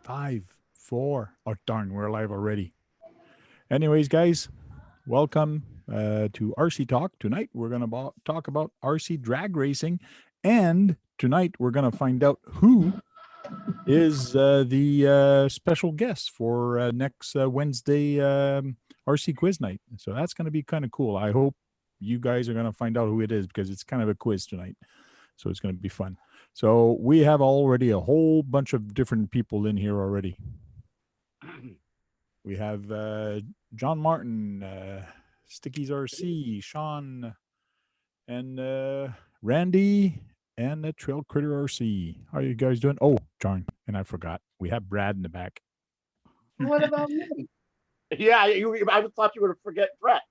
5, 4. Oh, darn, we're live already. Anyways, guys, welcome to RC Talk. Tonight, we're going to talk about RC drag racing. And tonight, we're going to find out who is the special guest for next Wednesday RC quiz night. So that's going to be kind of cool. I hope you guys are going to find out who it is because it's kind of a quiz tonight. So it's going to be fun. So we have already a whole bunch of different people in here already. We have John Martin, Sticky's RC, Sean, and Randy, and the Trail Critter RC. How are you guys doing? Oh, John, and I forgot. We have Brad in the back. What about me? Yeah, I thought you were going to forget Brett.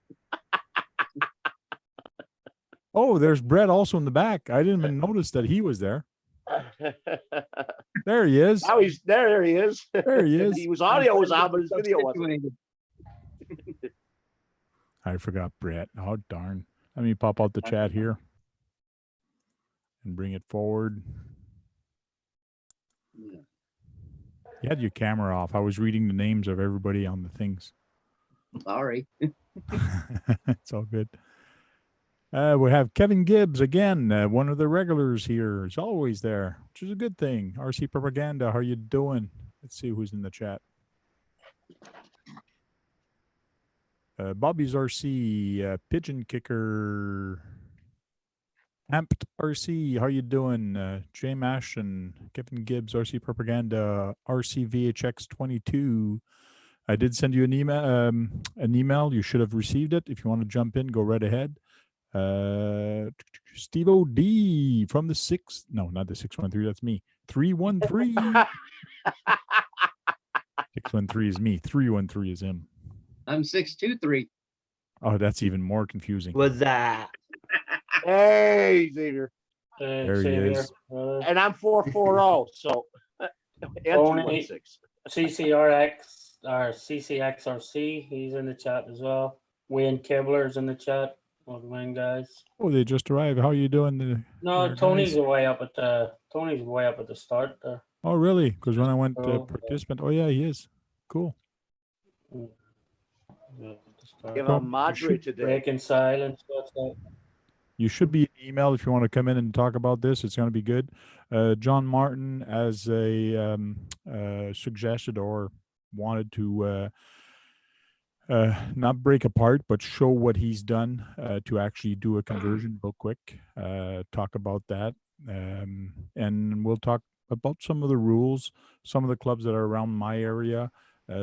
Oh, there's Brett also in the back. I didn't even notice that he was there. There he is. Now he's there. There he is. There he is. He was audio was on, but his video wasn't. I forgot Brett. Oh, darn. Let me pop out the chat here and bring it forward. You had your camera off. I was reading the names of everybody on the things. Sorry. It's all good. We have Kevin Gibbs again, one of the regulars here. He's always there, which is a good thing. RC Propaganda, how you doing? Let's see who's in the chat. Bobby's RC, Pigeon Kicker, Amped RC, how you doing? James Ashton, Kevin Gibbs, RC Propaganda, RC VHX 22. I did send you an email. You should have received it. If you want to jump in, go right ahead. Steve O.D. from the 613, that's me. 313. 613 is me. 313 is him. I'm 623. Oh, that's even more confusing. What's that? Hey, Xavier. There he is. And I'm 440. So, and 216. CCRX or CCXRC, he's in the chat as well. Wayne Kibler's in the chat. One of the main guys. Oh, they just arrived. How are you doing? No, Tony's way up at the start there. Oh, really? Because when I went participant, oh yeah, he is. Cool. Give him Madre today. Breaking silence. What's that? You should be an email if you want to come in and talk about this. It's going to be good. John Martin, as a suggested or wanted to not break apart, but show what he's done to actually do a conversion real quick. Talk about that. And we'll talk about some of the rules, some of the clubs that are around my area,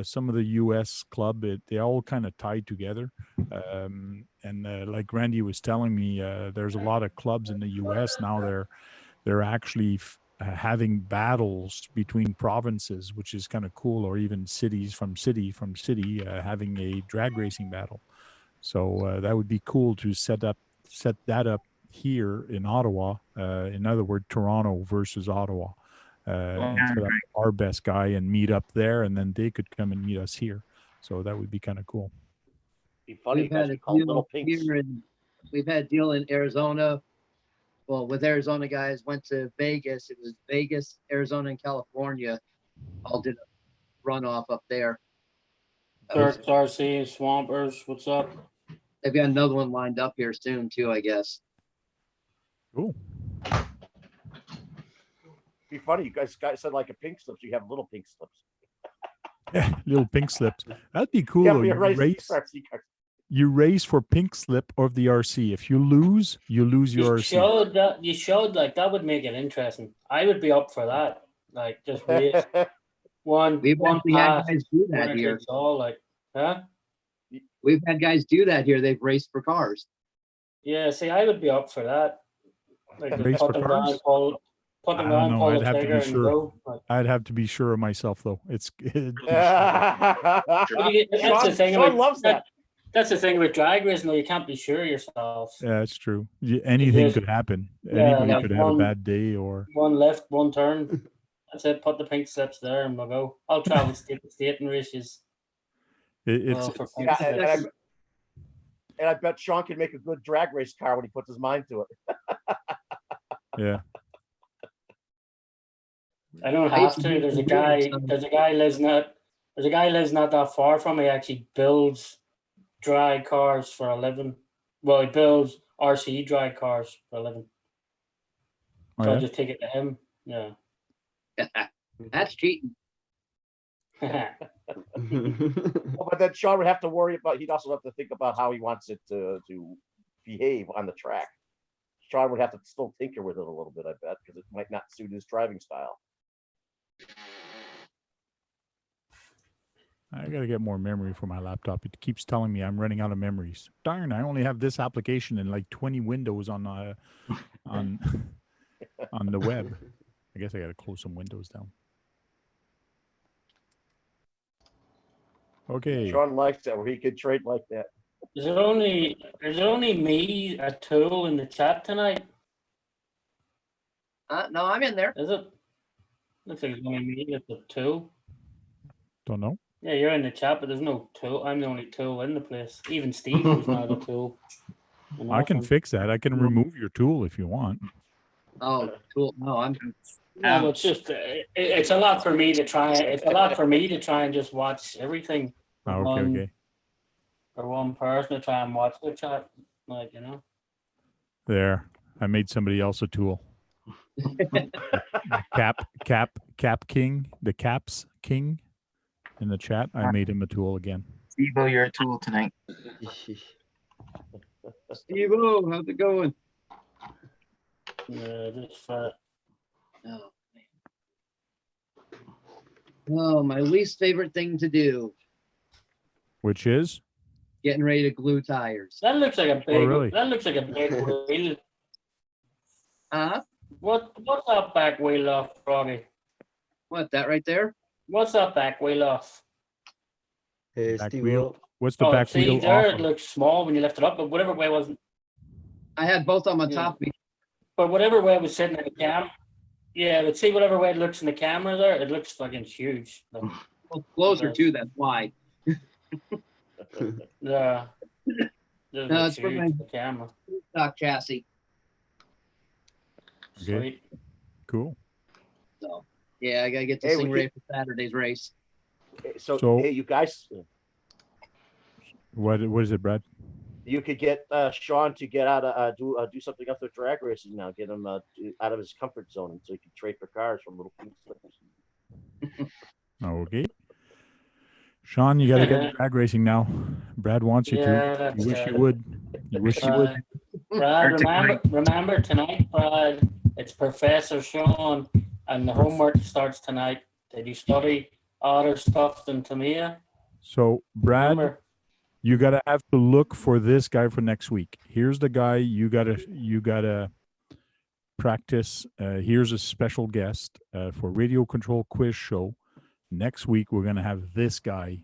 some of the U.S. club. They all kind of tie together. And like Randy was telling me, there's a lot of clubs in the U.S. now. They're actually having battles between provinces, which is kind of cool, or even cities from city having a drag racing battle. So that would be cool to set that up here in Ottawa. In other words, Toronto versus Ottawa. And set up our best guy and meet up there, and then they could come and meet us here. So that would be kind of cool. Be funny. We've had a deal in Arizona. Well, with Arizona guys, went to Vegas. It was Vegas, Arizona, and California. All did a runoff up there. Kirk's RC, Swampers, what's up? They've got another one lined up here soon, too, I guess. Cool. Be funny. You guys said like a pink slips. You have little pink slips. Yeah, little pink slips. That'd be cool. Though. You race for pink slip of the RC. If you lose your RC. You showed like that would make it interesting. I would be up for that. Like just race one had guys do that here. All like, huh? We've had guys do that here. They've raced for cars. Yeah, see, I would be up for that. Like race for cars. I don't know. I'd have to be sure. I'd have to be sure of myself, though. That's the thing. Sean loves that. That's the thing with drag racing, though. You can't be sure yourself. Yeah, it's true. Anything could happen. Anybody could have a bad day or one left, one turn. That's it. Put the pink slips there, and we'll go. I'll travel state to state and races. And I bet Sean can make a good drag race car when he puts his mind to it. Yeah. I don't I used have to to. do There's a conversion guy. stuff. There's a guy lives not that far from me. Actually builds dry cars for a living. Well, he builds RC dry cars for a living. Oh, So I yeah? just take it to him. Yeah. That's cheating. But then Sean would have to worry about, he'd also have to think about how he wants it to behave on the track. Sean would have to still tinker with it a little bit, I bet, because it might not suit his driving style. I got to get more memory for my laptop. It keeps telling me I'm running out of memories. Darn, I only have this application and like 20 windows on on the web. I guess I got to close some windows down. Okay. Sean likes that, where he could trade like that. There's only me, a tool in the chat tonight. No, I'm in there. Is it? Looks like it's only me that's a tool. Don't know. Yeah, you're in the chat, but there's no tool. I'm the only tool in the place. Even Steve is not a tool. I can fix that. I can remove your tool if you want. Oh, cool. No, I'm. No, but it's just it's a lot for me to try. It's a lot for me to try and just watch everything. For Oh, okay, okay. For one person to try and watch the chat, like, you know. There. I made somebody else a tool. Cap King, the Caps King in the chat. I made him a tool again. Steve-O, you're a tool tonight. Steve-O, how's it going? Yeah, just Oh, man. Oh, my least favorite thing to do, Which is? getting ready to glue tires. that looks like a big. Oh, really? That looks like a big wheel. What's that back wheel off, Froggy? What, that right there? What's that back wheel off? Back wheel. What's the Oh, back see, wheel there off it of? looks small when you lift it up, but whatever way wasn't. I had both on my Yeah. top. But whatever way it was sitting in the cam, yeah, but see whatever way it looks in the camera there, it looks fucking huge. Like, Well, closer to that's why. yeah, it No, looks it's for huge my- in the camera. Stock chassis. Okay. Sweet. Cool. So yeah, I gotta get this Hey, thing we ready for Saturday's race. So, So- hey, you guys, What is it, Brad? you could get Sean to get out of do something up with drag racing now. Get him out of his comfort zone, and so he can trade for cars from little pink slips. Okay. Sean, you got to get drag racing now. Brad wants you Yeah, to. that's You wish you it. would. You wish you would. Brad, Arctic remember tonight, Brad, it's Professor Sean, and the homework starts tonight. Did you study other stuff than Tamia? So, Brad, Remember? you got to have to look for this guy for next week. Here's the guy you got to practice. Here's a special guest for Radio Control Quiz Show. Next week, we're going to have this guy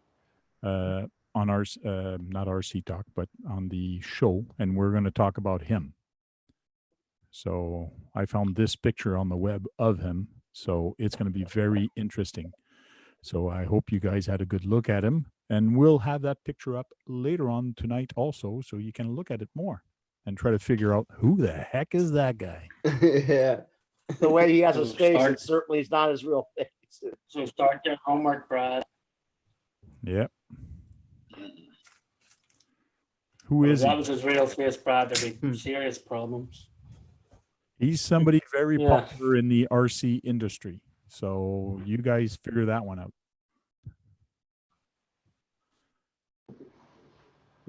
on our, not RC Talk, but on the show, and we're going to talk about him. So I found this picture on the web of him. So it's going to be very interesting. So I hope you guys had a good look at him, and we'll have that picture up later on tonight also, so you can look at it more and try to figure out who the heck is that guy. Yeah. The way he has his So face, start- it certainly is not his real face. So start your homework, Brad. Yeah. Who is If that he? was his real face, Brad, there'd be serious problems. He's somebody very Yeah. popular in the RC industry. So you guys figure that one out.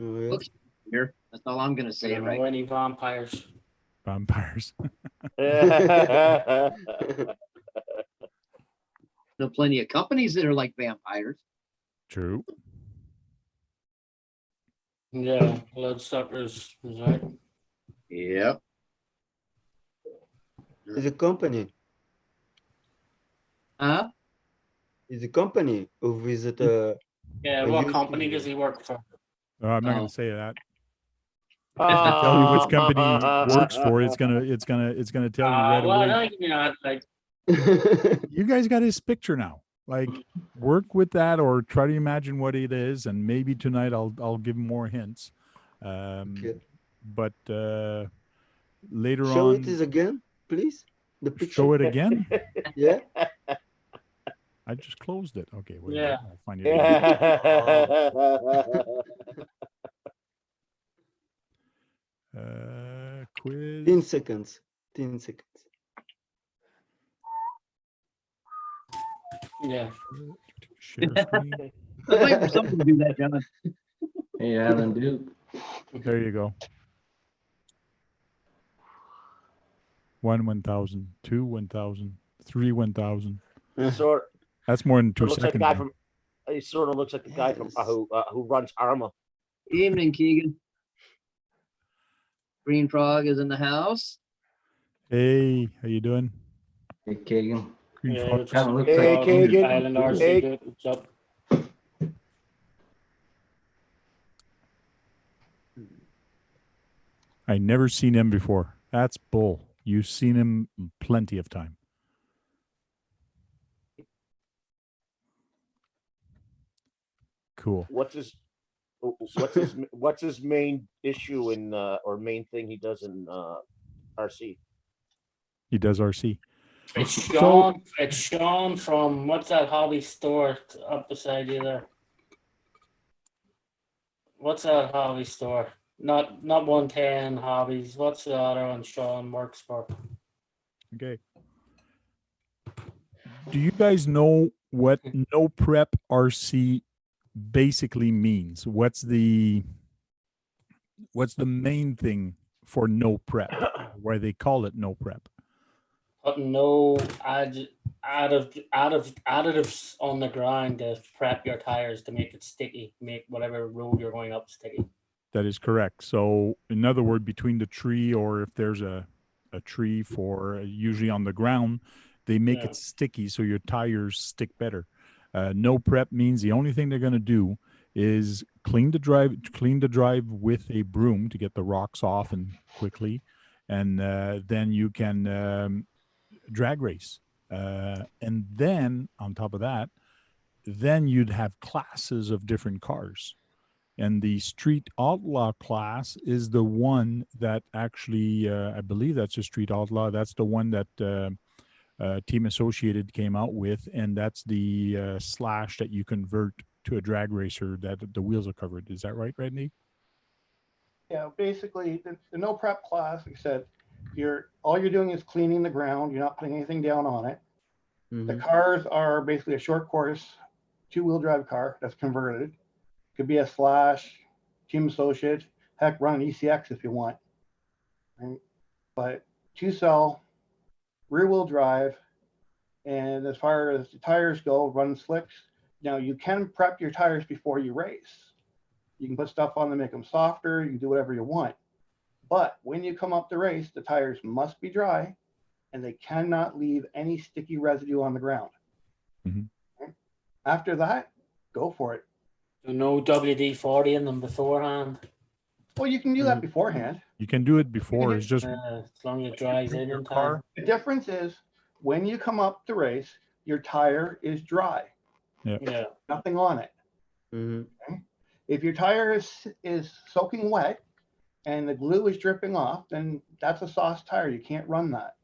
Oh, yeah. Looks here. That's all I'm gonna I say don't right. know any vampires. Vampires. There are plenty of companies that are like vampires. True. Yeah, bloodsuckers. Is right. Yep. It's a company. Huh? It's a company or visit Yeah, Are what you- company does he work for? I'm not Oh. going to say that. Tell you which company he works for. It's gonna tell you right well, away. I think, you know, like, You guys got his picture now. Like, work with that, or try to imagine what it is, and maybe tonight I'll give more hints. Okay. But later Show on, it is again, please. The picture. Show it again. Yeah. I just closed it. Okay, wait. Yeah. I'll find it. Again. Quiz. 10 seconds. 10 seconds. Yeah. Share screen. I was waiting for someone to do that, John. Hey, Alan Duke. There you go. 1, 1,000. 2, 1,000. 3, 1,000. Sort That's more than 2 looks like the seconds. guy now. from. He sort of looks like the guy from who runs Arma. Evening, Keegan. Green Frog is in the house. Hey, how you doing? Hey, Kagan. Green Yeah, Frog. it's Kinda looks Hey, like Kagan. Island RC. Hey. Dude, what's up? I never seen him before. That's bull. You've seen him plenty of time. Cool. What's his main issue in or main thing he does in RC? He does RC. It's Sean. It's Sean from what's that hobby store up beside you there? What's that hobby store? Not 110 Hobbies. What's the other one Sean works for? Okay. Do you guys know what no prep RC basically means? What's the main thing for no prep? Why they call it no prep? Putting no additives on the ground to prep your tires to make it sticky, make whatever road you're going up sticky. That is correct. So, in other words, between the tree, or if there's a tree for usually on the ground, they make Yeah. it sticky so your tires stick better. No prep means the only thing they're going to do is clean the drive with a broom to get the rocks off and quickly, and then you can drag race. And then on top of that, then you'd have classes of different cars. And the Street Outlaw class is the one that actually, I believe that's a Street Outlaw. That's the one that Team Associated came out with. And that's the slash that you convert to a drag racer that the wheels are covered. Is that right, Randy? Yeah, basically, the no prep class, like I said, all you're doing is cleaning the ground. You're not putting anything down on it. The cars are basically a short course, 2-wheel drive car that's converted. Could be a slash, Team Associate, heck, run an ECX if you want. Right? But 2-cell, rear-wheel drive, and as far as the tires go, run slicks. Now you can prep your tires before you race. You can put stuff on them, make them softer. You can do whatever you want. But when you come up the race, the tires must be dry, and they cannot leave any sticky residue on the ground. Mhm. Okay? After that, go for it. So no WD-40 in them beforehand. Well, you can do that beforehand. You can do it before. It's just As long as it dries in your time. car. The difference is when you come up the race, your tire is dry, Yeah. nothing on it. If your tire is soaking wet and the glue is dripping off, then that's a sauce tire. You can't run that.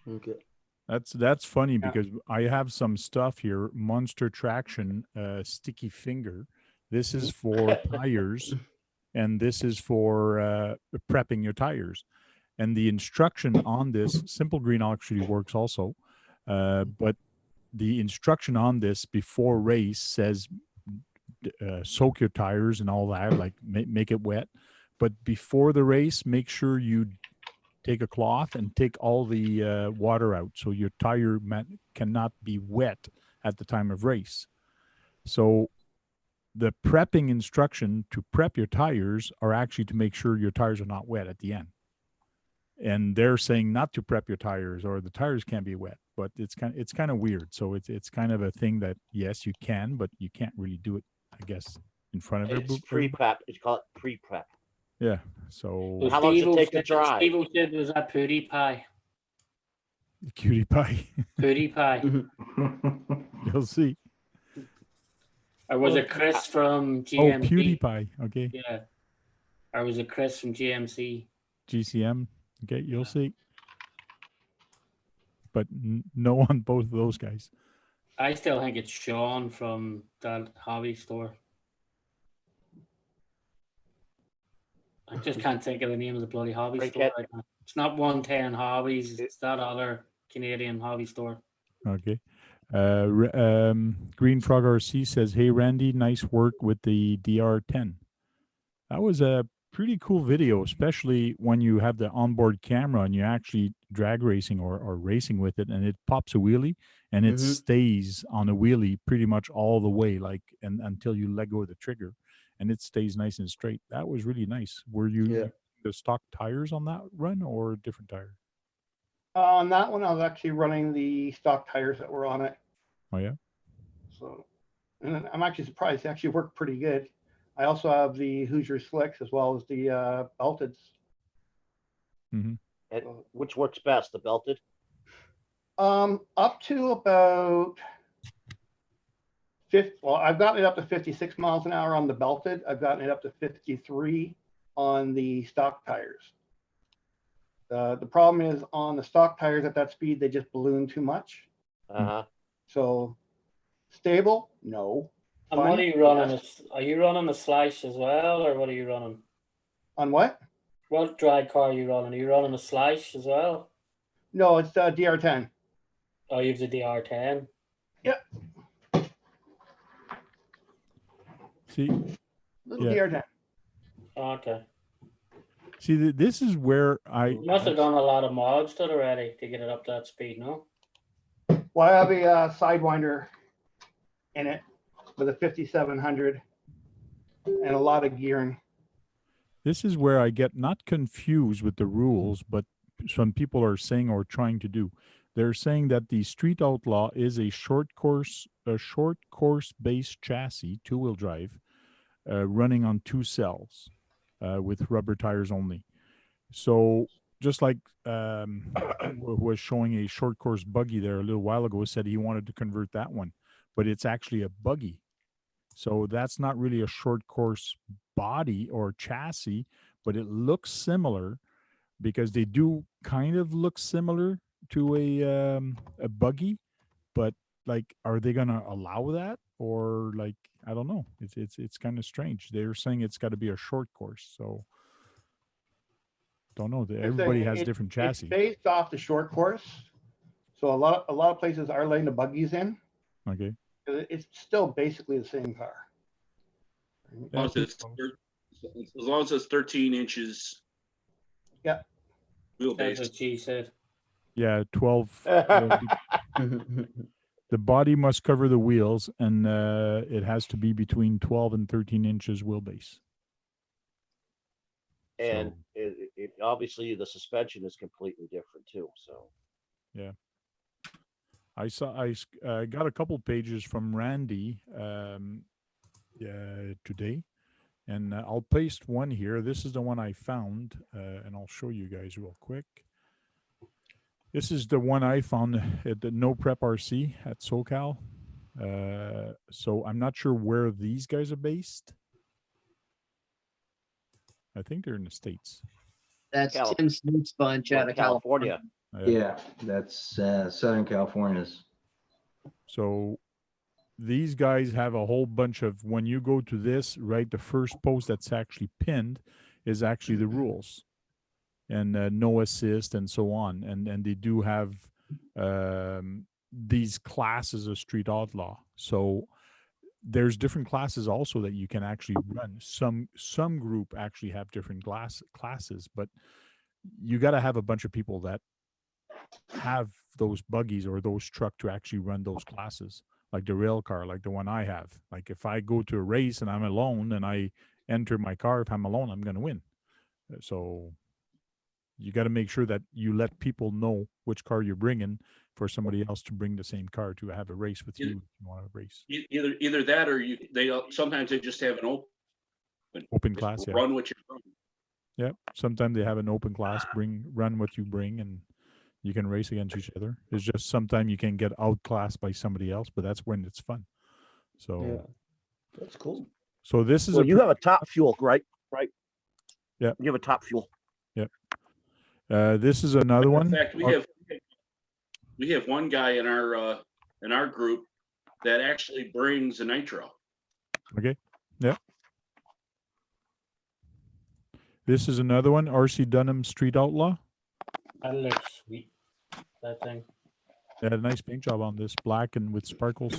Okay. That's funny Yeah. because I have some stuff here. Monster Traction sticky finger. This is for tires, and this is for prepping your tires. And the instruction on this, Simple Green actually works also, but the instruction on this before race says soak your tires and all that, like make it wet. But before the race, make sure you take a cloth and take all the water out so your tire cannot be wet at the time of race. So the prepping instruction to prep your tires are actually to make sure your tires are not wet at the end. And they're saying not to prep your tires or the tires can't be wet, but it's kind of weird. So it's kind of a thing that yes, you can, but you can't really do it, I guess, in front of It's everybody. pre-prep. It's called pre-prep. Yeah. So How long does it take to dry? Steve said was that PewDiePie. cutie pie. PewDiePie. You'll see. Or was it Chris from Oh, GMC? PewDiePie. Okay. Yeah. Or was it Chris from GMC? GCM. Okay, you'll see. but no on both of those guys. I still think it's Sean from that hobby store. I just can't think of the name of the bloody hobby Great store. cat. It's not 110 Hobbies. It's that other Canadian hobby store. Okay. Green Frog RC says, "Hey Randy, nice work with the DR10. That was a pretty cool video, especially when you have the onboard camera and you're actually drag racing or racing with it, and it pops a wheelie and it stays on a wheelie pretty much all the way, like and until you let go of the trigger, and it stays nice and straight. That was really nice. Were you Yeah. the stock tires on that run or different tire? On that one, I was actually running the stock tires that were on it. Oh yeah. So, and I'm actually surprised. It actually worked pretty good. I also have the Hoosier Slicks as well as the belted. Mm-hmm. And which works best, the belted? Up to about 50. Well, I've gotten it up to 56 miles an hour on the belted. I've gotten it up to 53 on the stock tires. The problem is on the stock tires at that speed, they just balloon too much. So stable, no. And what are you running? Are you running a slice as well, or what are you running? On what? What drag car are you running? Are you running a slice as well? No, it's DR10. Oh, you have the DR10. Yep. See, Little yeah. DR10. Okay. See, this is where You must have done a lot of mods to it already to get it up that speed, no? Well, I have a Sidewinder in it with a 5700 and a lot of gearing. This is where I get not confused with the rules, but some people are saying or trying to do. They're saying that the Street Outlaw is a short course based chassis, 2-wheel drive, running on 2 cells with rubber tires only. So just like who was showing a short course buggy there a little while ago, said he wanted to convert that one, but it's actually a buggy. So that's not really a short course body or chassis, but it looks similar because they do kind of look similar to a buggy, but like, are they going to allow that? Or like, I don't know. It's kind of strange. They're saying it's got to be a short course. So don't know. Everybody has different chassis. It's based off the short course. So a lot of places are letting the buggies in. Okay. It's still basically the same car. As long as it's 13 inches. Yeah. That's Wheelbase. what she said. Yeah, 12. The body must cover the wheels, and it has to be between 12 and 13 inches wheelbase. And it obviously the suspension is completely different too. So yeah, I got a couple pages from Randy today, and I'll paste one here. This is the one I found, and I'll show you guys real quick. This is the one I found at the No Prep RC at SoCal. So I'm not sure where these guys are based. I think they're in the States. That's Tim Smith's bunch out of California. Yeah, that's Southern California's. So these guys have a whole bunch of, when you go to this, right, the first post that's actually pinned is actually the rules and no assist and so on. And they do have these classes of Street Outlaw. So there's different classes also that you can actually run. Some group actually have different classes, but you got to have a bunch of people that have those buggies or those truck to actually run those classes, like the rail car, like the one I have. Like if I go to a race and I'm alone and I enter my car, if I'm alone, I'm going to win. So you got to make sure that you let people know which car you're bringing for somebody else to bring the same car to have a race with you if you want to race. Either that or sometimes they just have an open class. Yeah. Run what you run. Yeah. Sometimes they have an open class, run what you bring, and you can race against each other. It's just sometimes you can get outclassed by somebody else, but that's when it's fun. So that's cool. So this is you have a top fuel, right? Right. Yeah. You have a top fuel. Yep. This is another one. In fact, we have we have one guy in our group that actually brings a nitro. Okay. Yep. This is another one, RC Dunham Street Outlaw. That looks sweet. That thing. They had a nice paint job on this, black and with sparkles.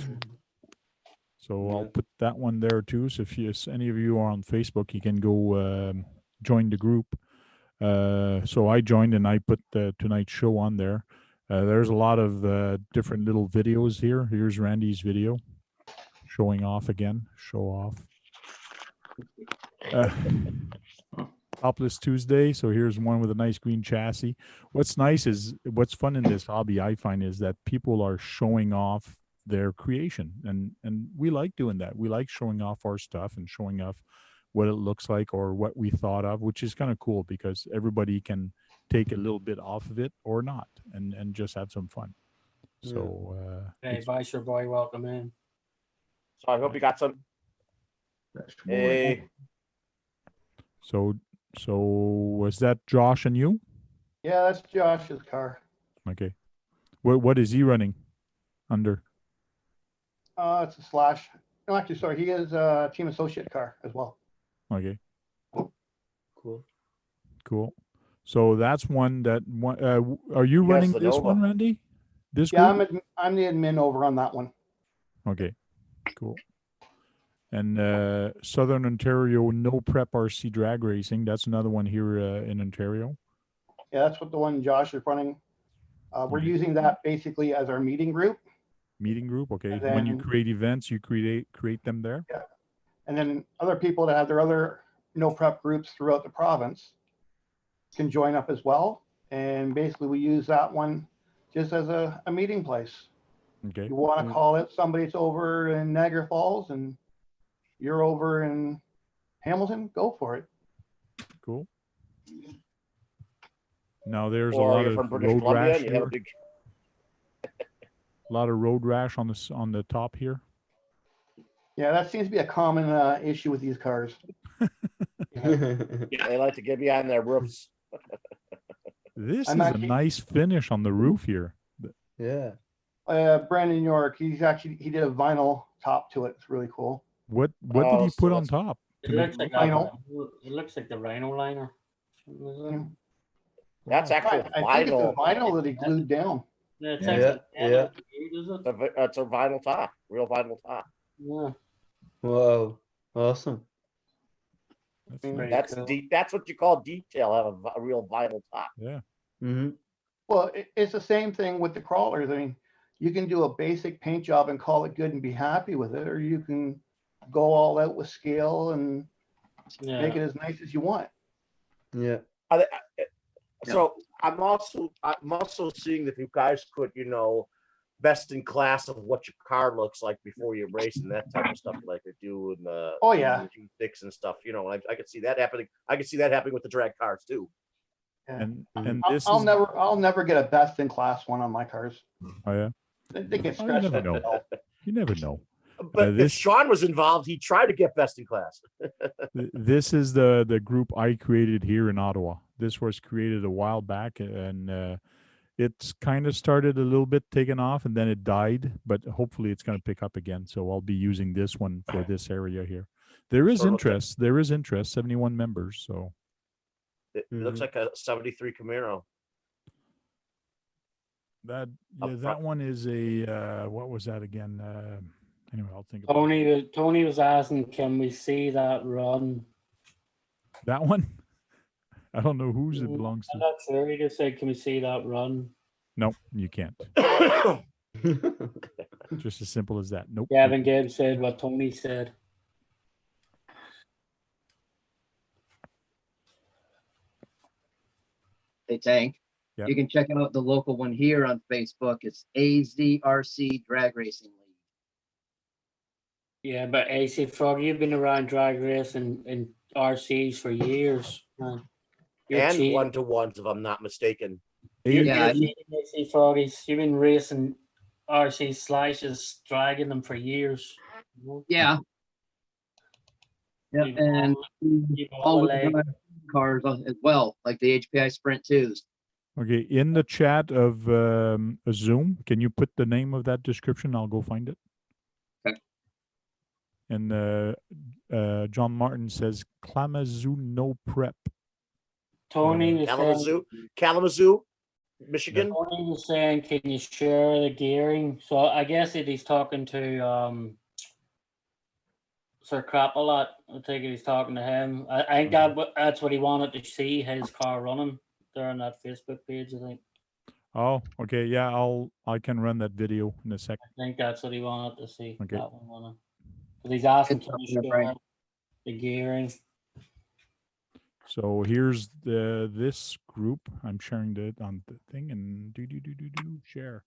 So I'll Yeah. put that one there too. So if any of you are on Facebook, you can go join the group. So I joined and I put tonight's show on there. There's a lot of different little videos here. Here's Randy's video showing off again. Show off. Topless Tuesday. So here's one with a nice green chassis. What's fun in this hobby, I find, is that people are showing off their creation, and we like doing that. We like showing off our stuff and showing off what it looks like or what we thought of, which is kind of cool because everybody can take a little bit off of it or not, and just have some fun. So Hey, Vice boy, welcome in. So I hope you got some. That's Hey, so was that Josh and you? Yeah, that's Josh's car. Okay. What is he running under? It's a Slash. No, actually, sorry, he is a team associate car as well. Okay. Cool. Cool. So that's one that one. Are you Yes, running the this one, Nova. Randy? This Yeah, group? I'm the admin over on that one. Okay. Cool. And Southern Ontario No Prep RC Drag Racing. That's another one here in Ontario. Yeah, that's what the one Josh is running. We're Okay. using that basically as our meeting group. Meeting group. Okay. And When you then- create events, you create them there. And then other people that have their other no prep groups throughout the province can join up as well. And basically we use that one just as a meeting place. Okay. You want to call it, somebody's over in Niagara Falls and you're over in Hamilton, go for it. Cool. Now there's a or lot you're of from British road Columbia rash and you have here. a big. A lot of road rash on the top here. Yeah, that seems to be a common issue with these cars. They like to get behind their roofs. This I'm is actually- a nice finish on the roof here. Yeah. Brandon York, he did a vinyl top to it. It's really cool. What did Oh, he so put on that's- top? It looks like Rhino. it looks like the Rhino liner. That's actual I think it's the vinyl. vinyl that he glued down. Yeah, it's Yeah, actually yeah. is it? It's a vinyl top, real vinyl top. Yeah. Wow. Awesome. That's Mm. nice. That's cool. deep. That's what you call detail. Have a real vinyl top. Yeah. Mm-hmm. Well, it's the same thing with the crawlers. I mean, you can do a basic paint job and call it good and be happy with it, or you can go all out with scale and Yeah. make it as nice as you want. Yeah. So I'm also seeing that you guys could, best in class of what your car looks like before you race and that type of stuff, like they do in the Oh, yeah. G6 and stuff. I could see that happening. I could see that happening with the drag cars too. Yeah. And this I'll is I'll never get a best in class one on my cars. oh yeah. They get Oh, you scratched. never up. know. You never know. But if this- Sean was involved, he tried to get best in class. This is the group I created here in Ottawa. This was created a while back, and it's kind of started a little bit taken off, and then it died. But hopefully, it's going to pick up again. So I'll be using this one for this area here. There is Sort of like- interest. There is interest. 71 members. So It looks like a '73 Camaro. that Up that front. one is a what was that again? Anyway, I'll think about it. Tony was asking, can we see that run? That one. I don't know whose it Mm, belongs I'm to. not sure. He just said, can we see that run? No, you can't. Just as simple as that. Nope. Gavin Gibbs said what Tony said. Hey, Tank. Yep. You can check out the local one here on Facebook. It's AZRC Drag Racing League. Yeah, but AC Frog, you've been around drag racing and RCs for years, man. You're and cheating. 1-to-1s, if I'm not mistaken. Yeah, You're cheating, AC Froggies. You've been racing RC slices, dragging them for years. Yeah. Yeah, You've and you've all all with leg. cars as well, like the HPI Sprint 2s. Okay, in the chat of a Zoom, can you put the name of that description? I'll go find it. Okay. And John Martin says Kalamazoo no prep. Tony was saying, Kalamazoo, Michigan. Tony was saying, can you share the gearing? So I guess that he's talking to Sir Crap a lot. I think he's talking to him. I think that's what he wanted to see, his car running there on that Facebook page, I think. Oh, okay, yeah, I can run that video in a sec. I think that's what he wanted to see. Okay. That one. Because he's asking, It's can you something share right. the gearing? So here's this group. I'm sharing that on the thing and do share.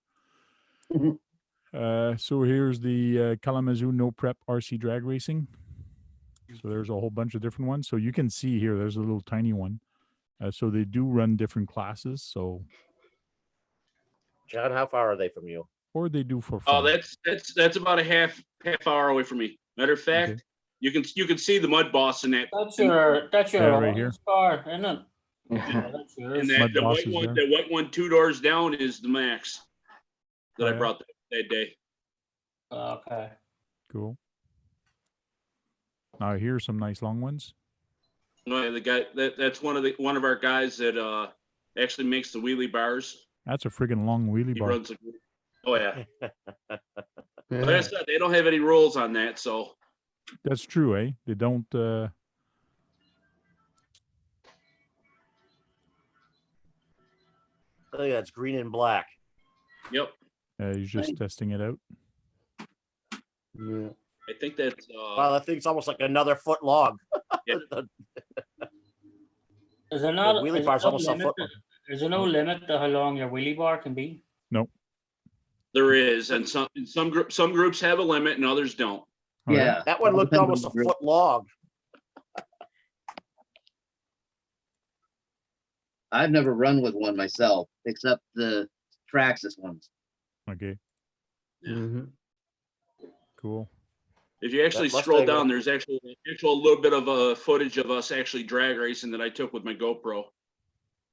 So here's the Kalamazoo no prep RC drag racing. So there's a whole bunch of different ones. So you can see here, there's a little tiny one. So they do run different classes. So, John, how far are they from you? or they do for fun. Oh, that's about a half hour away from me. Matter of fact, Okay. you can see the mud boss in that. That's your right here. car, isn't it? Yeah. That's yours. And that Mud the boss white is one, there. the white one 2 doors down is the Max that Oh, I yeah? brought that day. Okay. Cool. Now here's some nice long ones. No, yeah, the guy that's one of our guys that actually makes the wheelie bars. That's a friggin' long wheelie He bar. runs a group. Oh yeah. Like I Yeah. said, they don't have any rules on that, so That's true, eh? They don't. Oh yeah, it's green and black. yep. He's just testing it out. Yeah. I think that's Wow, that thing's almost like another foot long. Yeah. Is there not? wheelie is bar's there no almost a limit foot. to- Is there no limit to how long your wheelie bar can be? there is, and some groups have a limit and others don't. Oh, Yeah. That one looked Depends on almost the a group. foot long. I've never run with one myself, except the Traxxas ones. Okay. Yeah. Mm-hmm. Cool. If you actually That scroll Mustang down, was- there's actual little bit of footage of us actually drag racing that I took with my GoPro.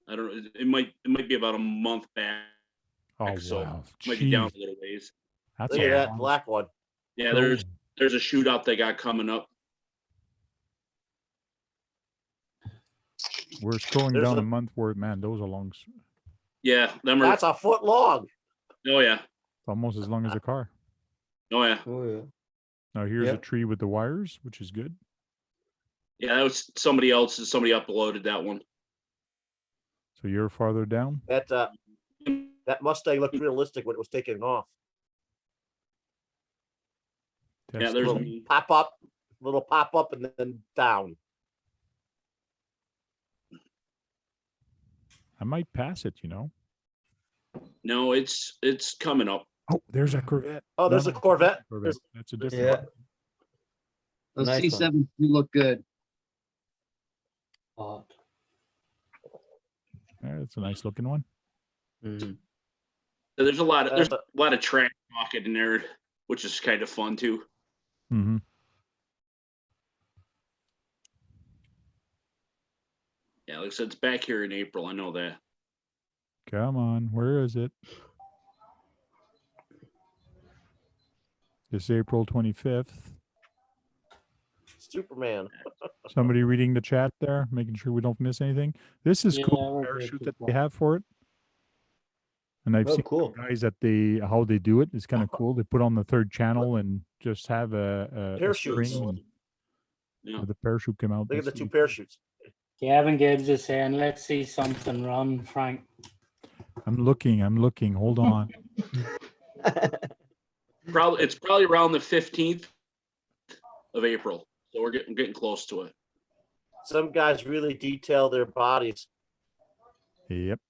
I don't know. It might be about a month back. Oh So, wow. Might be down Jeez. a little ways. That's Look a at that long black one. Yeah, Cool. there's a shootout they got coming up. We're scrolling There's down a- a month worth, man. Those are long. Yeah, them are. That's a foot long. Oh yeah, Almost as long as a car. oh yeah, Oh yeah. Now here's a Yep. tree with the wires, which is good. yeah. That was somebody else's. Somebody uploaded that one. So you're farther down. That Mustang looked realistic when it was taken off. Yeah, there's Testing. Little pop up, and then down. I might pass it, you know. no. It's coming up. Oh, there's a Corvette. Oh, there's a Corvette. Corvette. That's a different Yeah. one. Those Nice one. C7s do look good. Oh, Yeah, that's a nice looking one. Mm-hmm. There's a lot That's of trash talking in there, which is kind of fun too. Mm-hmm. Yeah, like I said, it's back here in April. I know that. Come on, where is it? This April 25th. Superman. Somebody reading the chat there, making sure we don't miss anything. This is Yeah, cool we're parachute good. that they have for it. And I've Oh, seen cool. guys that how they do it. It's kind of cool. They put on the third channel and just have a Parachutes. string and Yeah. the parachute come out. Look at the That's two really cool. parachutes. Gavin Gibbs is saying, let's see something run, Frank. I'm looking. Hold on. It's probably around the 15th of April. So we're getting close to it. Some guys really detail their bodies. Yep.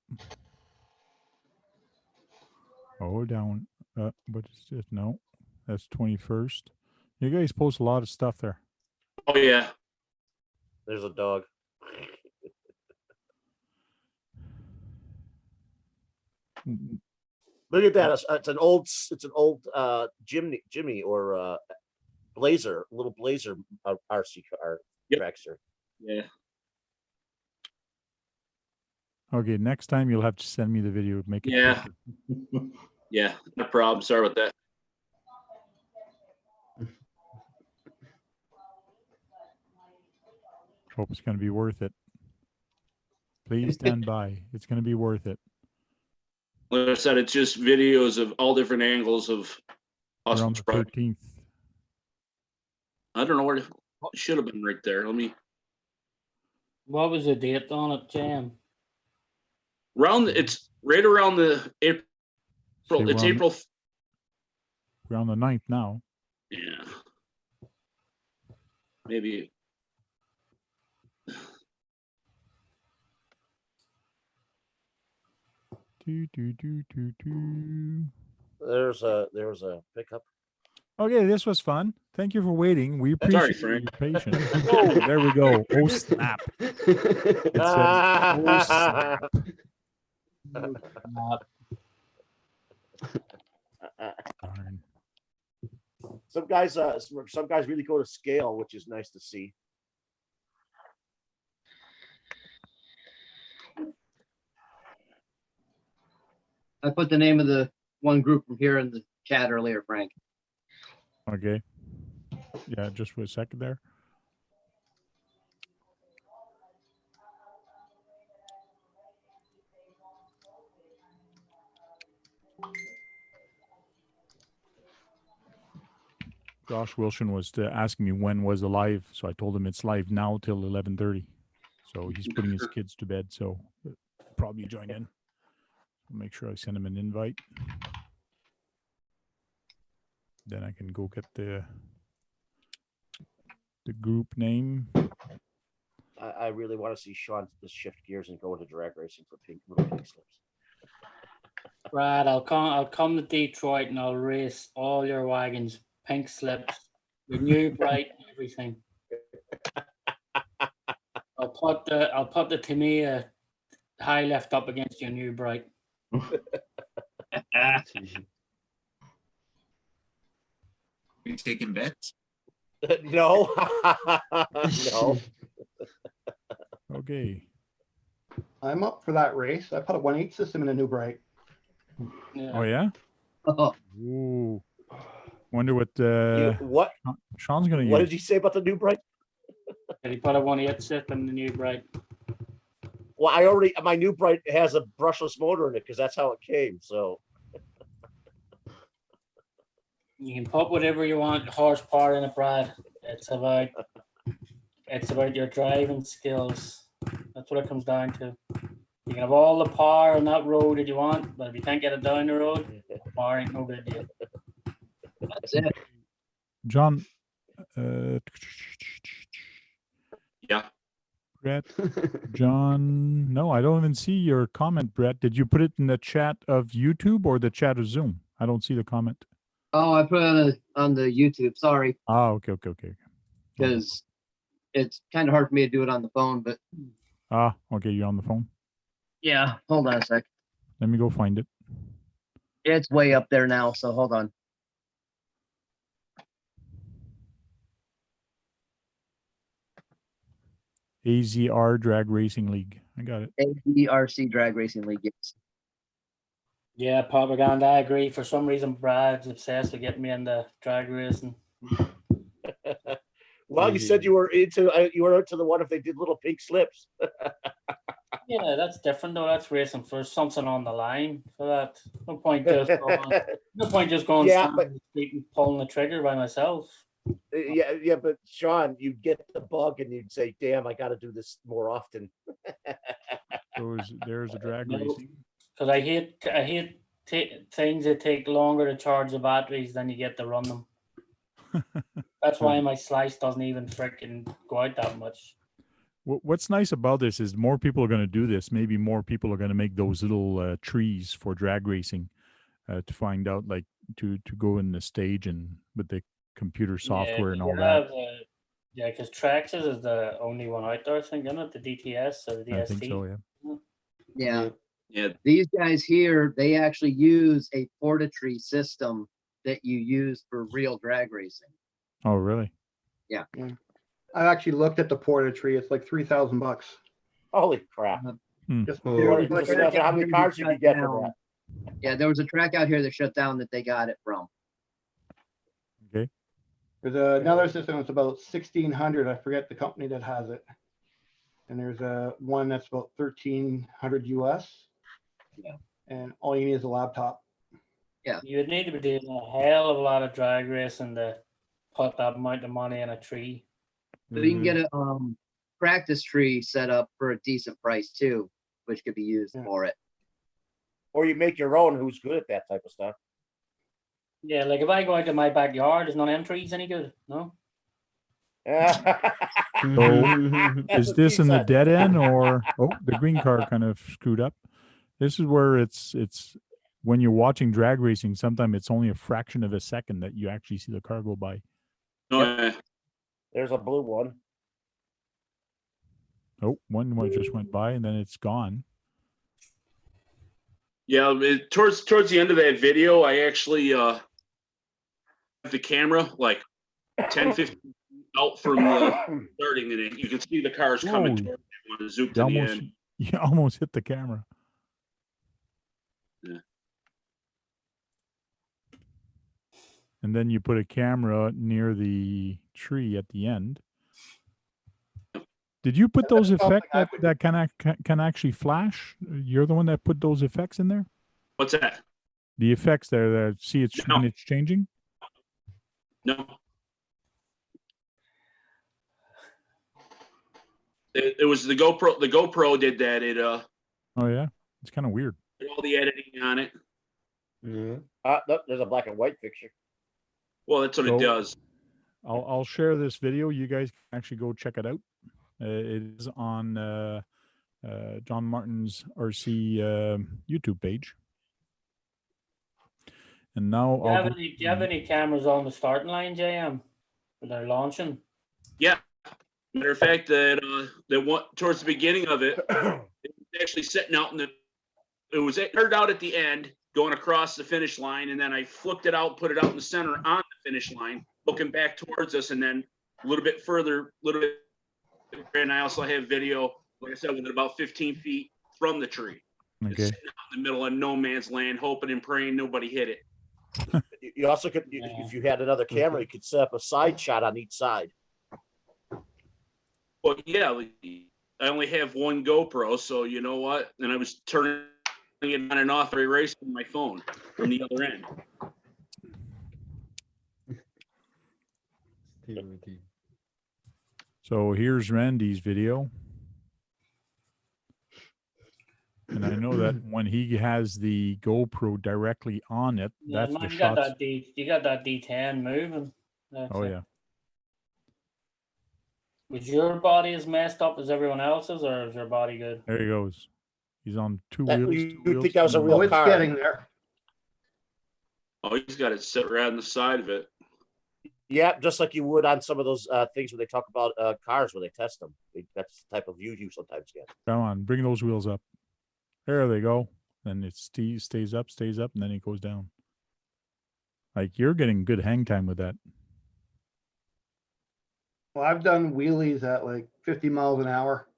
Oh, down. What is this? No, that's 21st. You guys post a lot of stuff there. Oh yeah. There's a dog. Mm, Look at that. It's an old Jimmy or Blazer, little Blazer RC car Yep. dragster. Yeah. Okay, next time you'll have to send me the video. Make it Yeah. quicker. Yeah, no problem. Sorry about that. Hope it's going to be worth it. Please stand by. It's going to be worth it. Like I said, it's just videos of all different angles of us. We're on the 13th. I don't know where it should have been right there. Let me What was the date on it, Jam? it's right around the April. Say It's we're on- April. We're on the 9th now. Yeah. Maybe. There's a pickup. Okay, this was fun. Thank you for waiting. We Sorry, appreciate Frank. your patience. Oh, there we go. Oh, snap. It says, oh, snap. Darn. Some guys really go to scale, which is nice to see. I put the name of the one group from here in the chat earlier, Frank. Okay. Yeah, just for a second there. Josh Wilson was asking me when was the live, so I told him it's live now till 11:30. So he's putting his kids to bed, so probably join in. I'll make sure I send him an invite. Then I can go get the group name. I really want to see Sean just shift gears and go into drag racing for little pink slips. Brad, I'll come to Detroit and I'll race all your wagons, pink slips, your new bright, everything. I'll put the Tamiya high left up against your new bright. You taking bets? No. No. Okay. I'm up for that race. I put a 1.8 system in a new bright. Yeah. Oh yeah. Oh, Ooh. Wonder what What? Sean's gonna What use. did you say about the new bright? And he put a 1.8 system in the new bright. Well, my new bright has a brushless motor in it because that's how it came. So You can put whatever you want horsepower in it, Brad. It's about your driving skills. That's what it comes down to. You can have all the power on that road that you want, but if you can't get it down the road, power ain't no good deal. that's it. John. Yeah. Brett. John. No, I don't even see your comment, Brett. Did you put it in the chat of YouTube or the chat of Zoom? I don't see the comment. Oh, I put it on the YouTube. Sorry, Ah, okay. because it's kind of hard for me to do it on the phone. But Ah, okay, you're on the phone. yeah, hold on a sec. Let me go find it. It's way up there now, so hold on. AZR Drag Racing League. I got it. NPRC Drag Racing League. Yes. Yeah, propaganda. I agree. For some reason, Brad's obsessed with getting me into drag racing. well, you said you were into the one if they did little pink slips. Yeah, that's different though. That's racing for something on the line. For that, no point just going Yeah, standing in the street and pulling the trigger by myself. Yeah, but Sean, you'd get the bug and you'd say, "Damn, I got to do this more often." There's a drag No. racing. Because I hate things that take longer to charge the batteries than you get to run them. That's why my slice doesn't even freaking go out that much. What's nice about this is more people are going to do this. Maybe more people are going to make those little trees for drag racing to find out, like to go in the stage and with the computer software and all that. Yeah, because Traxxas is the only one out there, I think, isn't it? The DTS or the DST. I think so, yeah. Yeah. Yeah. These guys here, they actually use a Fortitude system that you use for real drag racing. Oh, really? I actually looked at the Porta tree. It's like $3,000. Holy crap! Just Oh. There was Or a just track imagine how out many here that cars you shut could get for down. that. Yeah, there was a track out here that shut down that they got it from. Okay. there's another system that's about 1,600. I forget the company that has it. And there's one that's about 1,300 US. Yeah. And all you need is a laptop. You would need to be doing a hell of a lot of drag racing to put that amount of money in a tree. But you can get a practice tree set up for a decent price too, which could be used Yeah. for it. Or you make your own who's good at that type of stuff. Yeah, like if I go out to my backyard, is none of them trees any good? No. That's Is what this Steve in the said. dead end or the green car kind of screwed up? This is where it's when you're watching drag racing, sometimes it's only a fraction of a second that you actually see the car go by. No, There's a blue one. Oh, one just went by and then it's gone. yeah. Towards the end of that video, I actually have the camera like 10, 15 feet out from the starting, and you can see the cars coming Whoa. towards you when it zoom You to the almost end. you almost hit the camera. Yeah. And then you put a camera near the tree at the end. Did you put those That's something effects I that would- can actually flash? You're the one that put those effects in there? What's that? The effects there that see it's No. when it's changing? No. It was the GoPro. The GoPro did that. It Oh yeah. It's kind of weird. did all the editing on it. Yeah. Look, there's a black and white picture. Well, that's what So- it does. I'll share this video. You guys can actually go check it out. It is on John Martin's RC YouTube page. And now Do you have any cameras on the starting line, JM? When they're launching? Yeah. Matter of fact, that one towards the beginning of it, it was actually sitting out in the. It was turned out at the end, going across the finish line, and then I flipped it out, put it out in the center on the finish line, looking back towards us, and then a little bit further, and I also have video, like I said, with it about 15 feet from the tree. It's okay. sitting out in the middle of no man's land, hoping and praying nobody hit it. You also could, if you had another camera, you could set up a side shot on each side. Well, yeah, I only have one GoPro, so you know what? And I was turning it on and off every race with my phone from the other end. So here's Randy's video. And I know that when he has the GoPro directly on it, Yeah, that's man, the you got shots. that D10 moving. That's Oh it. yeah. Was your body as messed up as everyone else's, or is your body good? There he goes. He's on two That- wheels. you two would wheels, think that was a and real Oh, it's car. getting there. Oh, he's got it sit right on the side of it. Yeah, just like you would on some of those things where they talk about cars where they test them. That's the type of view you sometimes get. Come on, bring those wheels up. There they go. Then it stays up, and then it goes down. Like you're getting good hang time with that. Well, I've done wheelies at like 50 miles an hour.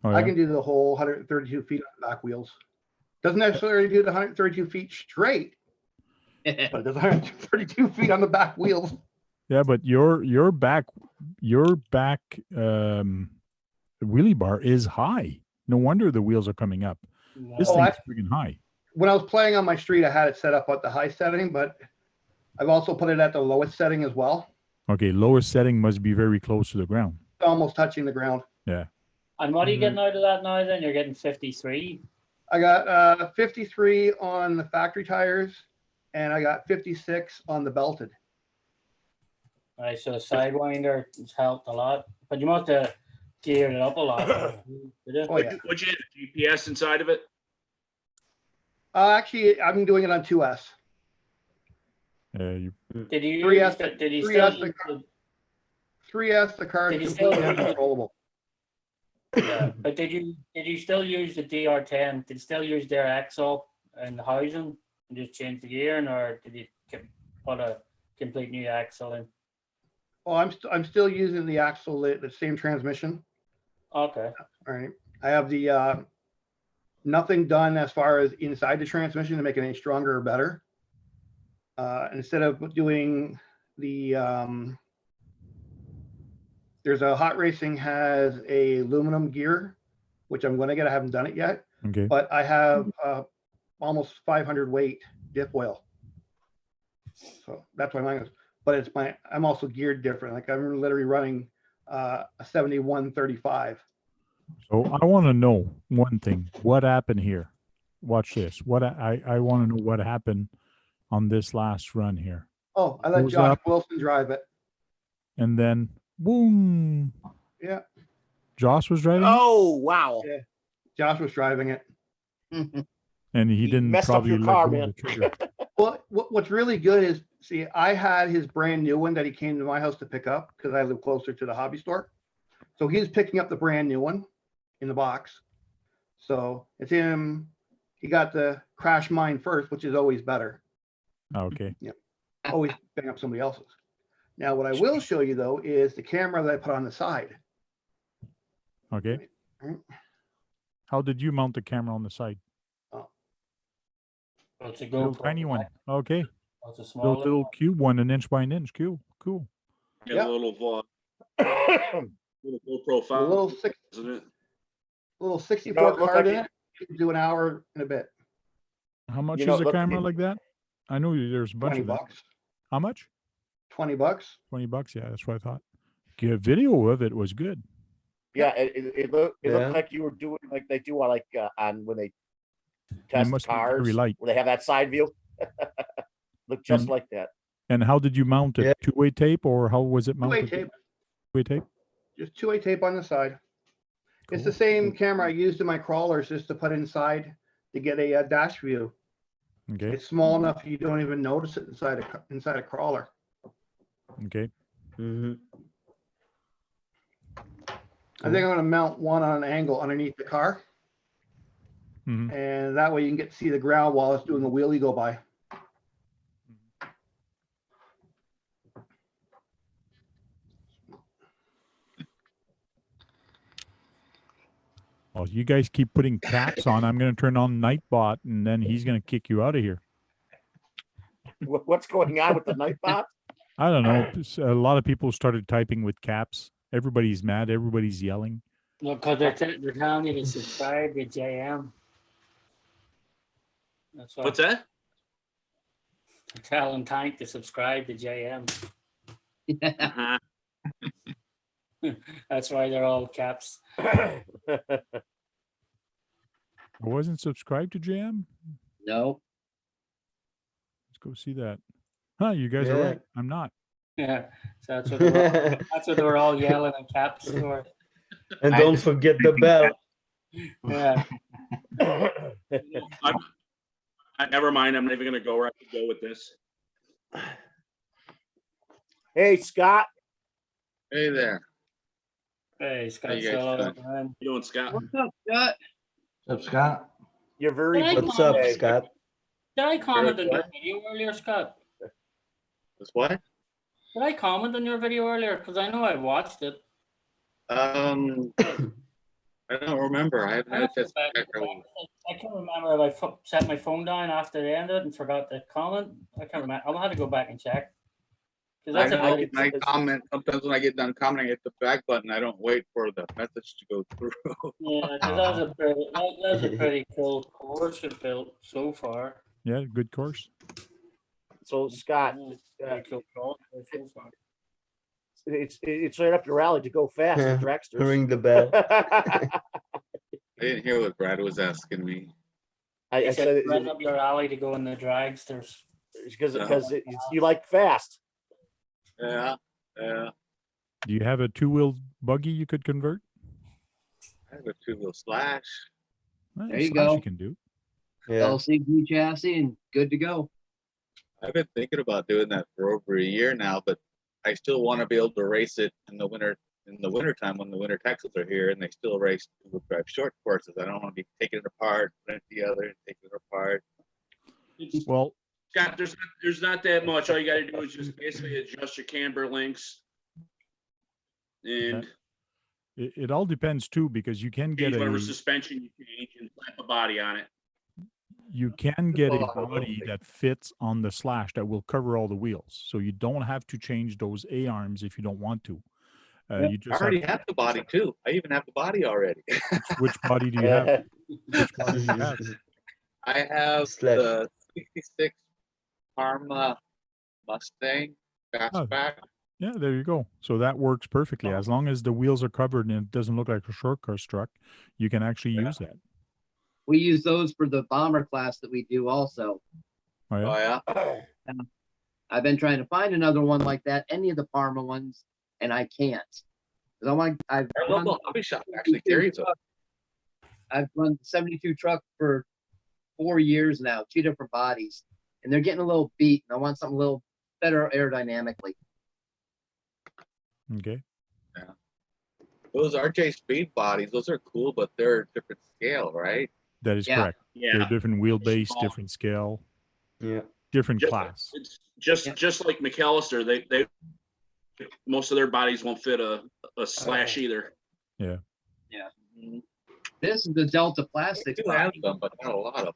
Oh I yeah. can do the whole 132 feet on the back wheels. Doesn't necessarily do the 132 feet straight, but it does 132 feet on the back wheels. Yeah, but your back wheelie bar is high. No wonder the wheels are coming up. This Oh, thing's freaking high. When I was playing on my street, I had it set up at the high setting, but I've also put it at the lowest setting as well, Okay, lowest setting must be very close to the ground. almost touching the ground. Yeah. And what are you getting out of that now? Then you're getting 53. I got 53 on the factory tires, and I got 56 on the belted. All right, so the sidewinder has helped a lot, but you must have geared it up a lot. Did you? Oh yeah. What'd you have, GPS inside of it? Actually, I'm doing it on 2S. You Did you 3S did you 3S still use the, 3S, the car Did is you still- completely uncontrollable. yeah, but did you still use the DR10? Did you still use their axle and housing and just change the gearing, or did you put a complete new axle in? Well, I'm still using the axle, the same transmission. Okay. All right. I have the nothing done as far as inside the transmission to make it any stronger or better. Instead of doing the, there's a Hot Racing has a aluminum gear, which I'm going to get. I haven't done it yet, Okay. but I have almost 500 weight dip oil. So that's why mine is, but it's I'm also geared different. Like I'm literally running a 7135. So I want to know one thing. What happened here? Watch this. What I want to know what happened on this last run here. Oh, I let Goes Josh up. Wilson drive it. And then boom. Yeah, Josh was driving it, Oh, wow. Yeah. Josh was driving it. and he You didn't messed up probably your let car, go of man. the trigger. Well, what's really good is, see, I had his brand new one that he came to my house to pick up because I live closer to the hobby store. So he's picking up the brand new one in the box. So it's him. He got the crash mine first, which is always better. Okay. Always picking up somebody else's. Now, what I will show you though is the camera that I put on the side. Okay. Right. How did you mount the camera on the side? Oh, it's a Little GoPro. tiny one. Okay. Oh, it's a The small little cube one, an inch by an inch. Cool. Cool. Got Yep. a little GoPro A file, little isn't it? little 64 You know, it looked card like in it. You can do an hour and a bit. How much You know, is a look, camera it- like that? I know there's a bunch 20 of them. bucks. How much? 20 bucks. $20. Yeah, that's what I thought. The video of it was good. Yeah, it looked Yeah. like you were doing like they do on on when they It test must be very cars light. where they have that side view. Look just And- like that. And how did you mount it? Yeah. Two-way tape, or how was it Two-way mounted? tape. Two-way tape. Just two-way tape on the side. It's the Cool. same camera I used in my crawlers just to put inside to get a dash view. Okay. It's small enough you don't even notice it inside a crawler. Okay. Mm-hmm. I think I'm going to mount one on an angle underneath the car, Mhm. and that way you can get to see the ground while it's doing a wheelie go by. Well, you guys keep putting caps on. I'm going to turn on Nightbot, and then he's going to kick you out of here. What's going on with the Nightbot? I don't know. A lot of people started typing with caps. Everybody's mad. Everybody's yelling. Look, because they're telling you to subscribe to JM. That's why What's that? they're telling Tank to subscribe to JM. Uh-huh. That's why they're all caps. I wasn't subscribed to JM. No. Let's go see that. Huh? You guys are Yeah. right. I'm not. Yeah, so that's what that's what they were all yelling in caps for. And don't forget the bell. Yeah. Never mind. I'm not even gonna go where I could go with this. Hey, Scott. Hey there. Hey, Scott, you guys still doing? on, man. You doing, Scott? What's up, Scott? What's up, Scott? You're very Hey, blue What's up, today. Scott? Did I comment on What? your video earlier, Scott? That's what? Did I comment on your video earlier? Because I know I watched it. I don't remember. I haven't I had a have to chance go to back check and out. I can't remember if I set my phone down after they ended and forgot to comment. I can't remember. I'll have to go back and check. 'Cause I that's a know very- I comment, sometimes when I get done commenting, I hit the back button. I don't wait for the message to go through. Yeah, 'cause that was a pretty cool course you built so far. Yeah, good course. So, Scott, Pretty cool course so far. it's right up your alley to go fast, Yeah. the dragsters. Ring the bell. I didn't hear what Brad was asking me. I He said said right up your alley to go in the dragsters. because you like fast. Yeah, yeah. Do you have a two-wheel buggy you could convert? I have a two-wheel slash. Well, There you slash go. You can do. Yeah. LCD chassis and good to go. I've been thinking about doing that for over a year now, but I still want to be able to race it in the winter time when the winter Texas are here and they still race wheel drive short courses. I don't want to be taking it apart, putting it together, taking it apart. Well, Scott, there's not that much. All you gotta do is just basically adjust your camber links. And It all depends too, because you can get Change whatever a suspension you change and slap a body on it. you can get a Oh, I will body be. that fits on the slash that will cover all the wheels. So you don't have to change those A arms if you don't want to. Yep. You I just already have have the body too. I even have the body already. which body do you have? Which body do you have? I have Slash. the 66 Parma Mustang Oh. fastback. Yeah, there you go. So that works perfectly. Oh. As long as the wheels are covered and it doesn't look like a short course truck, you can actually Yeah. use that. We use those for the bomber class that we do also. Oh, yeah? Oh yeah. I've been trying to find another one like that, any of the Parma ones, and I can't. 'Cause I've Our run local hobby shop actually carries them. I've run the 72 truck for 4 years now, 2 different bodies, and they're getting a little beat, and I want something a little better aerodynamically. Okay. Those RJ Speed bodies, those are cool, but they're a different scale, right? That is Yeah. correct. They're Yeah. different wheelbase, Small. different scale, Yeah. different Just- class. It's Yeah. just like McAllister, they most of their bodies won't fit a slash either. This is the Delta I Plastics do have body. them, but not a lot of them.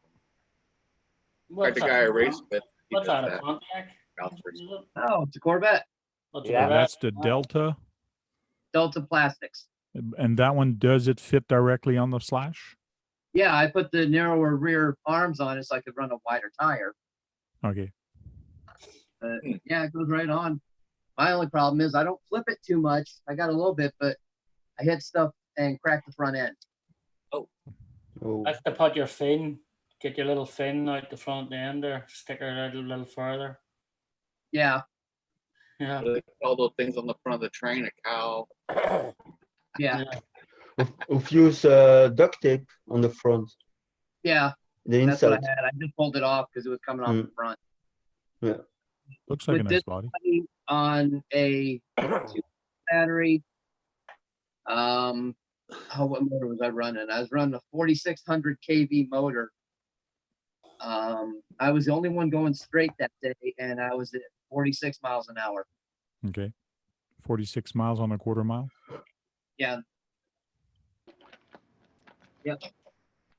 Like What's the guy I that? raced with. he What's does that, a that. Pontiac? Valtteri. Oh, it's a Corvette. What's a Yeah. And Corvette? that's the Oh, Delta. Delta Plastics. And that one, does it fit directly on the slash? Yeah, I put the narrower rear arms on it so I could run a wider tire. Okay. Yeah, it goes right on. My only problem is I don't flip it too much. I got a little bit, but I hit stuff and crack the front end. Oh. That's to put your fin, get your little fin out the front end there, stick it out a little further. Yeah, Yeah. All those things on the front of the train, a cow. yeah, Of use duct tape on the front, yeah. the That's what I inside. had. I just pulled it off because it was coming off the front. Looks like a With nice this body. body on a 2 battery. What motor was I running? I was running a 4600 kV motor. I was the only one going straight that day, and I was at 46 miles an hour. Okay. 46 miles on a quarter mile. Yeah,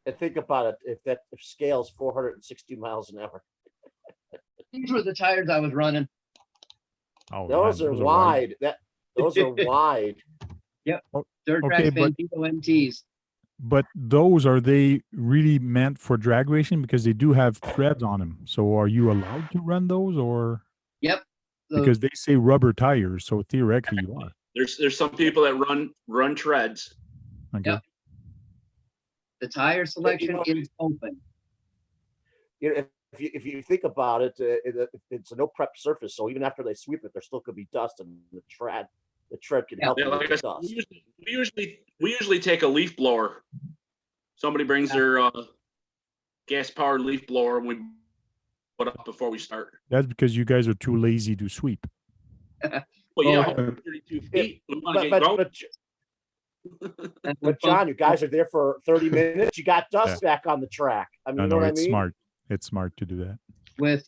And think about it, if scales 460 miles an hour. these were the tires I was running. Oh, Those man, are wide. Those are wide. Third Okay, track but- Bandito MTs. But those, are they really meant for drag racing? Because they do have threads on them. So are you allowed to run those, or Yep. because they say rubber tires? So theoretically you are. There's some people that run treads. Okay. Yep. The tire selection know- is open. You know, if you think about it, it's a no prep surface. So even after they sweep it, there still could be dust, and the tread can help Yeah, you like with I the said, dust. we usually take a leaf blower. Somebody brings their gas powered leaf blower, and we put up before we start. That's because you guys are too lazy to sweep. Well, yeah, Oh. 32 feet. We want to But, get going. but John, you guys are there for 30 minutes. You got dust back on the track. I mean, I you know know what it's I mean? smart. It's smart to do that. With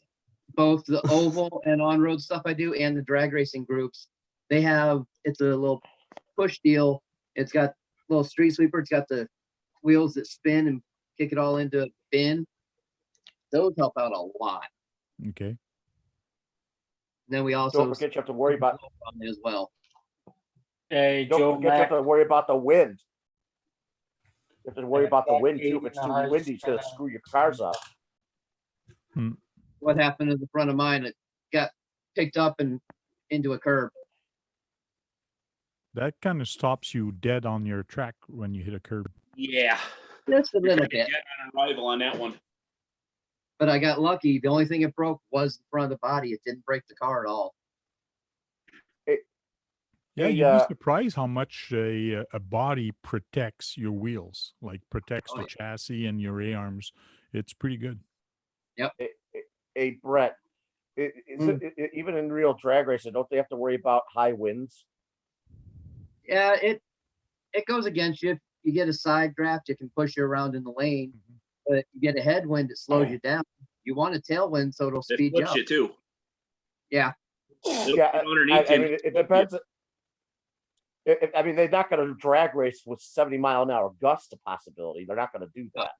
both the oval and on-road stuff I do and the drag racing groups. It's a little push deal. It's got a little street sweeper. It's got the wheels that spin and kick it all into a bin. Those help out a lot. Okay. And then we Don't also forget you have to worry about. on it as well. Hey, Don't Joe forget you have Mack, to worry about the wind. You have to worry about the that wind too. If it's eight too and a half, windy, it's gonna screw your cars up. What happened to the front of mine? It got picked up and into a curb. That kind of stops you dead on your track when you hit a curb. Yeah. Just a You're little gonna bit. get on arrival on that one. But I got lucky. The only thing it broke was the front of the body. It didn't break the car at all. Yeah, Hey, you'd be surprised how much a body protects your wheels, like protects Oh, the yeah. chassis and your A-arms. It's pretty good. Hey, Brett, even in real drag racing, don't they have to worry about high winds? Yeah, it goes against you. If you get a side draft, it can push you around in the lane. But you get a headwind, it slows you down. You want a tailwind, so it'll It speed you flips up. you too. Yeah. It'll Yeah, get underneath I you mean, and it depends. I mean, they're not going to drag race with 70-mile-an-hour gusts a possibility. They're not going to do that.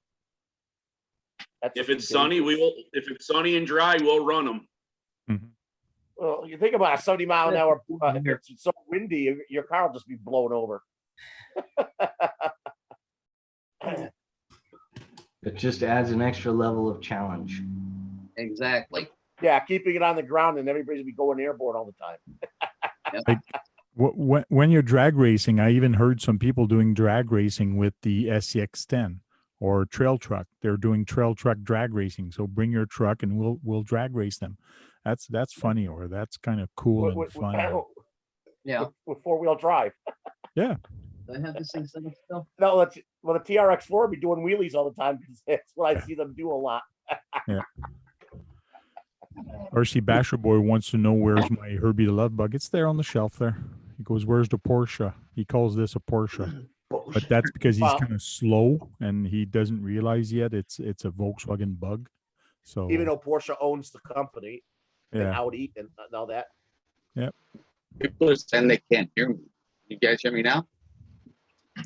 That's If too it's sunny, dangerous. if it's sunny and dry, we'll run them. Mhm. Well, you think about a 70-mile-an-hour. If it's so windy, your car will just be blown over. It just adds an extra level of challenge. Exactly. Yeah, keeping it on the ground and everybody's be going airborne all the time. When you're drag racing, I even heard some people doing drag racing with the SCX10 or trail truck. They're doing trail truck drag racing. So bring your truck and we'll drag race them. That's funny, or that's kind of cool and fun. Yeah. With 4-wheel drive. Yeah. Do I have this thing set up still? No, the TRX4 will be doing wheelies all the time because that's what I see them do a lot. Yeah. RC Basher Boy wants to know where's my Herbie the Love Bug. It's there on the shelf there. He goes, "Where's the Porsche?" He calls this a Porsche, but that's because he's Well- kind of slow and he doesn't realize yet it's a Volkswagen Bug. So Even though Porsche owns the company and yeah, Audi and all that. People are saying they can't hear me. You guys hear me now?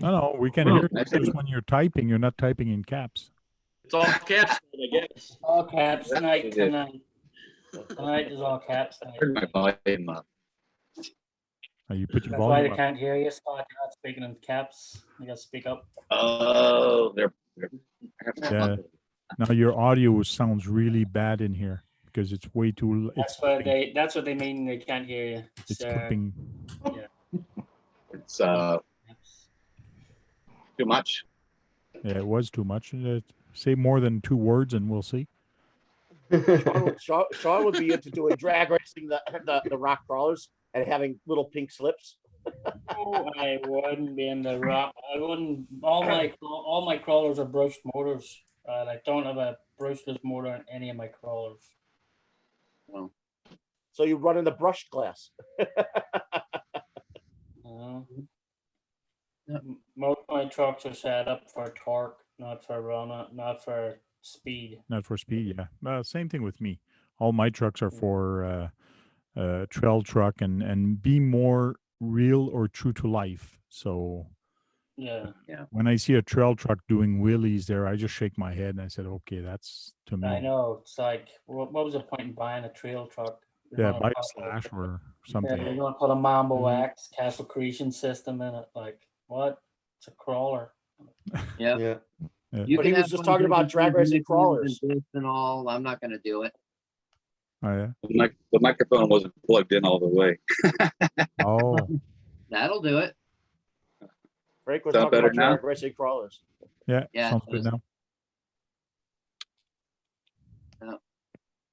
no, we can Oh, hear it. that's Just it. when you're typing, you're not typing in caps. It's all caps, I guess. All caps That's night what it is. tonight. Tonight is all caps night. Turn my volume up. You put your That's why volume they up. can't hear you, Scott. You're not speaking in caps. You gotta speak up. Oh, they're Yeah. Now your audio sounds really bad in here because it's way too. That's what they. That's what they mean. They can't hear you. It's clipping. it's too much. Yeah, it was too much. Say more than 2 words and we'll see. Sean would be into doing drag racing the rock crawlers and having little pink slips. Oh, I wouldn't be in the rock. I wouldn't. All my crawlers are brushed motors. I don't have a brushless motor in any of my crawlers. So you run in the brushed glass. Most of my trucks are set up for torque, not for not for speed. Not for speed, yeah. Same thing with me. All my trucks are for trail truck and be more real or true to life. So Yeah. when I see a trail truck doing wheelies there, I just shake my head and I said, okay, that's to me. I know. It's like, what was the point in buying a trail truck? Yeah, buy a Slash or something. Yeah, you're gonna put a Mambo Mhm. X Castle Creation system in it. Like, what? It's a crawler. Yeah. Yeah. You But can he was have just one talking big about drag racing and crawlers. boost and all. I'm not gonna do it. Oh yeah. The microphone wasn't plugged in all the way. Oh That'll do it. Frank was Sound talking better about now? drag racing crawlers. yeah. Yeah, Sounds it good does. now.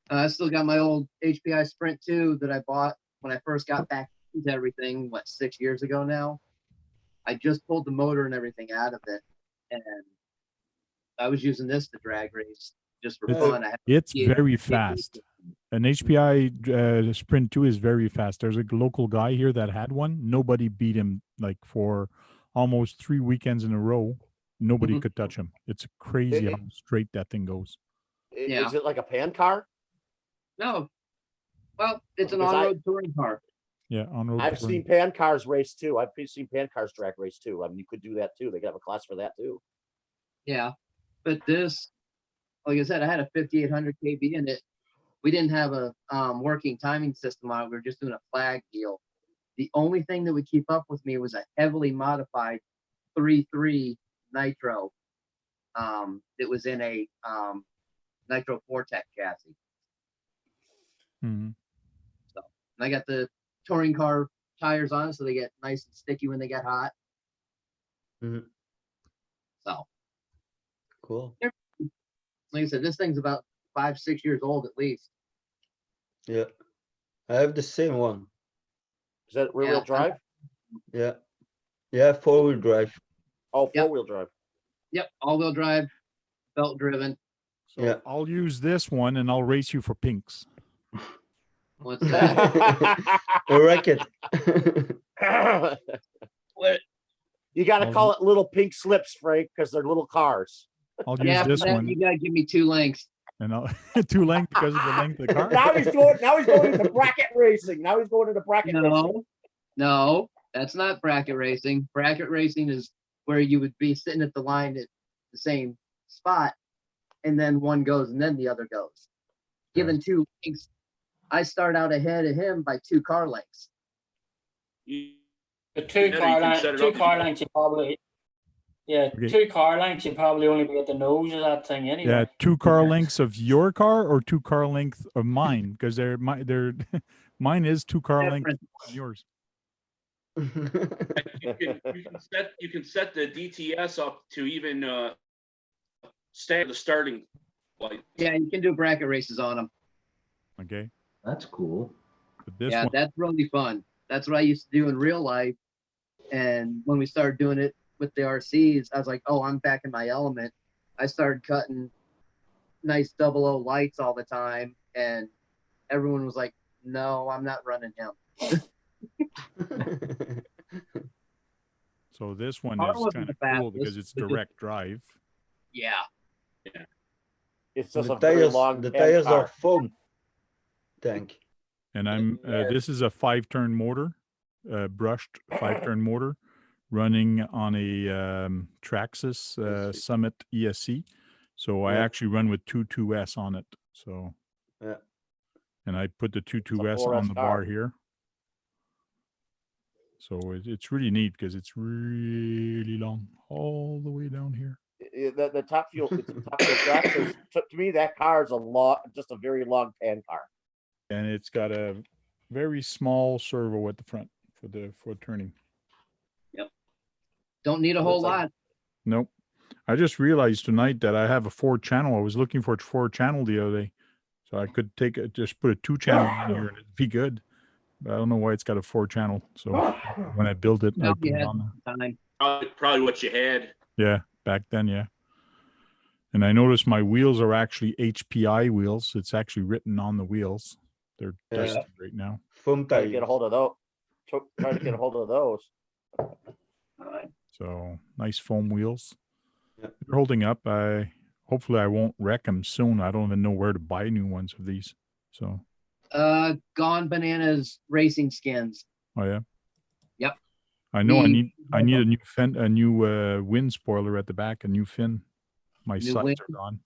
I still got my old HPI Sprint 2 that I bought when I first got back into everything, 6 years ago now. I just pulled the motor and everything out of it, and I was using this to drag race just for It's- fun. It's very fast. An HPI Sprint 2 is very fast. There's a local guy here that had one. Nobody beat him like for almost 3 weekends in a row. Nobody Mhm. could touch him. It's crazy how straight that thing goes. Yeah. Is it like a pan car? No, well, it's an Because on-road touring car. Yeah, on road. I've seen pan cars race too. I've seen pan cars drag race too. I mean, you could do that too. They have a class for that too. Yeah, but this, like I said, I had a 5800 kb in it. We didn't have a working timing system on it. We were just doing a flag deal. The only thing that would keep up with me was a heavily modified 3.3 nitro. It was in a nitro Vortex chassis. Mhm. And I got the touring car tires on, so they get nice and sticky when they get hot. Mhm. So, Cool. like I said, this thing's about 5-6 years old at least. Yeah. I have the same one. Is that rear wheel Yeah. drive? Yeah. Yeah, 4-wheel drive. Oh, Yep. 4-wheel drive. Yep, all-wheel drive, belt driven. So Yeah. I'll use this one and I'll race you for pinks. What's that? A racket. You got to call it little pink slips, Frank, because they're little cars. I'll use Yeah, for this that, one you gotta give me 2 lengths. and I'll 2 length because of the length of the car. Now he's going into bracket racing. Now he's going into bracket racing. No, That's not bracket racing. Bracket racing is where you would be sitting at the line at the same spot, and then one goes and then the other goes. Given 2 lengths, I start out ahead of him by 2 car lengths. The two car lengths, you probably, Okay. 2 car lengths, you probably only be at the nose of that thing anyway. Yeah, 2 car lengths of your car or 2 car lengths of mine, because they're mine is 2 car lengths on yours. You can set the DTS up to even stay at the starting light. Yeah, you can do bracket races on them. Okay. That's cool. But this Yeah, one, that's really fun. That's what I used to do in real life. And when we started doing it with the RCs, I was like, oh, I'm back in my element. I started cutting nice 00 lights all the time. And everyone was like, no, I'm not running him. so this one Car is wasn't kind of the cool fastest, because it's but just- direct drive. Yeah. It's just The a very tires, long the tan tires car. are foam tank. And I'm this is a 5-turn motor, brushed 5-turn motor, running on a Traxxas Summit ESC. So I Yeah. actually run with 2.2S on it. So Yeah. and I put the 2.2S 4S on the car. bar here. So it's really neat because it's really long all the way down here. The top fuel, it's a top fuel Traxxas. To me, that car is just a very long tan car. And it's got a very small servo at the front for turning. Don't need a Well, whole it's like- lot. Nope. I just realized tonight that I have a 4-channel. I was looking for a 4-channel the other day. So I could just put a 2-channel in here and it'd be good. But I don't know why it's got a 4-channel. So when I build it, I No, put you it had on there. time. Probably what you had. Yeah, back then, yeah. And I noticed my wheels are actually HPI wheels. It's actually written on the wheels. They're Yeah. dusty right now. Foam Try to get tires. a hold of those. Try to get a hold of those. All right. So nice foam wheels. Yeah. They're holding up. Hopefully I won't wreck them soon. I don't even know where to buy new ones of these. So, Gone Bananas Racing Skins. oh yeah. Yep. I know I Me- need a new wind spoiler at the back, a new fin. My New sights wind? are gone.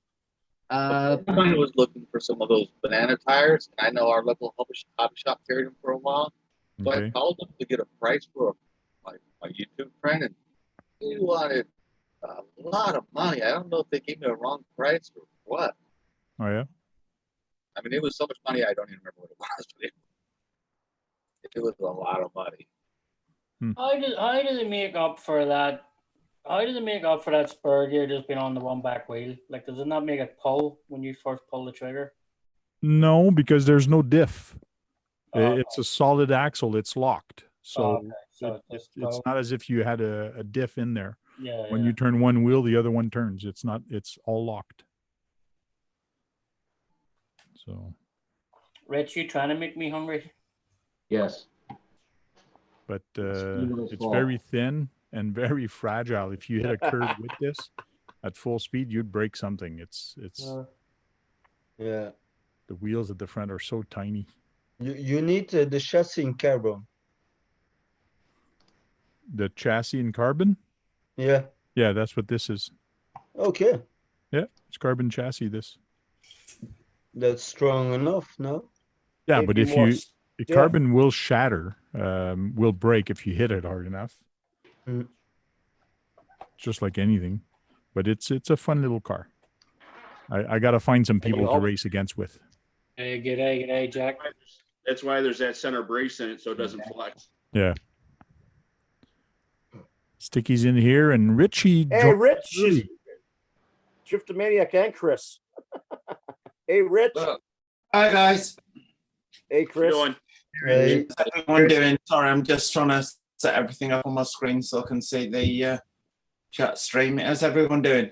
I was looking for some of those banana tires. I know our local hobby shop carried them for a while. So Okay. I called them to get a price for my YouTube friend, and he wanted a lot of money. I don't know if they gave me a wrong price or what. Oh yeah. I mean, it was so much money, I don't even remember what it was. But it was a lot of money. How did they make up for that? How did they make up for that spur gear just being on the one back wheel? Like, does it not make it pull when you first pull the trigger? No, because there's no diff. Oh, It's a solid axle. It's locked. So okay. So it's just not as if you had a diff in there. yeah, When yeah. you turn one wheel, the other one turns. It's not. It's all locked. So, Rich, you trying to make me hungry? Yes. but Steel it's fault. very thin and very fragile. If you hit a curve with this at full speed, you'd break something. It's Yeah. the wheels at the front are so tiny. You need the chassis in carbon. The chassis in carbon. Yeah. Yeah, that's what this is. Okay. Yeah, it's carbon chassis. This. That's strong enough, no? Yeah, Maybe but if more you stiff. carbon will shatter, will break if you hit it hard enough. Mm. Just like anything, but it's a fun little car. I got to find some people to hope. race against with. Hey, g'day, Jack. That's why there's that center brace in it, so it doesn't flex. Yeah. Sticky's in here and Richie. Hey, joined Rich, early. Driftomaniac and Chris. Hey, Rich. Hi guys. Hey, What you Chris. doing? Hey, How's everyone doing? Sorry, I'm just trying to set everything up on my screen so I can see the chat stream. How's everyone doing?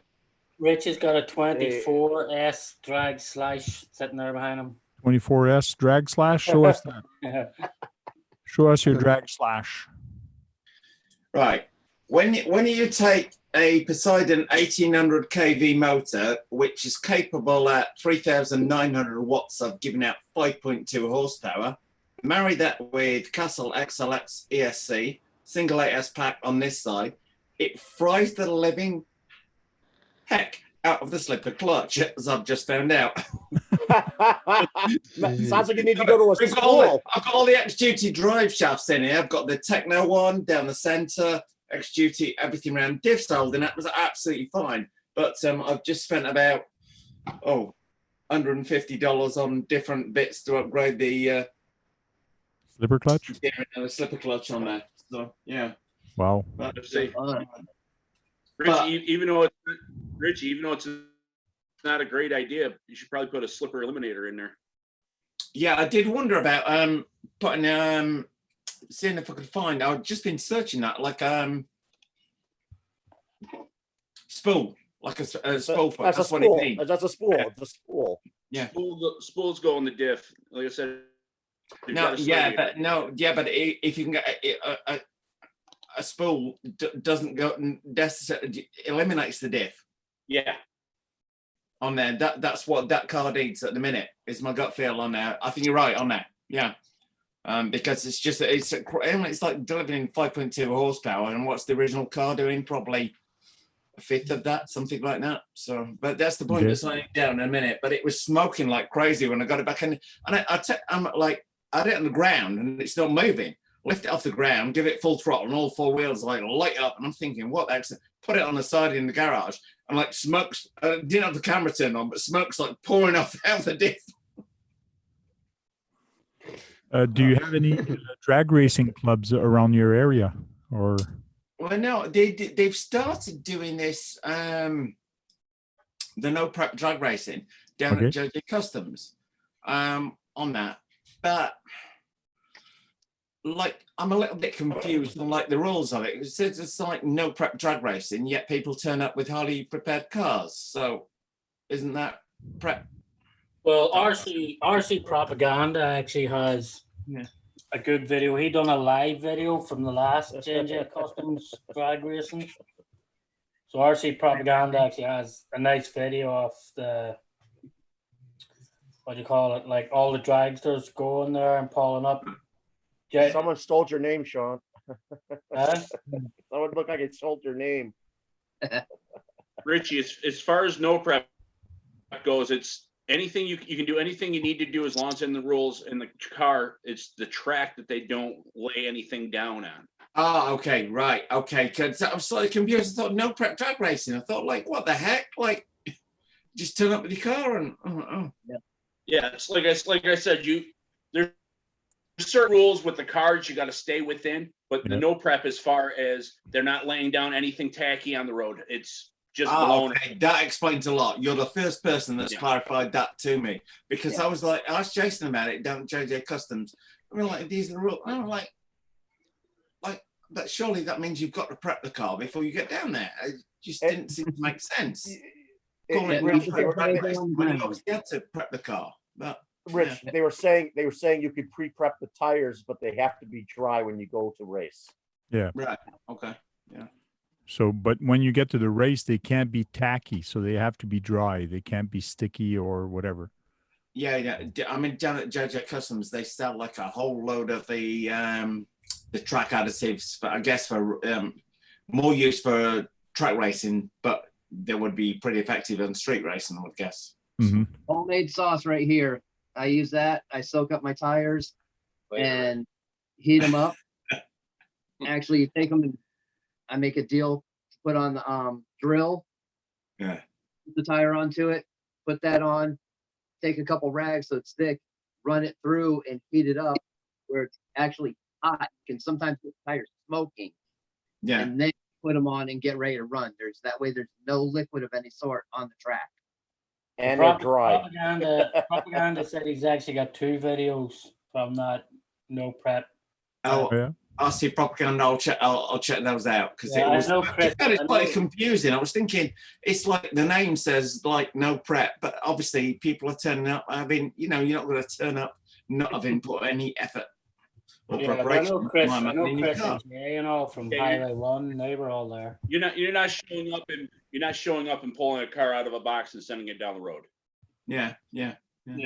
Rich has got a 24S drag slash sitting there behind him. 24S drag slash. Show us that. Show us your drag slash. Right. When you take a Poseidon 1800 kV motor, which is capable at 3,900 watts of giving out 5.2 horsepower, marry that with Castle XLX ESC, single 8S pack on this side, it fries the living heck out of the slipper clutch, as I've just found out. Sounds like you need to go to a I've got all the, school. I've got all the X-Duty drive shafts in here. I've got the Techno one down the center, X-Duty, everything around. Diffs holding that was absolutely fine. But I've just spent about, $150 on different bits to upgrade the Slipper clutch? the slipper clutch on there. So, yeah. Wow. But, Richie, even though it's not a great idea, you should probably put a slipper eliminator in there. yeah, I did wonder about putting seeing if I could find. I've just been searching that like spool, like a spool. That's a That's what it spool. means. That's a spool. It's a spool. Yeah. Spools go in the diff. Like I said. you've No, got a yeah, slipper. but if you can get a spool doesn't go necessarily eliminates the diff Yeah. on there. That's what that car needs at the minute. Is my gut feel on there. I think you're right on that. Yeah. Because it's just it's like delivering 5.2 horsepower, and what's the original car doing? Probably a fifth of that, something like that. So, but that's the point. Okay. It's slowing down in a minute. But it was smoking like crazy when I got it back in, and I'm like, I had it on the ground and it's not moving. Lift it off the ground, give it full throttle, and all four wheels like light up. And I'm thinking, what the heck? Put it on the side in the garage, and like smokes. Didn't have the camera turned on, but smoke's like pouring off out the diff. Do you have any drag racing clubs around your area, or? Well, no, they've started doing this. The no prep drag racing down at JJ Customs on that, but like I'm a little bit confused on like the rules of it. It says it's like no prep drag racing, yet people turn up with highly prepared cars. So isn't that prep? Well, RC Propaganda actually has a good video. He done a live video from the last JJ Customs drag racing. So RC Propaganda actually has a nice video of the, what do you call it, like all the dragsters going there and pulling up. Someone stole your name, Sean. Huh? Someone looked like it stole your name. Richie, as far as no prep goes, it's anything you can do anything you need to do as long as it's in the rules in the car. It's the track that they don't lay anything down on. Oh, okay, right, okay. Because I was slightly confused. I thought no prep drag racing. I thought like, what the heck? Like, just turn up with your car and Yeah, it's like I said, there's certain rules with the cards you got to stay within, but the no prep as far as they're not laying down anything tacky on the road. It's just blown. Okay, that explains a lot. You're the first person that's clarified that to me, because I was like, I asked Jason about it down at JJ Customs. I mean, like, these are the rules. I'm like, but surely that means you've got to prep the car before you get down there. It just didn't seem to make sense. Calling it no prep drag racing when you obviously had to prep the car. But Rich, they were saying you could pre-prep the tires, but they have to be dry when you go to race. Yeah. Right. Okay. Yeah. So, but when you get to the race, they can't be tacky, so they have to be dry. They can't be sticky or whatever. Yeah. I mean, down at JJ Customs, they sell like a whole load of the track additives, but I guess for more use for track racing, but they would be pretty effective on street racing, I would guess. Mm-hmm. Homemade sauce right here. I use that. I soak up my tires and heat them up. Actually, you take them and I make a deal to put on the drill. Yeah. Put the tire onto it. Put that on. Take a couple rags so it's thick. Run it through and heat it up where it's actually hot. You can sometimes get tires smoking. Yeah. And then put them on and get ready to run. That way there's no liquid of any sort on the track. And they're dry. Propaganda said he's actually got 2 videos from that no prep. Oh, Yeah. I'll see propaganda. I'll check those out because Yeah, it was I know, Chris, it's I quite know. confusing. I was thinking it's like the name says like no prep, but obviously people are turning up. I mean, you're not going to turn up not having put any effort or Yeah, but I preparation. know Chris, in your car. and Jay, from Yeah, Highway 1, they were all there. You're not showing up and pulling a car out of a box and sending it down the road. Yeah. Yeah, No.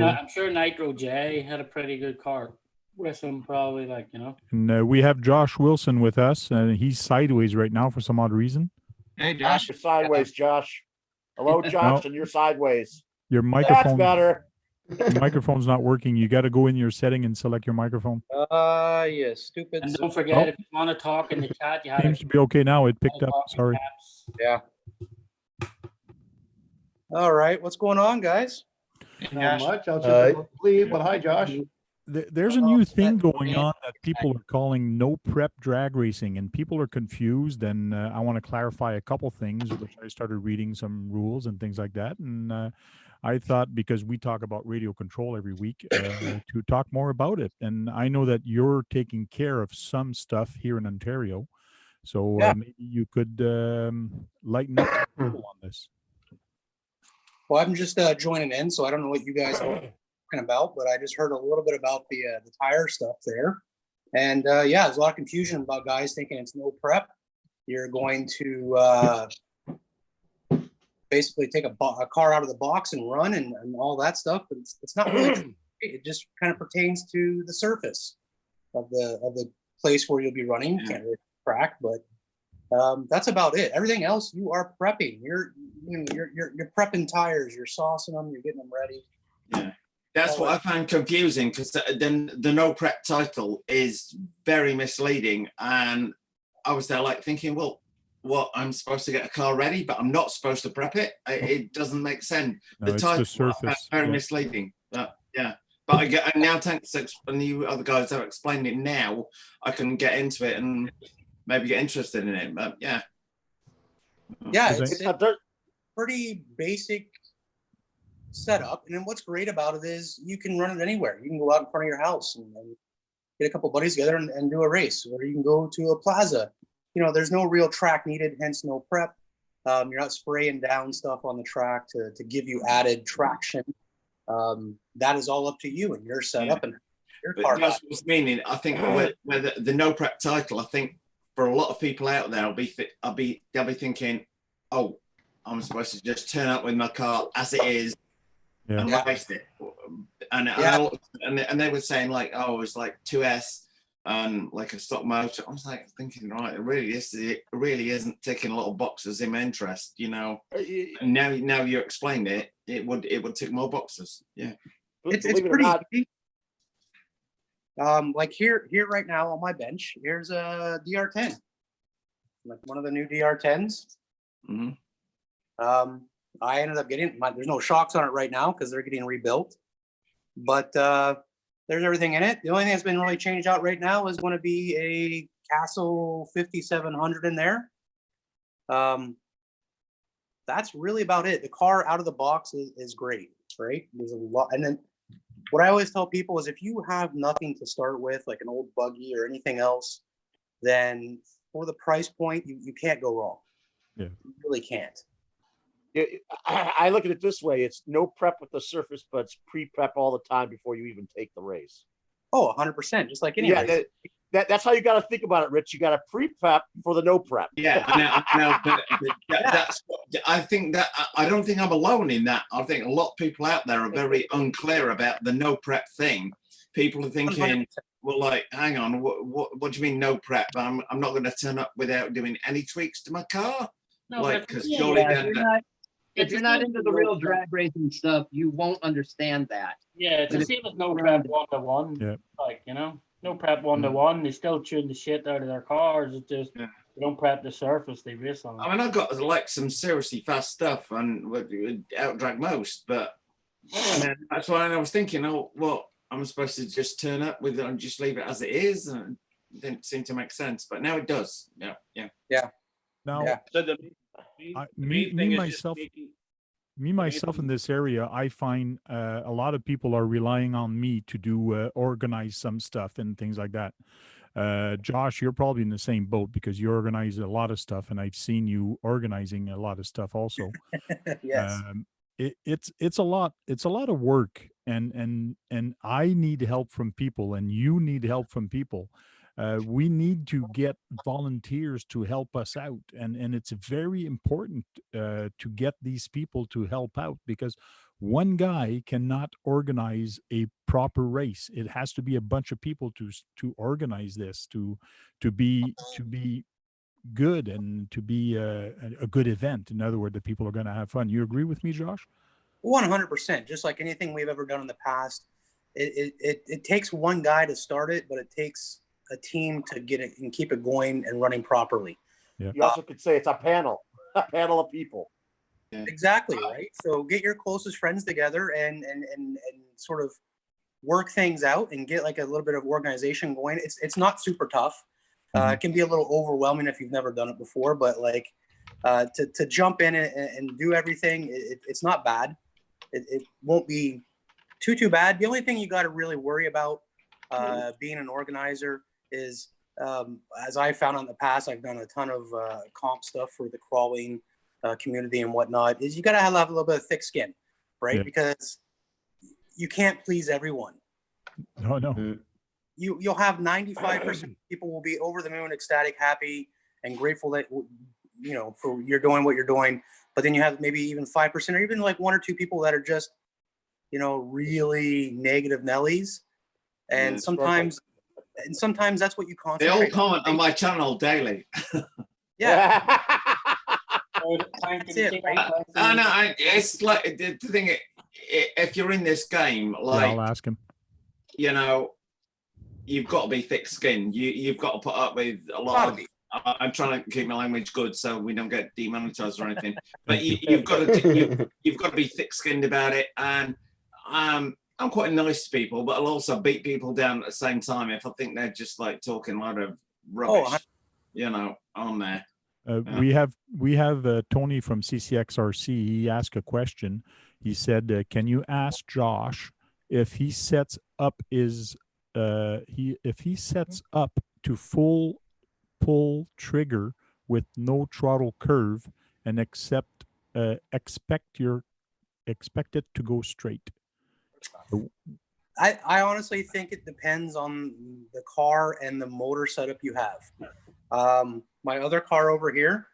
I'm sure Nitro J had a pretty good car. with them probably, like, you know. And we have Josh Wilson with us, and he's sideways right now for some odd reason. Hey, Josh. You're sideways, Josh. Hello, Josh, and you're sideways. Your That's microphone, better. your microphone's not working. You got to go in your setting and select your microphone. Yeah, stupid. And don't forget, if you want to talk in the chat, you have Seems to be okay now. It picked up. Sorry. Yeah. All right, what's going on, guys? Not much. I'll just leave, but hi, Josh. There's a new thing going on that people are calling no prep drag racing, and people are confused. And I want to clarify a couple things, which I started reading some rules and things like that. And I thought, because we talk about radio control every week, to talk more about it. And I know that you're taking care of some stuff here in Ontario, so maybe you could lighten up some people on this. Well, I'm just joining in, so I don't know what you guys are talking about, but I just heard a little bit about the tire stuff there. And yeah, there's a lot of confusion about guys thinking it's no prep. You're going to basically take a car out of the box and run and all that stuff. But it's not really true. It just kind of pertains to the surface of the place where you'll be running. You can't really track, but that's about it. Everything else, you are prepping. You're prepping tires. You're saucing them. You're getting them ready. Yeah, that's what I find confusing, because then the no prep title is very misleading, and I was there like thinking, well, what, I'm supposed to get a car ready, but I'm not supposed to prep it. It doesn't make sense. No, The it's title the surface. very misleading. Yeah. But I get, and now thanks to and you other guys have explained it now, I can get into it and maybe get interested in it. But yeah. Yeah, it's pretty basic setup. And then what's great about it is you can run it anywhere. You can go out in front of your house and get a couple buddies together and do a race, or you can go to a plaza. You know, there's no real track needed, hence no prep. You're not spraying down stuff on the track to give you added traction. That is all up to you and your setup and your car. That's what's meaning. I think where the no prep title, I think for a lot of people out there, they'll be thinking, oh, I'm supposed to just turn up with my car as it is and race it. And they were saying like, oh, it's like 2S and like a stock motor. I was like thinking, right, it really isn't ticking a lot of boxes in my interest, you know. And now you explained it, it would tick more boxes. Yeah. It's pretty easy. Like here right now on my bench, here's a DR10, like one of the new DR10s. I ended up getting there's no shocks on it right now because they're getting rebuilt, but there's everything in it. The only thing that's been really changed out right now is going to be a Castle 5700 in there. That's really about it. The car out of the box is great, right? There's a lot. And then what I always tell people is if you have nothing to start with, like an old buggy or anything else, then for the price point, you can't go wrong. Yeah. You really can't. I look at it this way: it's no prep with the surface, but it's pre-prep all the time before you even take the race. Oh, 100%, just like any race. That's how you got to think about it, Rich. You got to pre-prep for the no prep. Yeah, I know, but that's. I think that I don't think I'm alone in that. I think a lot of people out there are very unclear about the no prep thing. People are thinking, well, like, hang on, what do you mean no prep? I'm not going to turn up without doing any tweaks to my car. No, like, because surely then. If you're not into the real drag racing stuff, you won't understand that. Yeah, it's the same as no prep 1-to-1. Yeah. Like, you know, no prep 1-to-1. They still tune the shit out of their cars. It's just they don't prep the surface. They race on it. I mean, I've got like some seriously fast stuff and would outdrag most, but that's why I was thinking, oh, well, I'm supposed to just turn up with it and just leave it as it is, and it didn't seem to make sense. But now it does. Yeah. Now, So the main thing is just myself in this area, I find a lot of people are relying on me to do organize some stuff and things like that. Josh, you're probably in the same boat because you organize a lot of stuff, and I've seen you organizing a lot of stuff also. Yes. It's a lot of work, and I need help from people, and you need help from people. We need to get volunteers to help us out, and it's very important to get these people to help out, because one guy cannot organize a proper race. It has to be a bunch of people to organize this, to be good and to be a good event. In other words, that people are going to have fun. You agree with me, Josh? 100%. Just like anything we've ever done in the past, it takes one guy to start it, but it takes a team to get it and keep it going and running properly. Yeah. You also could say it's a panel of people. Exactly, right? So get your closest friends together and sort of work things out and get like a little bit of organization going. It's not super tough. It can be a little overwhelming if you've never done it before, but like to jump in and do everything, it's not bad. It won't be too bad. The only thing you got to really worry about being an organizer is, as I found in the past, I've done a ton of comp stuff for the crawling community and whatnot, is you got to have a little bit of thick skin, right? Yeah. Because you can't please everyone. No. You'll have 95% of people will be over the moon, ecstatic, happy, and grateful that, you know, for you're doing what you're doing. But then you have maybe even 5% or even like 1 or 2 people that are just, you know, really negative Nellies. And sometimes that's what you They all concentrate on. comment on my channel daily. Yeah. That's it, right? It's like the thing. If you're in this game, like, I'll ask him. You know, you've got to be thick-skinned. You've got to put up with a lot of. I'm trying to keep my language good so we don't get demonetized or anything. But you've got to be thick-skinned about it. And I'm quite nice to people, but I'll also beat people down at the same time if I think they're just like talking a lot of rubbish, you know, on there. We have Tony from CCXRC. He asked a question. He said, "Can you ask Josh if he sets up to full pull trigger with no throttle curve and expect it to go straight?" I honestly think it depends on the car and the motor setup you have. My other car over here,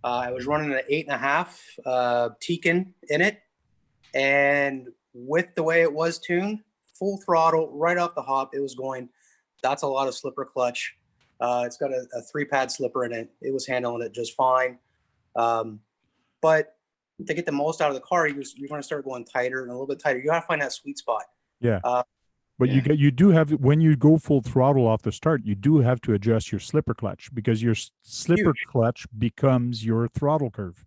I was running an 8.5 Tekin in it, and with the way it was tuned, full throttle right off the hop, it was going. That's a lot of slipper clutch. It's got a 3-pad slipper in it. It was handling it just fine. But to get the most out of the car, you're going to start going tighter and a little bit tighter. You got to find that sweet spot. Yeah. But you do have, when you go full throttle off the start, you do have to adjust your slipper clutch, because your slipper clutch becomes your throttle curve.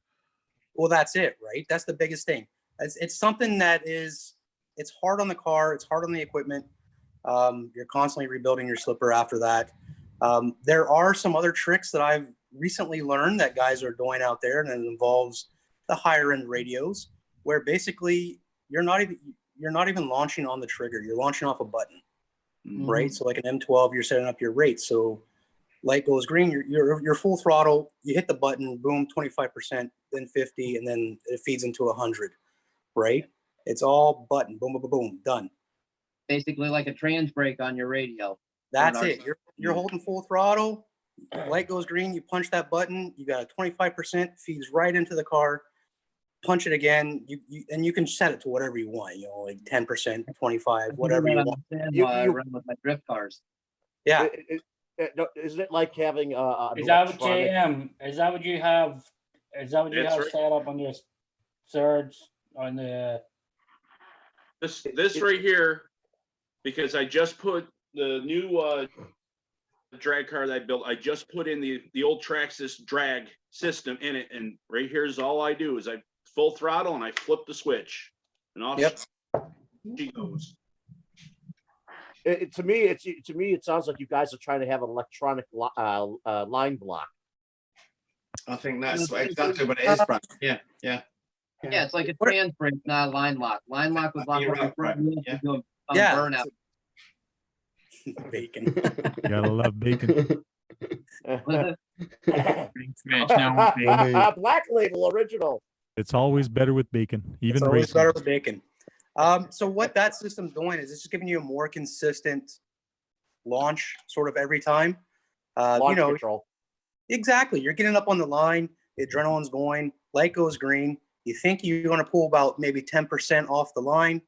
Well, that's it, right? That's the biggest thing. It's something that it's hard on the car. It's hard on the equipment. You're constantly rebuilding your slipper after that. There are some other tricks that I've recently learned that guys are doing out there, and it involves the higher end radios, where basically you're not even launching on the trigger. You're launching off a button, right? So like an M12, you're setting up your rate. So light goes green, you're full throttle. You hit the button, boom, 25%, then 50, and then it feeds into 100, right? It's all button, boom, boom, boom, boom, done. Basically like a trans brake on your radio. That's it. You're holding full throttle. Light goes green. You punch that button. You got a 25%, feeds right into the car. Punch it again. And you can set it to whatever you want. You know, like 10%, 25, whatever you want. I run with my drift cars. Yeah. Isn't it like having Is that what JM? Is that what you have? Is that what you That's have right. set up on your Surge on the? This right here, because I just put the new drag car that I built. I just put in the old Traxxas drag system in it, and right here is all I do is I full throttle and I flip the switch, and off she goes. To me, it sounds like you guys are trying to have an electronic line block. I think that's exactly what it is, Brad. Yeah. Yeah, it's like a trans brake, not a line lock. Line lock would lock up the front wheel to do a burnout. Bacon. Gotta love bacon. Black Label original. It's always better with bacon, even It's always racing. better with bacon. So what that system's doing is it's just giving you a more consistent launch sort of every time. Launch control. Exactly. You're getting up on the line, the adrenaline's going, light goes green, You think you're going to pull about maybe 10% off the line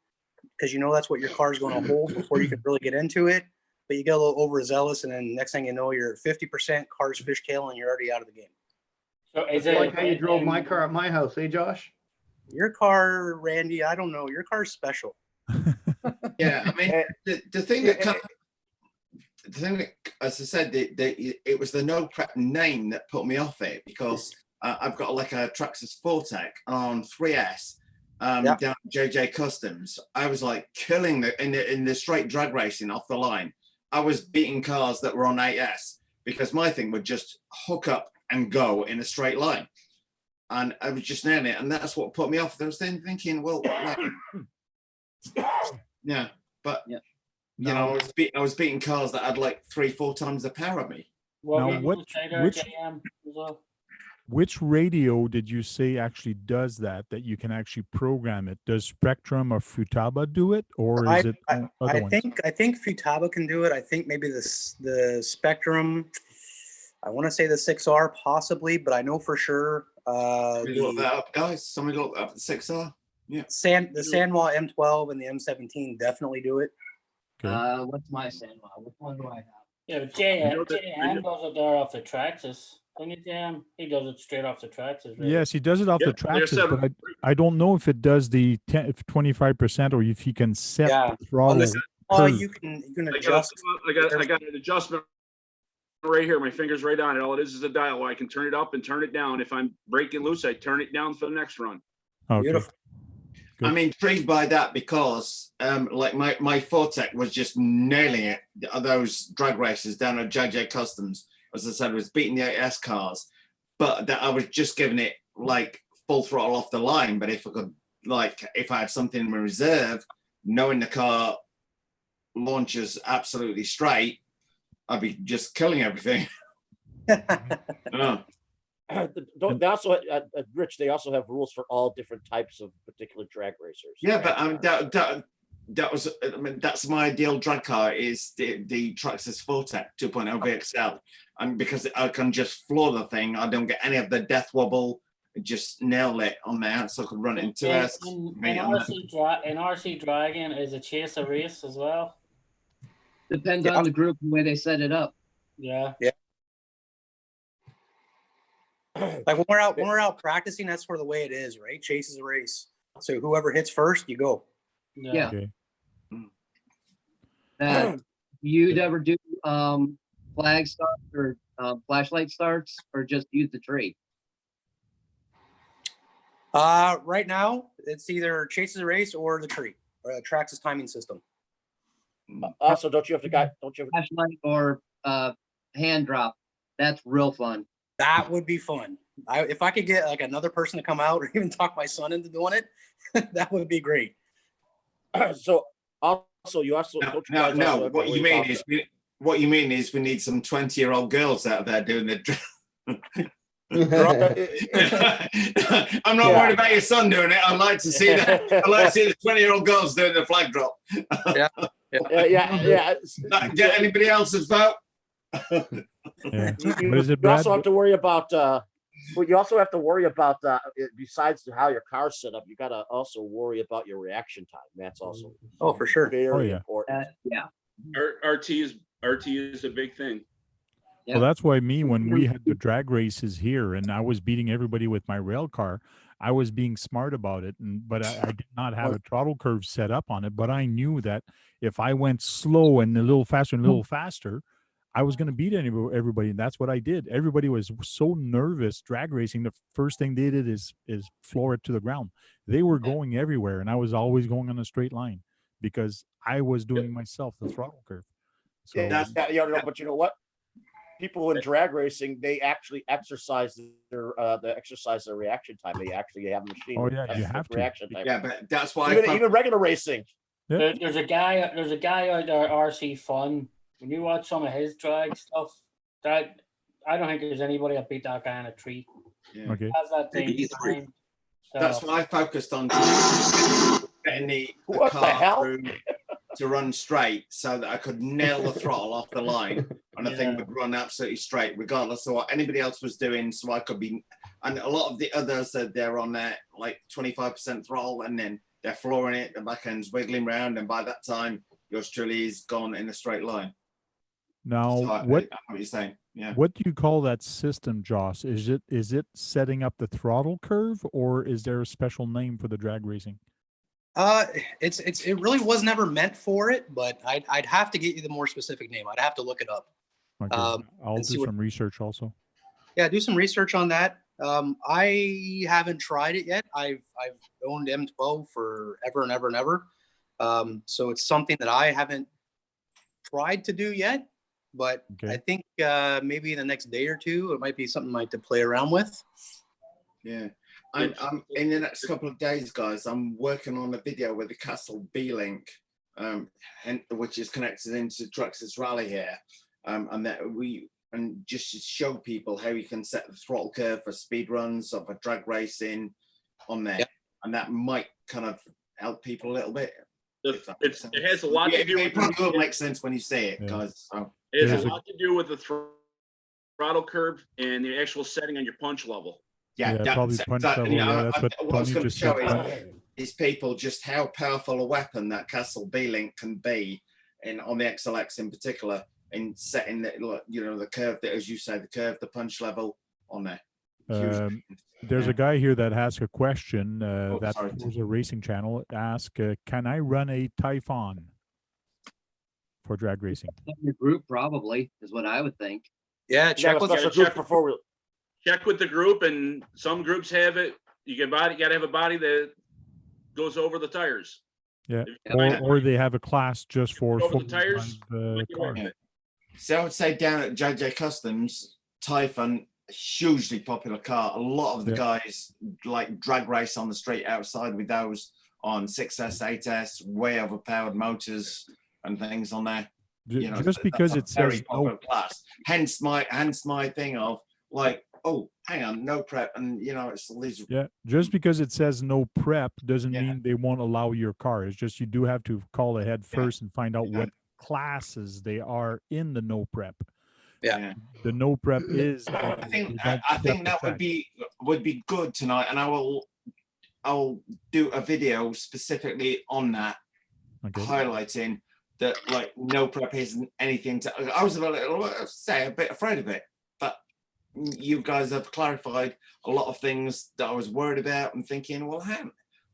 because you know that's what your car is going to hold before you can really get into it. But you get a little overzealous, and then next thing you know, you're at 50%, car's fishtail, and you're already out of the game. So is It's it like how you drove my car at my house, eh, Josh? Your car, Randy, I don't know. Your car's special. Yeah, I mean, the thing that kind of, the thing that, as I said, it was the no prep name that put me off it, because I've got like a Traxxas Fortec on 3S down at JJ Customs. I was like killing in the straight drag racing off the line. I was beating cars that were on 8S because my thing would just hook up and go in a straight line. And I was just nailing it. And that's what put me off. I was then thinking, well, like, yeah, but No. you know, I was beating cars that had like 3-4 times the power of me. Now, which radio did you say actually does that you can actually program it? Does Spectrum or Futaba do it, or is it other ones? I think Futaba can do it. I think maybe the Spectrum. I want to say the 6R possibly, but I know for sure. Look that up, guys. Somebody look up the 6R. Yeah. The Sanwa M12 and the M17 definitely do it. Okay. What's my Sanwa? Which one do I have? Yeah, but JM does it there off the Traxxas. Don't you, JM? He does it straight off the Traxxas. Right? Yes, he does it off the Traxxas, but I don't know if it does the 25% or if he can set the throttle. You can adjust. I got an adjustment right here. My finger's right on it. All it is a dial. I can turn it up and turn it down. If I'm breaking loose, I turn it down for the next run. Okay. Beautiful. Good. I'm intrigued by that because like my Fortec was just nailing it. Those drag races down at JJ Customs, as I said, was beating the 8S cars, but that I was just giving it like full throttle off the line. But if I could, like, if I had something in reserve, knowing the car launches absolutely straight, I'd be just killing everything. They also, Rich, they also have rules for all different types of particular drag racers. Yeah, but I mean, that was, I mean, that's my ideal drag car is the Traxxas Fortec 2.0 VXL. And because I can just floor the thing, I don't get any of the death wobble, just nail it on there, so I could run it in 2S. In RC Dragon, is it chase a race as well? Depends on the group and the way they set it up. Yeah. Yeah. Like when we're out practicing, that's where the way it is, right? Chase is a race. So whoever hits first, you go. Yeah. Okay. You'd ever do flag starts or flashlight starts, or just use the tree? Right now, it's either Chase is a race or the tree, or Traxxas timing system. Also, don't you have flashlight or hand drop? That's real fun. That would be fun. If I could get like another person to come out or even talk my son into doing it, that would be great. So also, you also no. What you mean is we need some 20-year-old girls out there doing the. I'm not worried about your son doing it. I'd like to see that. I'd like to see the 20-year-old girls doing the flag drop. Yeah. Get anybody else's vote? You also have to worry about. You also have to worry about besides how your car's set up, you got to also worry about your reaction time. That's also for sure very important. RT is a big thing. Well, that's why when we had the drag races here and I was beating everybody with my rail car, I was being smart about it. But I did not have a throttle curve set up on it. But I knew that if I went slow and a little faster, I was going to beat everybody. And that's what I did. Everybody was so nervous drag racing. The first thing they did is floor it to the ground. They were going everywhere. And I was always going on a straight line because I was doing myself the throttle curve. So, but you know what? People in drag racing, they actually exercise their reaction time. They actually have a machine. Oh yeah, you have to. Reaction time. Yeah, but that's why even regular racing. Yeah. There's a guy out there, RC Fun. When you watch some of his drag stuff, that I don't think there's anybody that beat that guy in a tree. Yeah. Okay. Has that thing timed. So, that's what I focused on. Getting the car through to run straight so that I could nail the throttle off the line and the thing would run absolutely straight regardless of what anybody else was doing, so I And a lot of the others that they're on there like 25% throttle, and then they're flooring it, the back end's wiggling around, and by that time, yours truly is gone in a straight line. Now, So I what you're saying? Yeah. what do you call that system, Joss? Is it setting up the throttle curve, or is there a special name for the drag racing? It really was never meant for it, but I'd have to get you the more specific name. I'd have to look it up. Okay, I'll and see do what- some research also. Yeah, do some research on that. I haven't tried it yet. I've owned M12 for ever and ever and ever. So it's something that I haven't tried to do yet, but Okay. I think maybe in the next day or two, it might be something like to play around with. Yeah. I'm in the next couple of days, guys, I'm working on a video with the Castle B-Link, and which is connected into Trux's Rally here. And just to show people how you can set the throttle curve for speed runs or for drag racing on there. Yep. And that might kind of help people a little bit. It has a lot to do with it probably will make sense when you say it, guys. So, it has a lot to do with the throttle curve and the actual setting on your punch level. Yeah, probably punch level. Yeah, that's what I was Tony going to just show said. is people just how powerful a weapon that Castle B-Link can be, on the XLX in particular, in setting the curve, that, as you say, the curve, the punch level on there. There's a guy here that asked a question that sorry. was a racing channel. Ask, can I run a Typhon for drag racing? Your group probably is what I would think. Yeah, check with check with the group, and some groups have it. You got to have a body that goes over the tires. Yeah, or they have a class just for over the tires. Car. Yeah. So I would say down at JJ Customs, Typhon, hugely popular car. A lot of the guys like drag race on the street outside with those on 6S, 8S, way overpowered motors and things on there. Just because it says no class. Hence my thing of like, oh, hang on, no prep, and it's all these. Yeah, just because it says no prep doesn't mean they won't allow your car. It's just you do have to call ahead first and find out what classes they are in the no prep. Yeah, the no prep is. I think that would be good tonight, and I'll do a video specifically on that, highlighting that like no prep isn't anything to. I was a bit afraid of it, but you guys have clarified a lot of things that I was worried about and thinking, well,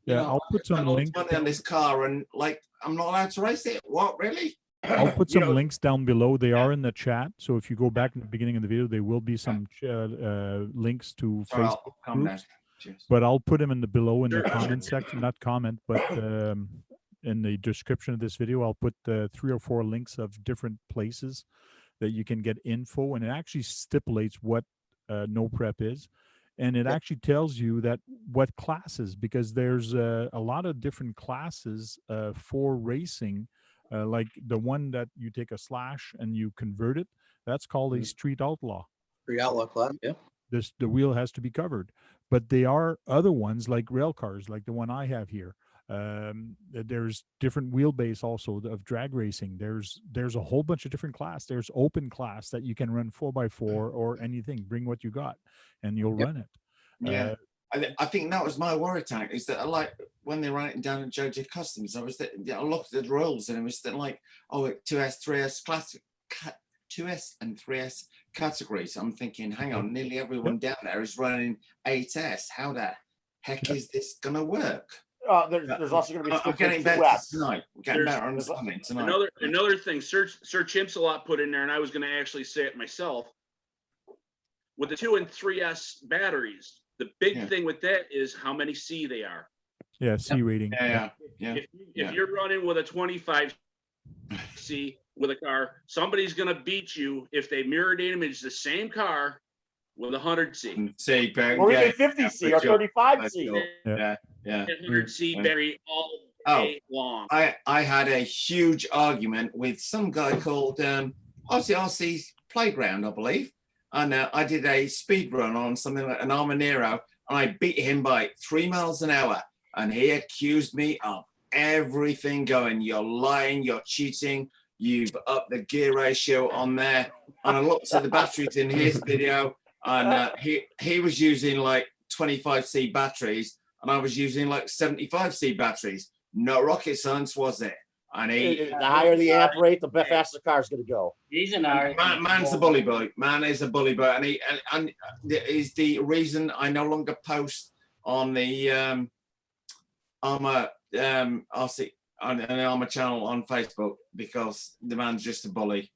I'll put some links on this car, and like I'm not allowed to race it. What, really? I'll put some links down below. They are in the chat, so if you go back in the beginning of the video, there will be some links to Facebook groups. But I'll put them in the below in the comment section, not comment, but in the description of this video, I'll put 3 or 4 links of different places that you can get info, and it actually stipulates what no prep is, and it actually tells you that what classes, because there's a lot of different classes for racing. Like the one that you take a slash and you convert it, that's called a street outlaw. Street outlaw class, yeah. The wheel has to be covered, but there are other ones like rail cars, like the one I have here. There's different wheelbase also of drag racing. There's a whole bunch of different class. There's open class that you can run 4x4 or anything. Bring what you got, and you'll run it. Yeah. I think that was my worry tank, is that I like when they write it down at JJ Customs, I looked at the rules and it was like, 2S, 3S classic, 2S and 3S categories. I'm thinking, hang on, nearly everyone down there is running 8S. How the heck is this gonna work? There's also going to be. I'm getting better tonight. We're getting better understanding tonight. Another thing, Sir Chimps-a-Lot put in there, and I was going to actually say it myself. With the 2 and 3S batteries, the big thing with that is how many C they are. Yeah, C rating. Yeah. If you're running with a 25 C with a car, somebody's going to beat you if they mirrored image the same car with 100 C. Or even 50 C or 35 C. Yeah. 100 C battery all day long. I had a huge argument with some guy called RCRC Playground, I believe. And I did a speed run on something like an Armanero, and I beat him by 3 miles an hour. And he accused me of everything going, you're lying, you're cheating, you've upped the gear ratio on there. And I looked at the batteries in his video, and he was using like 25C batteries, and I was using like 75C batteries. No rocket science, was it? And The higher the amp rate, the faster the car's going to go. He's an Irish. Man's a bully boy. Man is a bully boy, and is the reason I no longer post on the Armour RC on an Armour channel on Facebook, because the man's just a bully.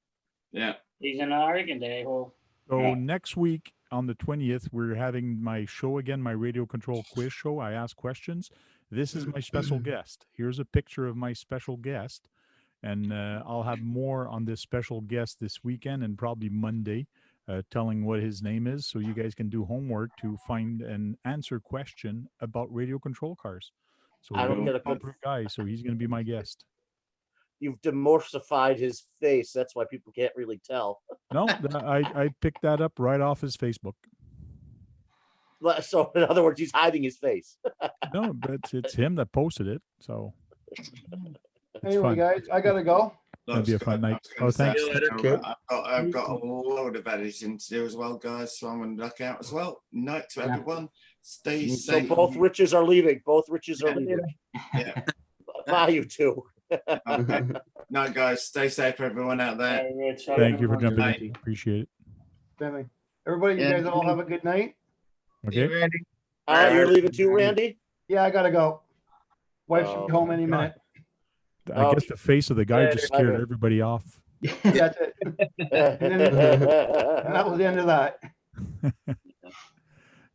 Yeah. He's an Oregon day hole. So next week on the 20th, we're having my show again, my radio control quiz show. I ask questions. This is my special guest. Here's a picture of my special guest. And I'll have more on this special guest this weekend and probably Monday, telling what his name is. So you guys can do homework to find and answer question about radio control cars. So I don't he's get a a good guy. So he's going to be my guest. You've demorphified his face. That's why people can't really tell. No, I picked that up right off his Facebook. So in other words, he's hiding his face. No, but it's him that posted it. So Anyway, fun. guys, I gotta go. That'd be a fun night. I was gonna Oh, thanks. say, Okay. I've got a load of editing to do as well, guys. So I'm going to duck out as well. Night to everyone. Stay So safe. both Riches are leaving. Both Riches are leaving. Yeah. Bye, you two. Okay. Night, guys. Stay safe, everyone out there. Thank you for jumping Night. in. Appreciate it. Definitely. Everybody, you Yeah. guess all have a good night. Okay. All right, you're leaving too, Randy? Yeah, I gotta go. Wife should be home any minute. I guess the face of the guy Yeah, just I scared know. everybody off. That's it. And that was the end of that.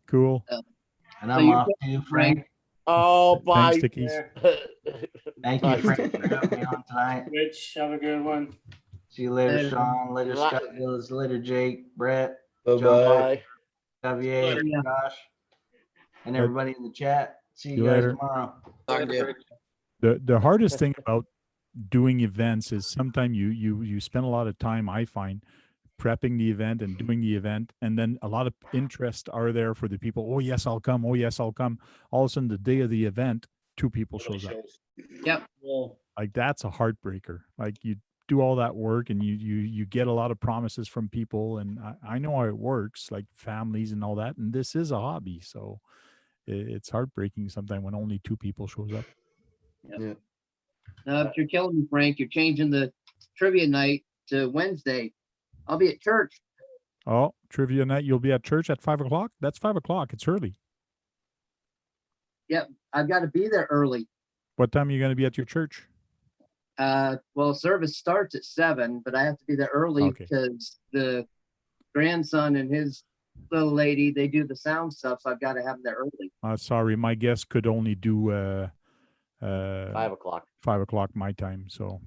Cool. And So I'm you off put- too, Frank. Oh, bye. Thanks, Stickies. Thank you, Frank, for having me on tonight. Rich, have a good one. See you later, Later. Sean. Later, Bye. Scott Gillis. Later, Jake, Brett, Bye-bye. Bye. Javier, Later. Josh, and everybody in the chat. See See you you guys later. tomorrow. The hardest thing about doing events is sometimes you spend a lot of time, I find, prepping the event and doing the event, and then a lot of interest are there for the people. Oh yes, I'll come. Oh yes, I'll come. All of a sudden, the day of the event, 2 people shows up. Yep. Like that's a heartbreaker. Like you do all that work and you get a lot of promises from people, and I know how it works, like families and all that. And this is a hobby, so it's heartbreaking sometimes when only 2 people shows up. Now, if you're killing me, Frank, you're changing the trivia night to Wednesday. I'll be at church. Oh, trivia night. You'll be at church at 5 o'clock. That's 5 o'clock. It's early. Yep. I've got to be there early. What time are you going to be at your church? Well, service starts at 7, but I have to be there early Okay. because the grandson and his little lady, they do the sound stuff. So I've got to have them there early. Sorry, my guest could only do 5 o'clock. 5 o'clock my time. So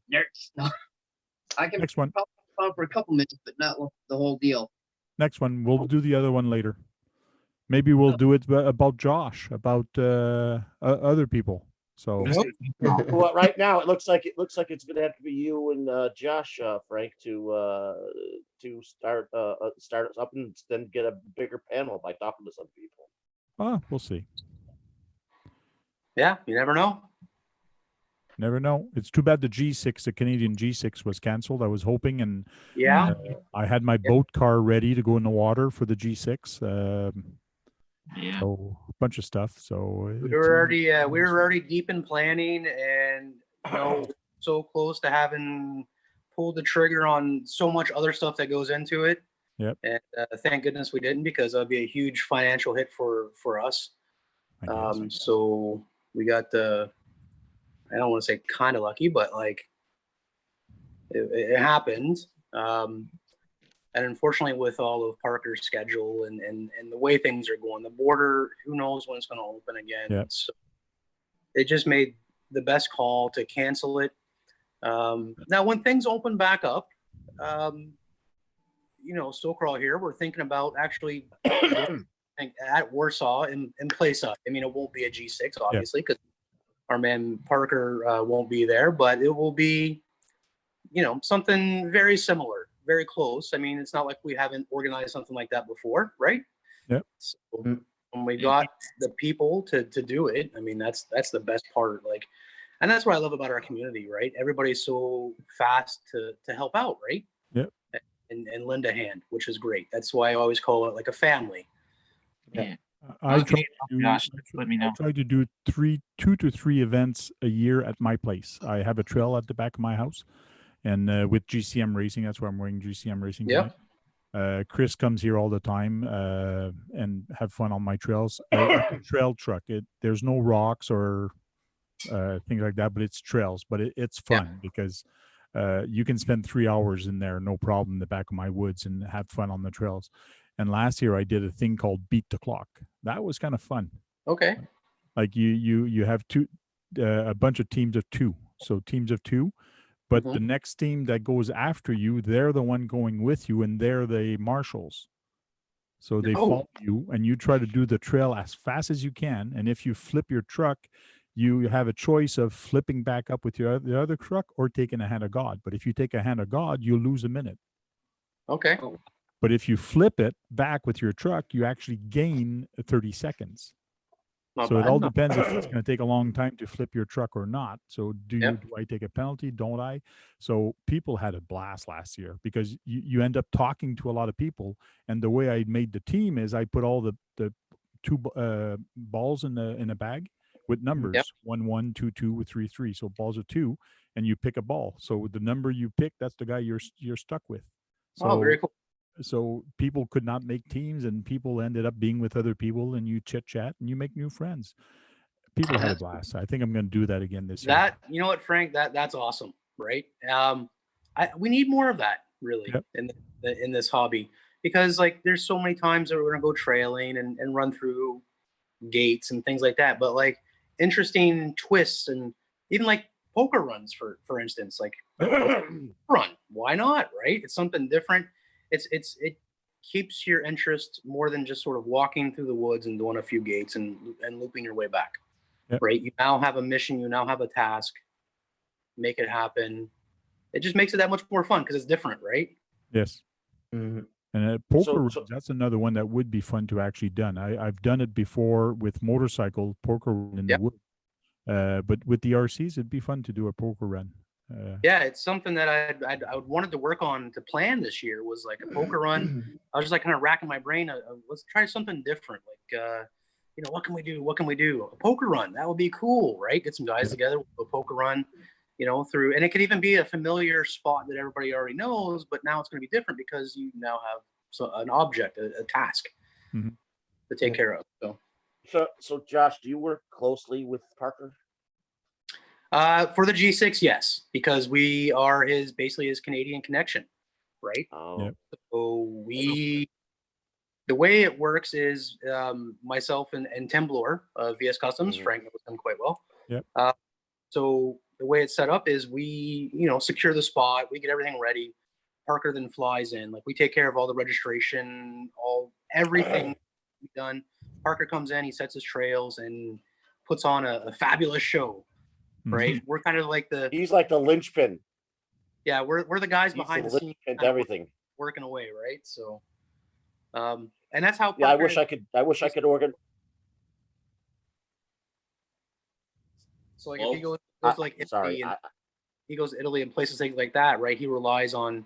There's no, I can next one. pop on for a couple minutes, but not the whole deal. Next one. We'll do the other one later. Maybe we'll do it about Josh, about other people. So Well, right now it looks like it's going to have to be you and Josh, Frank, to start us up and then get a bigger panel by talking to some people. we'll see. Yeah, you never know. Never know. It's too bad the G6, the Canadian G6 was canceled. I was hoping, and Yeah. I had my boat car ready to go in the water for the G6. Yeah. So a bunch of stuff. So We were already deep in planning and so close to having pulled the trigger on so much other stuff that goes into it. Yep. And thank goodness we didn't, because that'd be a huge financial hit for us. So we got I don't want to say kind of lucky, but like it happened. And unfortunately, with all of Parker's schedule and the way things are going, the border, who knows when it's going to open again. Yep. So they just made the best call to cancel it. Now, when things open back up, Stokrow here, we're thinking about actually at Warsaw in place up. I mean, it won't be a G6, obviously, because our man Parker won't be there, but it will be, something very similar, very close. I mean, it's not like we haven't organized something like that before, right? Yep. So when we got the people to do it, I mean, that's the best part. Like, and that's what I love about our community, right? Everybody's so fast to help out, right? Yep. And lend a hand, which is great. That's why I always call it like a family. Yeah. I Okay, try to do, Josh, let me know. I try to do 2 to 3 events a year at my place. I have a trail at the back of my house, and with GCM Racing, that's why I'm wearing GCM Racing Yep. tonight. Chris comes here all the time and have fun on my trails. It's a trail truck. There's no rocks or things like that, but it's trails. But it's fun because you can spend 3 hours in there, no problem, in the back of my woods and have fun on the trails. And last year I did a thing called Beat the Clock. That was kind of fun. Okay. Like you have a bunch of teams of 2. So teams of 2, but the next team that goes after you, they're the one going with you, and they're the marshals. So they follow you, and you try to do the trail as fast as you can. And if you flip your truck, you have a choice of flipping back up with the other truck or taking a hand of God. But if you take a hand of God, you'll lose a minute. Okay. But if you flip it back with your truck, you actually gain 30 seconds. Not So it bad. all depends if it's going to take a long time to flip your truck or not. So do Yep. I take a penalty? Don't I? So people had a blast last year because you end up talking to a lot of people. And the way I made the team is I put all the 2 balls in a bag with numbers, Yep. 1 1 2 2 3 3. So balls are 2, and you pick a ball. So the number you pick, that's the guy you're stuck with. So, Oh, very cool. So people could not make teams, and people ended up being with other people, and you chit chat and you make new friends. People had a blast. I think I'm going to do that again this year. That, you know what, Frank, that's awesome, right? We need more of that, really, Yep. in this hobby, because like there's so many times that we're gonna go trailing and run through gates and things like that, but like interesting twists and even like poker runs, for instance, like run, why not, right? It's something different. It keeps your interest more than just sort of walking through the woods and doing a few gates and looping your way back. Yep. Right? You now have a mission, you now have a task, make it happen. It just makes it that much more fun because it's different, right? Yes. Mhm. And poker runs, that's another one that would be fun to actually done. I've done it before with motorcycle poker run in the wood. But with the RCs, it'd be fun to do a poker run. Yeah, it's something that I wanted to work on to plan this year, was like a poker run. I was just like kind of racking my brain. Let's try something different. Like, what can we do? What can we do? A poker run. That would be cool, right? Get some guys together, a poker run, through, and it could even be a familiar spot that everybody already knows, but now it's going to be different because you now have an object, a task to take care of. So Josh, do you work closely with Parker? For the G6, yes, because we are basically his Canadian connection, right? Oh. Yep. So the way it works is myself and Tim Bloor of VS Customs, Frank knows him quite well. Yep. So the way it's set up is we, secure the spot, we get everything ready. Parker then flies in, like we take care of all the registration, everything done. Parker comes in, he sets his trails and puts on a fabulous show. Right, we're kind of like he's like the linchpin. Yeah, we're the guys behind the scenes, everything working away, right? So, and that's how. Yeah, I wish I could organize. So, like, if he goes like Italy, he goes to Italy and places like that, right? He relies on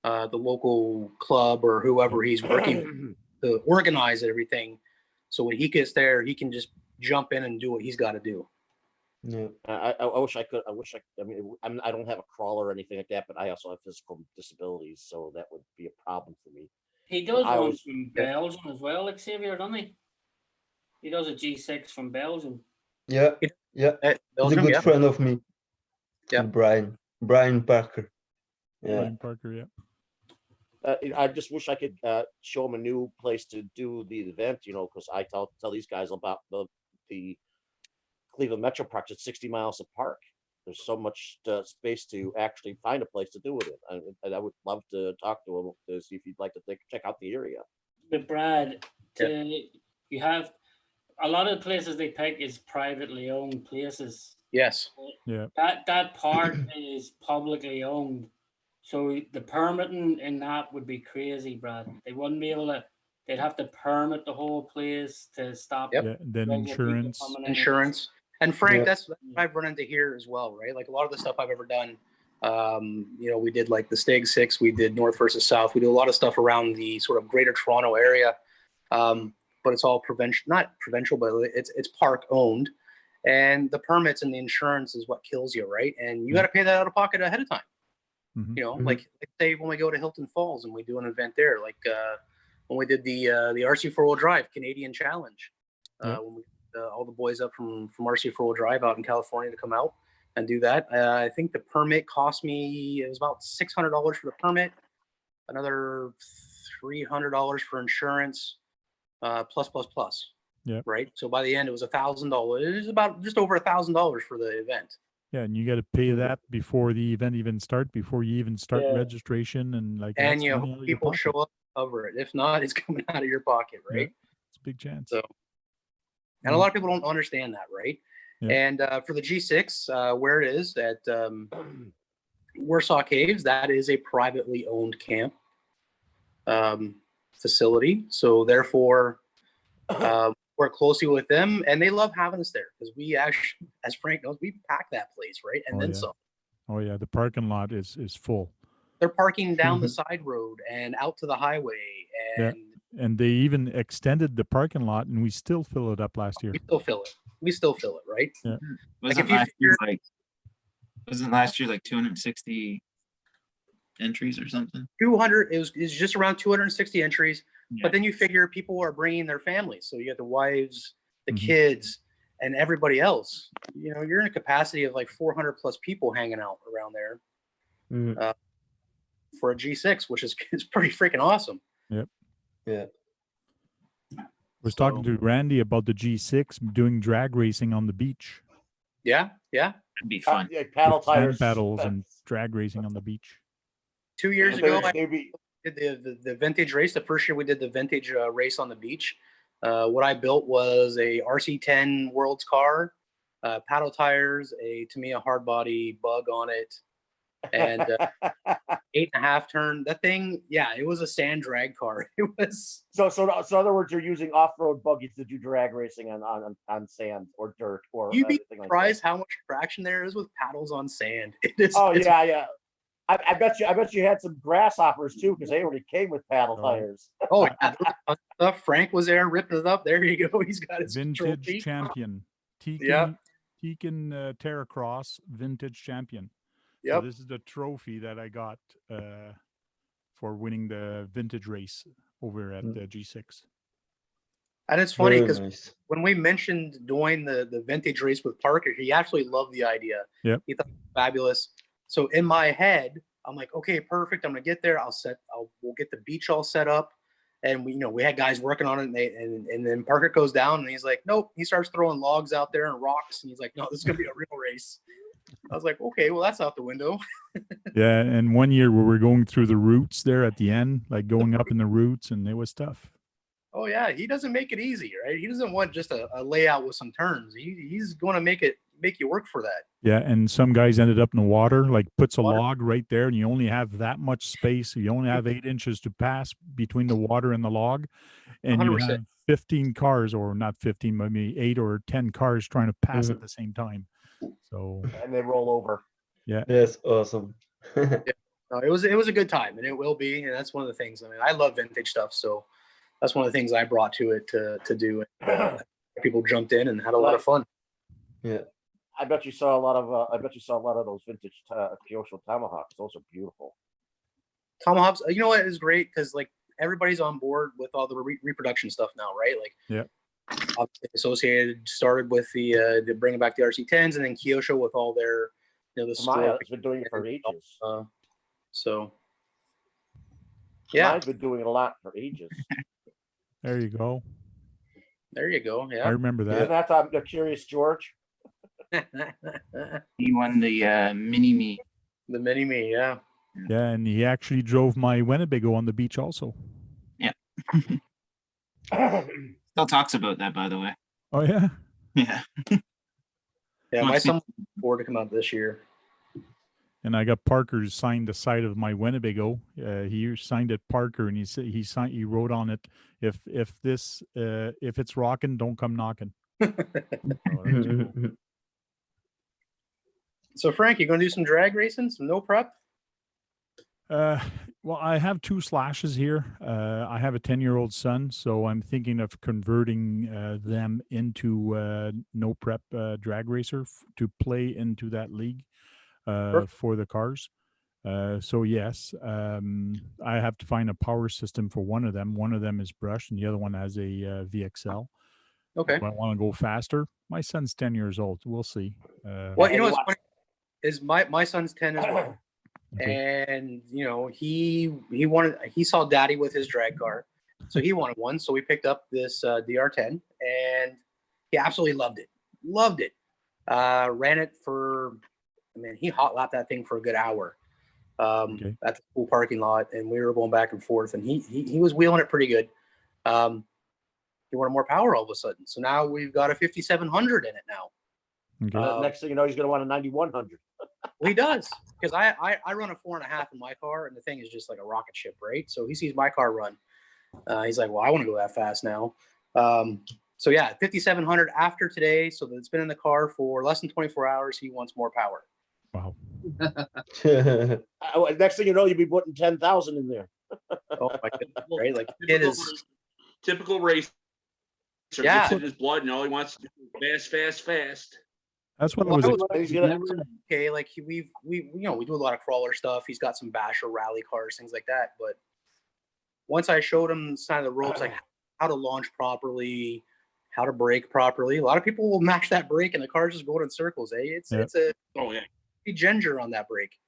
the local club or whoever he's working to organize everything. So when he gets there, he can just jump in and do what he's got to do. Yeah. I wish I could. I mean, I don't have a crawler or anything like that, but I also have physical disabilities, so that would be a problem for me. He does one from Belgium as well, like Xavier, doesn't he? He does a G6 from Belgium. Yeah, yeah. Belgium, He's a good friend of me. Yeah, Brian Parker. Yeah. Brian Parker, yeah. I just wish I could show him a new place to do the event, because I tell these guys about the Cleveland Metro Parks at 60 miles apart. There's so much space to actually find a place to do it in. And I would love to talk to him to see if he'd like to check out the area. But Brad, you have a lot of the places they pick is privately owned places. Yes. Yeah. That part is publicly owned. So the permitting in that would be crazy, Brad. They wouldn't be able to. They'd have to permit the whole place to stop. Yep. Yeah, then insurance. And Frank, that's what I've run into here as well, right? Like a lot of the stuff I've ever done, We did like the Stag 6, we did North versus South. We do a lot of stuff around the sort of greater Toronto area. But it's all not provincial, but it's park owned. And the permits and the insurance is what kills you, right? And you got to pay that out of pocket ahead of time. Like say when we go to Hilton Falls and we do an event there, like when we did the RC 4-wheel drive Canadian Challenge, when we all the boys up from RC 4-wheel drive out in California to come out and do that. I think the permit cost me, it was about $600 for the permit, another $300 for insurance, plus. Yeah. Right. So by the end, it was $1,000. It was about just over $1,000 for the event. Yeah, and you got to pay that before the event even before you even start registration and like. And people show up to cover it. If not, it's coming out of your pocket, right? Yeah, it's a big chance. So, and a lot of people don't understand that, right? Yeah. And for the G6, where it is at Warsaw Caves, that is a privately owned camp facility. So therefore, work closely with them, and they love having us there because we actually, as Frank knows, we pack that place, right? And then some. Oh yeah, the parking lot is full. They're parking down the side road and out to the highway, and and they even extended the parking lot, and we still fill it up last year. We still fill it, right? Yeah. Wasn't last year like 260 entries or something? 200. It was just around 260 entries. Yeah. But then you figure people are bringing their families. So you got the wives, the kids, and everybody else. You're in a capacity of like 400 plus people hanging out around there for a G6, which is pretty freaking awesome. Yep. Yeah. I was talking to Randy about the G6 doing drag racing on the beach. Yeah. It'd be fun. Paddle tires. Paddles and drag racing on the beach. 2 years ago, did the vintage race. The first year we did the vintage race on the beach. What I built was a RC10 Worlds car, paddle tires, a Tamiya hard body bug on it, and 8.5 turn. That thing, it was a sand drag car. It was so. In other words, you're using off-road buggies to do drag racing on sand or dirt or. You'd be surprised how much traction there is with paddles on sand. It is. Yeah. I bet you had some grasshoppers too, because they already came with paddle tires. Oh yeah, Frank was there ripping it up. There you go. He's got his vintage trophy. Champion. Tekin Terracross vintage champion. Yep. So this is the trophy that I got for winning the vintage race over at the G6. And it's funny because when we mentioned doing the vintage race with Parker, he actually loved the idea. Yep. He thought it was fabulous. So in my head, I'm like, okay, perfect. I'm gonna get there. We'll get the beach all set up, and we had guys working on it, and then Parker goes down, and he's like, nope. He starts throwing logs out there and rocks, and he's like, no, this is gonna be a real race. I was like, okay, well that's out the window. Yeah, and one year we were going through the roots there at the end, like going up in the roots, and it was tough. Oh yeah, he doesn't make it easy, right? He doesn't want just a layout with some turns. He's going to make you work for that. Yeah, and some guys ended up in the water, like puts a log right there, and you only have that much space. So you only have 8 inches to pass between the water and the log, and 100%. You have 15 cars, or not 15, maybe 8 or 10 cars trying to pass at the same time. So and they roll over. Yeah, that's awesome. Yeah. No, it was a good time, and it will be, and that's one of the things. I mean, I love vintage stuff, so that's one of the things I brought to it to do. People jumped in and had a lot of fun. Yeah. I bet you saw a lot of those vintage Kyosho Tomahawks. Those are beautiful. Tomahawks. You know what is great, because like everybody's on board with all the reproduction stuff now, right? Like, yeah. Associated started with the bringing back the RC10s, and then Kyosho with all their the Tamiya's been doing it for ages. So yeah, I've been doing it a lot for ages. There you go. There you go. Yeah, I remember that. Isn't that the Curious George? He won the mini-me. The mini-me, yeah. Yeah, and he actually drove my Winnebago on the beach also. Yeah. Still talks about that, by the way. Oh, yeah? Yeah. Yeah, my son looking forward to come out this year. And I got Parker signed the side of my Winnebago. He signed it Parker, and he wrote on it, if it's rocking, don't come knocking. So cool. So Frank, you gonna do some drag racing, some no prep? Well, I have 2 slashes here. I have a 10-year-old son, so I'm thinking of converting them into no prep drag racer to play into that league for the cars. So yes, I have to find a power system for one of them. One of them is brushed, and the other one has a VXL. Okay. Do I want to go faster? My son's 10 years old. We'll see. Well, you know what's funny is my son's 10 as well. Okay. And you know, he saw daddy with his drag car, so he wanted one. So we picked up this DR10, and he absolutely loved it. Ran it for, I mean, he hot lapped that thing for a good hour at the school parking lot, and we were going back and forth, and he was wheeling it pretty good. He wanted more power all of a sudden, so now we've got a 5700 in it now. Okay. Next thing you know, he's going to want a 9100. Well, he does, because I run a 4.5 in my car, and the thing is just like a rocket ship, right? So he sees my car run. He's like, well, I want to go that fast now. So yeah, 5700 after today. So it's been in the car for less than 24 hours. He wants more power. Wow. Next thing you know, you'll be putting 10,000 in there. Oh my goodness, right? Like it is typical race. Yeah. Gets in his blood, and all he wants to do is fast. That's what I was. Okay, like we you know, we do a lot of crawler stuff. He's got some basher rally cars, things like that. But once I showed him the side of the ropes, like how to launch properly, how to brake properly. A lot of people will mash that brake and the car's just going in circles. It's a ginger on that brake.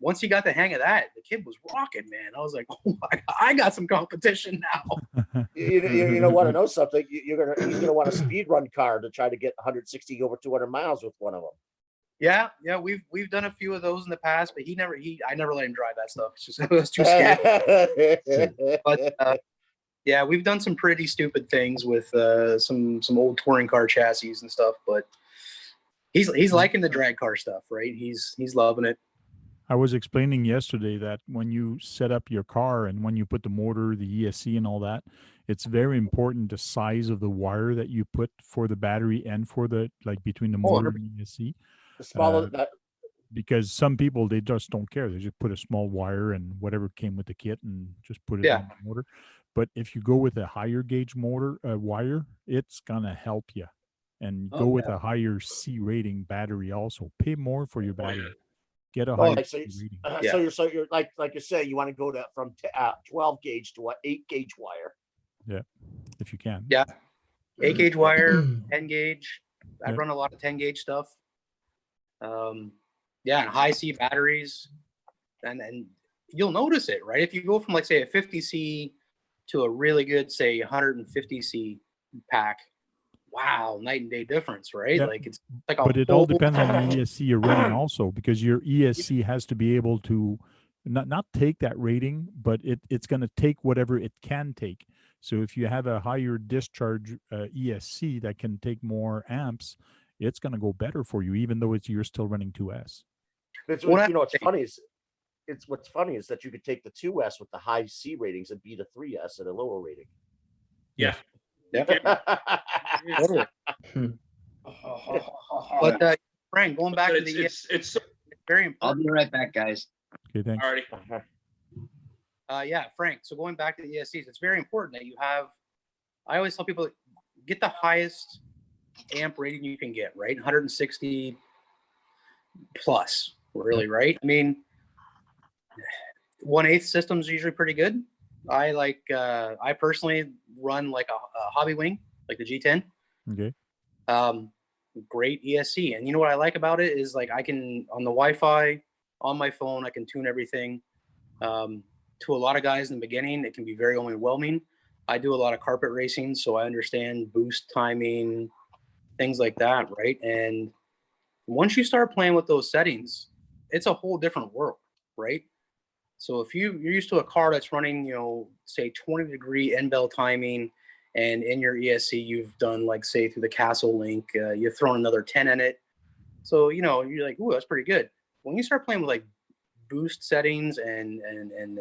Once he got the hang of that, the kid was rocking, man. I was like, oh my God, I got some competition now. You know, want to know something? He's gonna want a speed run car to try to get 160 over 200 miles with one of them. Yeah, we've done a few of those in the past, but I never let him drive that stuff. It's just, it was too scary. But yeah, we've done some pretty stupid things with some old touring car chassis and stuff. But he's liking the drag car stuff, right? He's loving it. I was explaining yesterday that when you set up your car and when you put the motor, the ESC and all that, it's very important the size of the wire that you put for the battery and for the, like between the motor and the ESC. The smaller because some people, they just don't care. They just put a small wire and whatever came with the kit and just put it on the motor. But if you go with a higher gauge motor wire, it's going to help you. And go with a higher C rating battery also. Pay more for your battery. Get a higher rating. So you're like you say, you want to go to from 12 gauge to 8 gauge wire. Yeah, if you can. Yeah, 8 gauge wire, 10 gauge. I run a lot of 10 gauge stuff. Yeah, and high C batteries, and you'll notice it, right? If you go from like say a 50C to a really good say 150C pack, wow, night and day difference, right? Yeah. Like it's like but it all depends on the ESC you're running also, because your ESC has to be able to not take that rating, but it's going to take whatever it can take. So if you have a higher discharge ESC that can take more amps, it's going to go better for you, even though you're still running 2S. It's, you know, what's funny is that you could take the 2S with the high C ratings and beat a 3S at a lower rating. Yeah. Totally. But Frank, going back to the it's very important. I'll be right back, guys. Okay, thanks. Alrighty. Yeah, Frank. So going back to the ESCs, it's very important that you have. I always tell people get the highest amp rating you can get, right? 160 plus, really, right? I mean, 1/8 system's usually pretty good. I personally run like a hobby wing, like the G10. Okay. Great ESC. And you know what I like about it is like I can, on the Wi-Fi, on my phone, I can tune everything. To a lot of guys in the beginning, it can be very overwhelming. I do a lot of carpet racing, so I understand boost timing, things like that, right? And once you start playing with those settings, it's a whole different world, right? So if you're used to a car that's running, you know, say 20-degree end-bell timing, and in your ESC you've done like say through the Castle Link, you've thrown another 10 in it. So you know you're like, ooh, that's pretty good. When you start playing with like boost settings and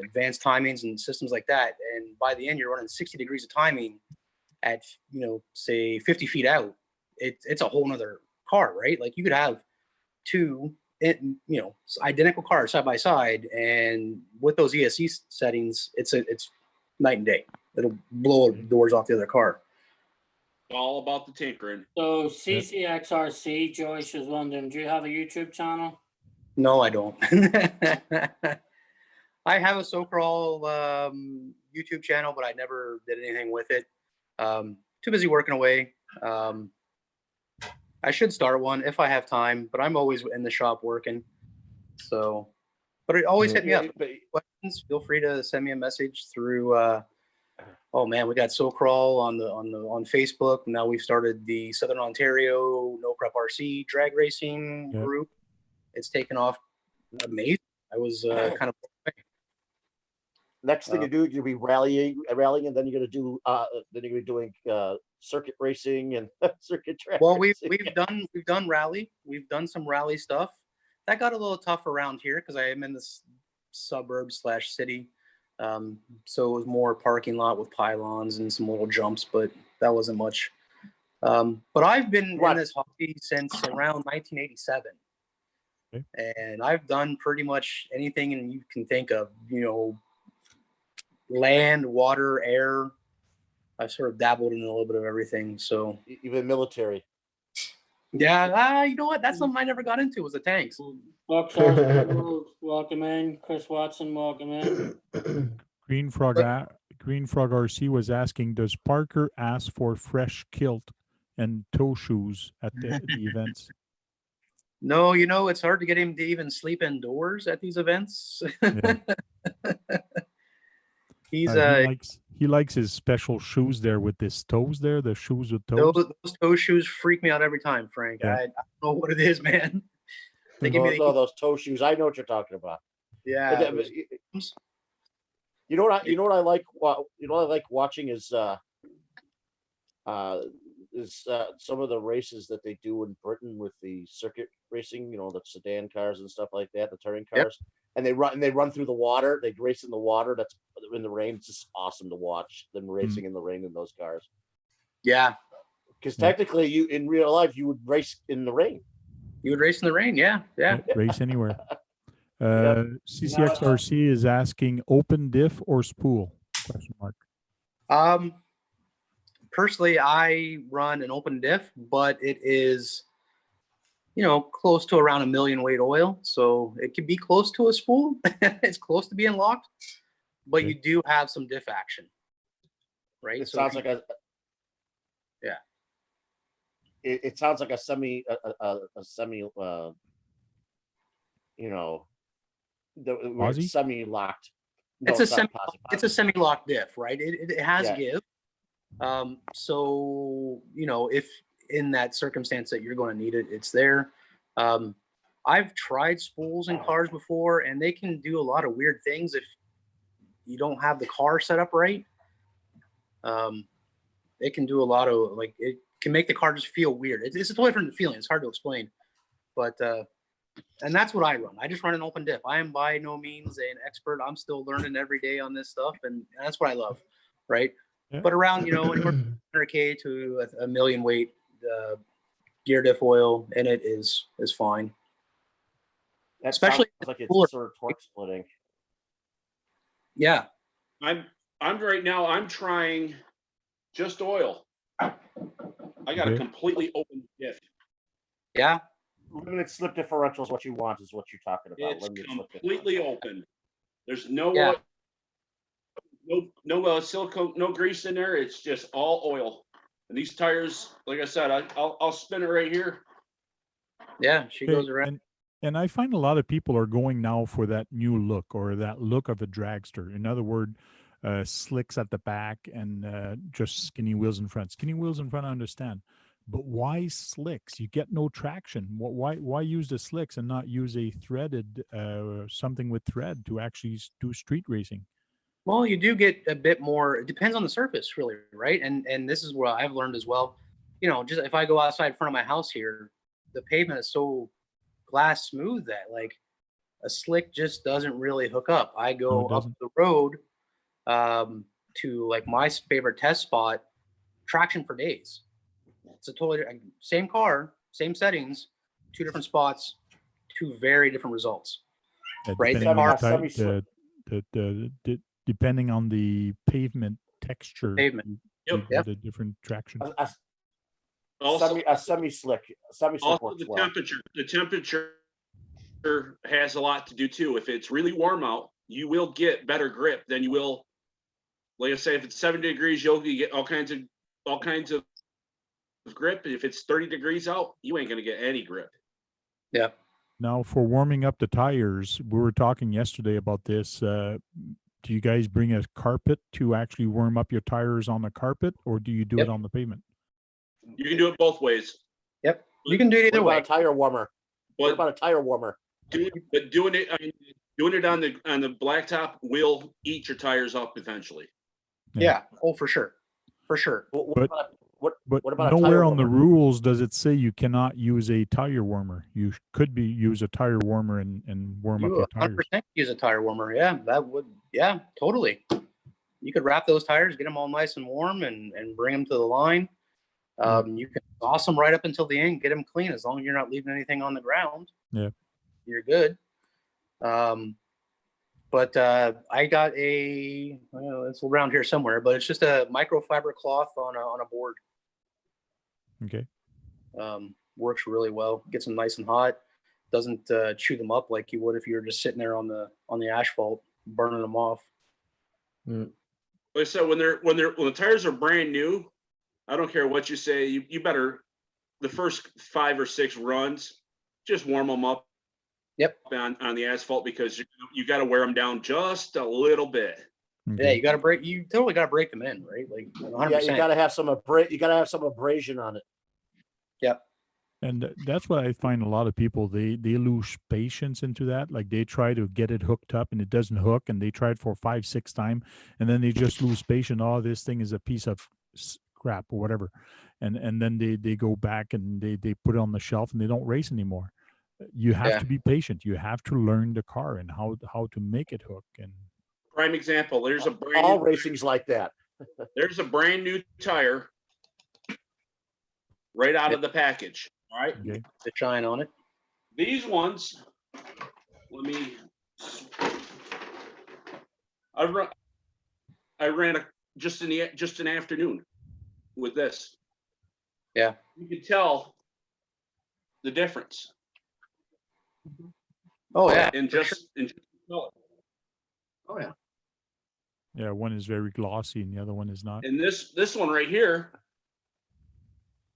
advanced timings and systems like that, and by the end you're running 60 degrees of timing at, you know, say 50 feet out, it's a whole nother car, right? Like you could have two, identical cars side by side, and with those ESC settings, it's night and day. It'll blow the doors off the other car. All about the tinkering. So CCXRC, Joyce was wondering, do you have a YouTube channel? No, I don't. I have a So-Crawl YouTube channel, but I never did anything with it. Too busy working away. I should start one if I have time, but I'm always in the shop working. So, but it always hit me up. Questions, feel free to send me a message through. Oh man, we got So-Crawl on Facebook. Now we've started the Southern Ontario No Prep RC drag racing group. It's taken off amazing. I was kind of. Next thing you do, you'll be rallying, and then you're gonna be doing circuit racing and circuit track. Well, racing. we've done rally. We've done some rally stuff. That got a little tough around here because I am in this suburb/city. So it was more parking lot with pylons and some little jumps, but that wasn't much. But I've been in this hobby since around 1987. Okay. And I've done pretty much anything you can think of, land, water, air. I've sort of dabbled in a little bit of everything. So even military. Yeah, you know what? That's something I never got into was the tanks. Welcome in. Chris Watson, welcome in. Green Frog RC was asking, does Parker ask for fresh kilt and toe shoes at the events? No, it's hard to get him to even sleep indoors at these events. Yeah. He likes his special shoes there with his toes there, the shoes with toes. Those toe shoes freak me out every time, Frank. Yeah. I don't know what it is, man. They give me those toe shoes. I know what you're talking about. Yeah. You know what I like watching is some of the races that they do in Britain with the circuit racing, the sedan cars and stuff like that, the touring cars. Yep. And they run through the water. They race in the water. That's in the rain. It's just awesome to watch them racing in the rain in those cars. Yeah. Because technically, in real life, you would race in the rain. You would race in the rain. Yeah. Race anywhere. CCXRC is asking, open diff or spool? Question mark. Personally, I run an open diff, but it is, close to around 1 million weight oil. So it can be close to a spool. It's close to being locked, but you do have some diff action, right? It sounds like a semi semi-locked. No, it's a semi-locked diff, right? It has give. So if in that circumstance that you're going to need it, it's there. I've tried spools in cars before, and they can do a lot of weird things if you don't have the car set up right. It can do a lot of it can make the car just feel weird. It's a totally different feeling. It's hard to explain, but and that's what I run. I just run an open diff. I am by no means an expert. I'm still learning every day on this stuff, and that's what I love, right? Yeah. But around anywhere from 100K to 1 million weight gear diff oil in it is fine. That especially like it's sort of torque splitting. Yeah. I'm right now. I'm trying just oil. I got a completely open diff. Yeah. Limited slip differential is what you want. Is what you're talking about. It's completely open. There's no silicone, no grease in there. It's just all oil. And these tires, like I said, I'll spin it right here. Yeah, she goes around. And I find a lot of people are going now for that new look, or that look of a dragster. In other words, slicks at the back and just skinny wheels in front. Skinny wheels in front, I understand. But why slicks? You get no traction. Why use the slicks and not use a threaded something with thread to actually do street racing? Well, you do get a bit more. It depends on the surface, really, right? And this is what I've learned as well. Just if I go outside in front of my house here, the pavement is so glass smooth that a slick just doesn't really hook up. I go up the road to my favorite test spot, traction for days. It's a totally same car, same settings, 2 different spots, two very different results. Right, Depending on the type, Semi-slip. depending on the pavement texture, Pavement. you Yep. get a different traction. Also, a semi-slick also works the well. temperature has a lot to do too. If it's really warm out, you will get better grip than you will. Like I say, if it's 70 degrees, you'll get all kinds of grip. If it's 30 degrees out, you ain't gonna get any grip. Yep. Now, for warming up the tires, we were talking yesterday about this. Do you guys bring a carpet to actually warm up your tires on the carpet, or do you do it on the pavement? You can do it both ways. Yep. You can do it either What way. about a tire warmer? What But about a tire warmer? doing it on the blacktop will eat your tires up eventually. Yeah. Oh, for sure. For sure. But what about a nowhere tire on the warmer? rules does it say you cannot use a tire warmer. You could use a tire warmer and warm up You your tires. 100% use a tire warmer. Yeah, that would. Yeah, totally. You could wrap those tires, get them all nice and warm, and bring them to the line. You can toss them right up until the end, get them clean. As long as you're not leaving anything on the ground, Yeah, you're good. But I got it's around here somewhere, but it's just a microfiber cloth on a board. Okay. Works really well. Gets them nice and hot. Doesn't chew them up like you would if you were just sitting there on the asphalt burning them off. Like I said, when the tires are brand new, I don't care what you say. You better the first 5 or 6 runs, just warm them up. Yep. On the asphalt, because you got to wear them down just a little bit. Yeah, you got to break. You totally got to break them in, right? Like 100%. Yeah, you got to have some abrasion on it. Yep. And that's what I find a lot of people, they lose patience into that. Like they try to get it hooked up and it doesn't hook, and they try it for 5-6 times, and then they just lose patience. Oh, this thing is a piece of crap or whatever. And then they go back and they put it on the shelf and they don't race anymore. You have to be patient. You have to learn the car and how to make it hook. And prime example, there's a brand all racing's like that. There's a brand new tire right out of the package. All right. Okay. The shine on it. These ones, I ran just an afternoon with this. Yeah. You can tell the difference. Oh yeah. In just color. Oh yeah. Yeah, one is very glossy and the other one is not. And this one right here,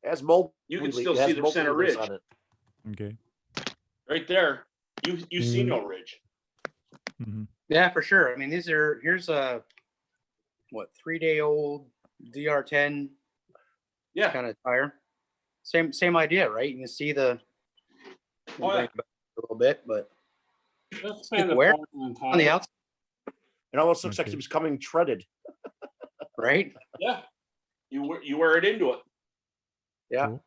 as mold, you can still see the center ridge on it. Okay. right there. You see no ridge. Mm-hmm. Yeah, for sure. I mean, here's a 3-day-old DR10 kind of tire. Same idea, right? You can see the a little bit, but wear on the outside. It almost looks like it was coming treaded. Right? Yeah. You wear it into it. Yeah. Cool.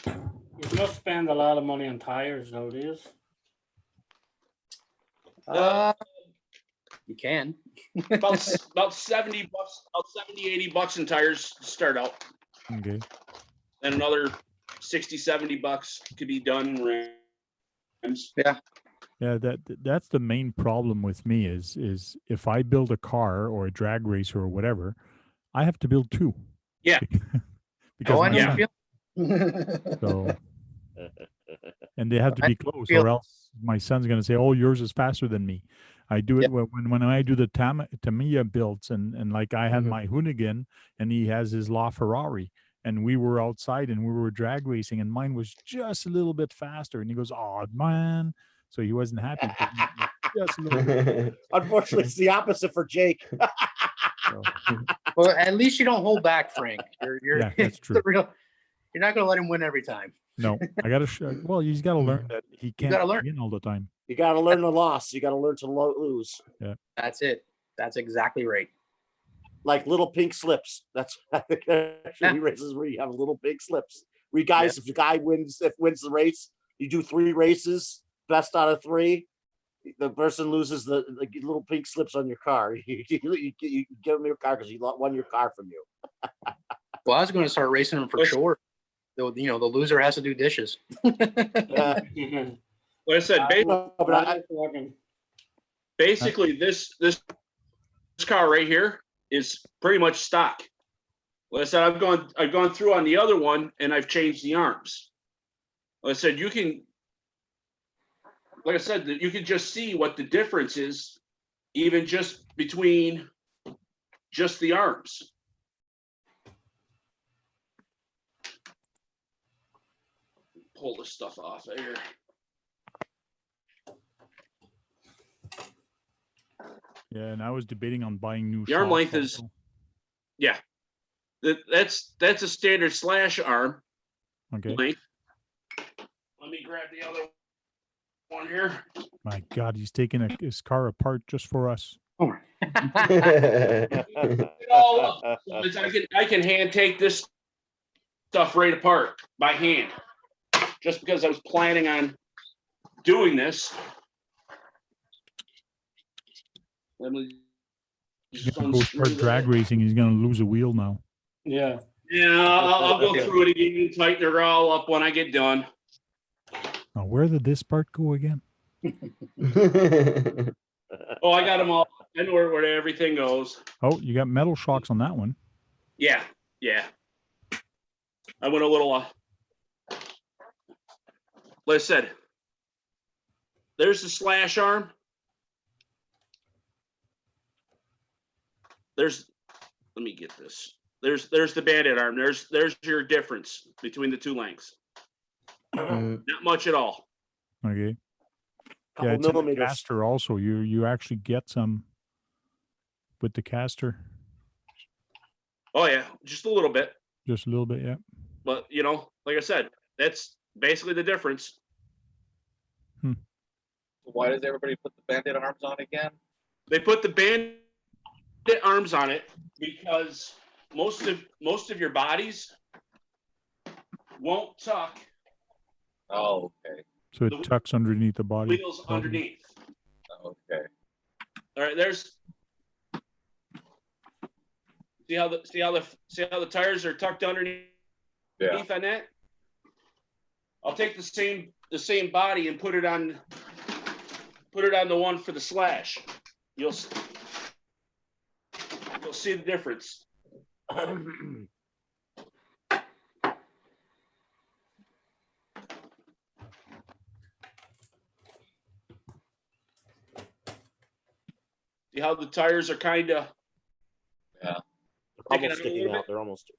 You must spend a lot of money on tires nowadays. You can. about $70, about $80 in tires to start out. Okay. And another $60-$70 could be done in rims. Yeah. Yeah, that's the main problem with me is if I build a car or a drag racer or whatever, I have to build 2. Yeah. Because I my know. son, so and they have to be close, or else my son's gonna say, "Oh, yours is faster than me." I do it when I do the Tamiya builds, and like I had my Hoonigan, and he has his LaFerrari, and we were outside and we were drag racing, and mine was just a little bit faster, and he goes, "Oh man," so he wasn't happy. Just a little bit. Unfortunately, it's the opposite for Jake. So, Well, at least you don't hold back, Frank. You're yeah, that's true. You're not going to let him win every time. No, I got to. Well, he's got to learn that he can't win all the time. You got to learn the loss. You got to learn to lose. Yeah, that's it. That's exactly right. Like little pink slips. That's actually races where you have little pink slips. We guys, if the guy wins the race, you do 3 races, best out of 3. The person loses the little pink slips on your car. You give them your car because he won your car from you. Well, I was going to start racing them for sure. the loser has to do dishes. Like I said, basically this car right here is pretty much stock. Like I said, I've gone through on the other one and I've changed the arms. Like I said, you can just see what the difference is, even just between just the arms. Pull this stuff off of here. Yeah, and I was debating on buying new. The arm shocks length is, also. yeah, that's a standard slash arm Okay. length. Let me grab the other one here. My God, he's taking his car apart just for us. It all up. So I can hand take this stuff right apart by hand, just because I was planning on doing this. Let me He's gonna go start drag racing. He's gonna lose a wheel now. Yeah. Yeah, I'll go through it again, tighten it all up when I get done. Now, where did this part go again? Oh, I got them all. I know where everything goes. Oh, you got metal shocks on that one. Yeah. I went a little, like I said, there's the slash arm. Let me get this. There's the bandit arm. There's your difference between the two lengths. Not much at all. Okay. Yeah, it's in the caster also. You actually get some with the caster. Oh yeah, just a little bit. Just a little bit, yeah. But like I said, that's basically the difference. Why does everybody put the bandit arms on again? They put the bandit arms on it because most of your bodies won't tuck. Oh, okay. So it tucks underneath the body. Wheels underneath. Okay. All right, see how the tires are tucked underneath on that? I'll take the same body and put it on the one for the slash. You'll see the difference. See how the tires are kind of sticking out. They're almost.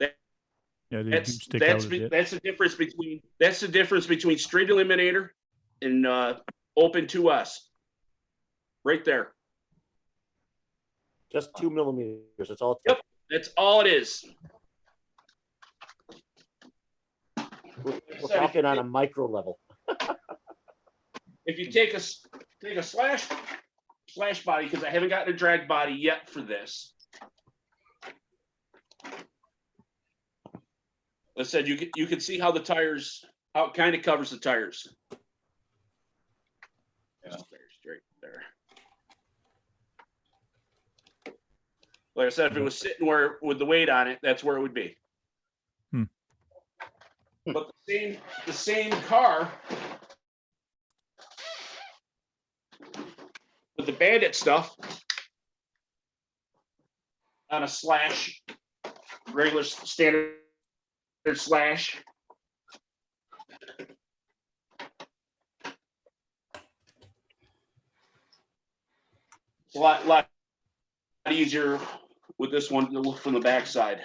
Yeah, they do stick out a bit. That's the difference between street eliminator and open 2S. Right there. Just 2 millimeters. That's all. Yep, that's all it is. We're talking on a micro level. If you take a slash body, because I haven't gotten a drag body yet for this. I said you can see how the tires, how it kind of covers the tires. Yeah. Straight there. Like I said, if it was sitting where with the weight on it, that's where it would be. But the same car with the bandit stuff on a slash, regular standard slash. It's a lot easier with this one to look from the backside.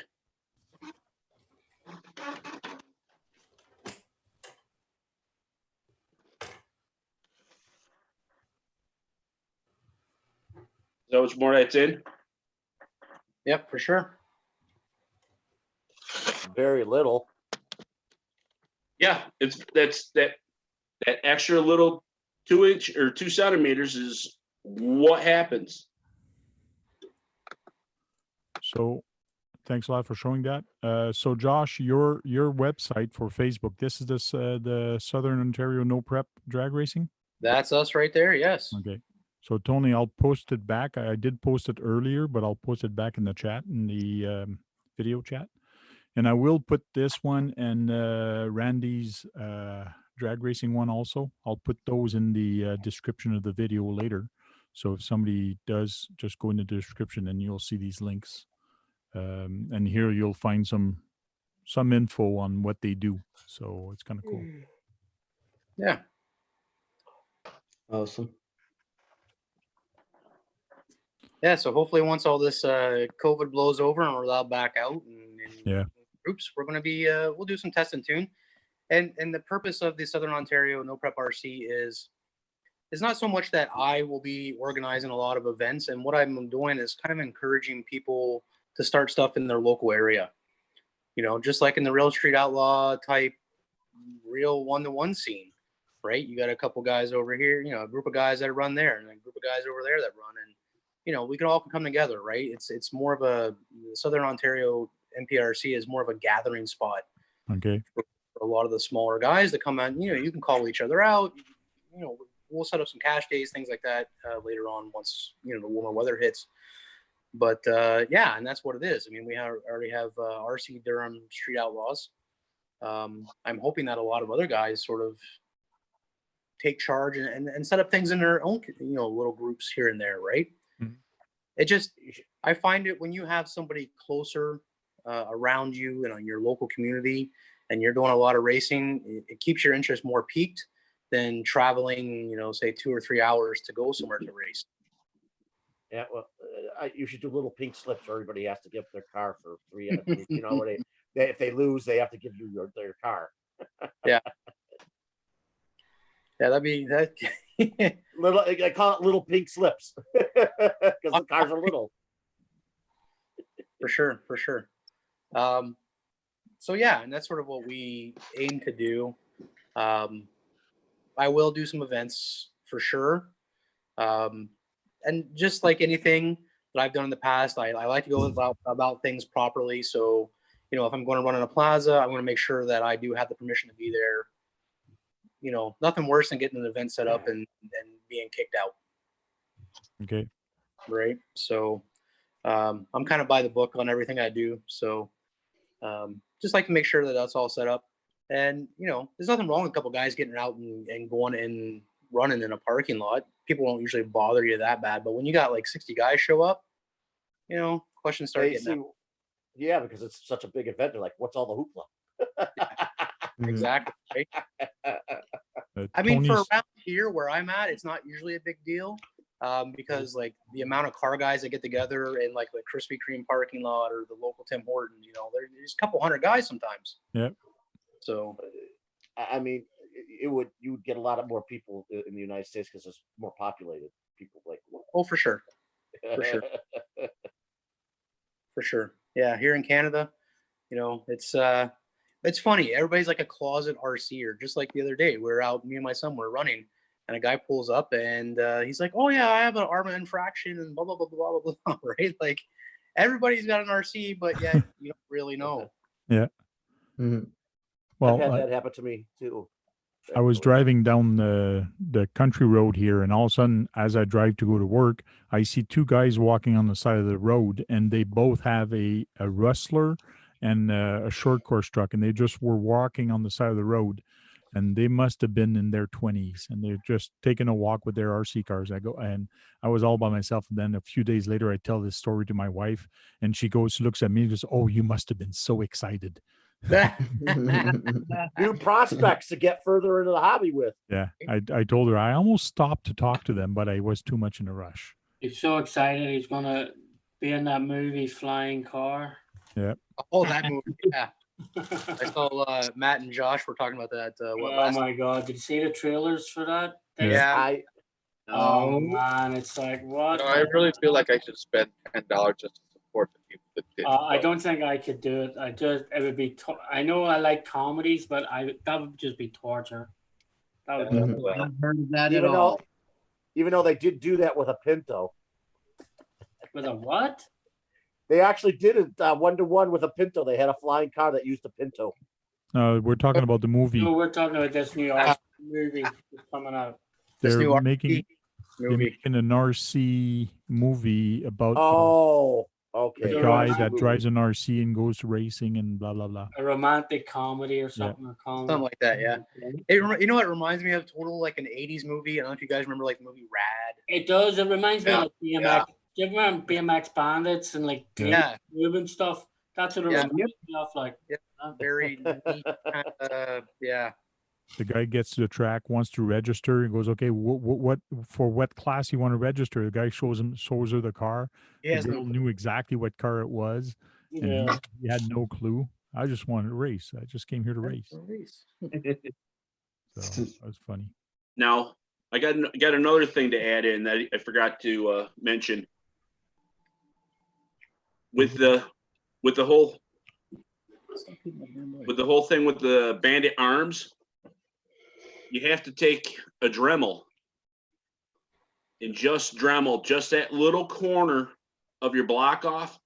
Is that much more that's in? Yep, for sure. Very little. Yeah, that's that extra little 2 inch or 2 centimeters is what happens. So thanks a lot for showing that. So Josh, your website for Facebook, this is the Southern Ontario No Prep Drag Racing? That's us right there, yes. Okay. So Tony, I'll post it back. I did post it earlier, but I'll post it back in the chat, in the video chat. And I will put this one and Randy's drag racing one also. I'll put those in the description of the video later. So if somebody does, just go in the description and you'll see these links. And here you'll find some info on what they do. So it's kind of cool. Yeah. Awesome. Yeah, so hopefully once all this COVID blows over and we're allowed back out and groups, we're going to be we'll do some test and tune. And the purpose of the Southern Ontario No Prep RC is not so much that I will be organizing a lot of events, and what I'm doing is kind of encouraging people to start stuff in their local area. You know, just like in the Real Street Outlaw type real one-to-one scene, right? You got a couple guys over here, you know, a group of guys that run there and a group of guys over there that run, and you know, we can all come together, right? It's more of a Southern Ontario NPRC is more of a gathering spot. Okay. For a lot of the smaller guys that come out, you know, you can call each other out. You know, we'll set up some cash days, things like that later on once, you know, the warmer weather hits. But yeah, and that's what it is. I mean, we already have RC Durham Street Outlaws. I'm hoping that a lot of other guys sort of take charge and set up things in their own, you know, little groups here and there, right? It just, I find it when you have somebody closer around you and on your local community and you're doing a lot of racing, it keeps your interest more peaked than traveling, you know, say 2 or 3 hours to go somewhere to race. Yeah, well, you should do little pink slips where everybody has to give their car for 3 hours. You know, where if they lose, they have to give you their car. Yeah. Yeah, that'd be that. Little, I call it little pink slips because the cars are little. For sure, for sure. So yeah, and that's sort of what we aim to do. I will do some events for sure. And just like anything that I've done in the past, I like to go about things properly. So, you know, if I'm going to run in a plaza, I'm going to make sure that I do have the permission to be there. You know, nothing worse than getting an event set up and being kicked out. Okay. Right. So I'm kind of by the book on everything I do. So just like to make sure that that's all set up. And, you know, there's nothing wrong with a couple guys getting out and going and running in a parking lot. People don't usually bother you that bad. But when you got like 60 guys show up, you know, questions start getting out. Yeah, because it's such a big event. They're like, what's all the hoopla? Exactly. Right? I mean, for around here where I'm at, it's not usually a big deal because like the amount of car guys that get together in like the Krispy Kreme parking lot or the local Tim Hortons, you know, there's a couple hundred guys sometimes. Yeah. So, I mean, you would get a lot of more people in the United States because it's more populated. People like. Oh, for sure. For sure. For sure. Yeah, here in Canada, you know, it's funny. Everybody's like a closet RCer. Just like the other day, we were out, me and my son were running, and a guy pulls up and he's like, "Oh yeah, I have an ARMA infraction and blah blah blah blah blah blah." Right? Like everybody's got an RC, but yet you don't really know. Yeah. Mm-hmm. Well, I've had that happen to me too. I was driving down the country road here, and all of a sudden, as I drive to go to work, I see two guys walking on the side of the road, and they both have a Rustler and a short course truck, and they just were walking on the side of the road, and they must have been in their 20s, and they're just taking a walk with their RC cars. And I was all by myself. And then a few days later, I tell this story to my wife, and she looks at me and goes, "Oh, you must have been so excited." New prospects to get further into the hobby with. Yeah, I told her I almost stopped to talk to them, but I was too much in a rush. He's so excited. He's gonna be in that movie Flying Car. Yeah. Oh, that movie. Yeah. I saw Matt and Josh were talking about that. Oh my God! Did you see the trailers for that? Yeah. Oh man, it's like what? No, I really feel like I should spend $10 just to support the people that did. I don't think I could do it. It would be. I know I like comedies, but that would just be torture. That would. I haven't heard of that even at all. Even though they did do that with a Pinto. With a what? They actually did it 1-to-1 with a Pinto. They had a flying car that used a Pinto. We're talking about the movie. No, we're talking about this new RC movie that's coming out. They're making an RC movie about. Okay. The guy that drives an RC and goes racing and blah blah blah. A romantic comedy or something, or comedy. Something like that, yeah. You know what it reminds me of? Total like an 80s movie. I don't know if you guys remember like the movie Rad. It does. It reminds me Yeah, of like BMX. Do you remember BMX Bandits and like Yeah. Cuban stuff? That's what it Yeah. reminds me of. Like, Very neat, yeah. The guy gets to the track, wants to register, and goes, "Okay, what for what class you want to register?" The guy shows her the car. He The has girl no knew exactly what car it was, and Yeah. he had no clue. I just wanted to race. I just came here to race. So that was funny. Now, I got another thing to add in that I forgot to mention. With the whole thing with the Bandit arms, you have to take a Dremel and just Dremel just that little corner of your block off.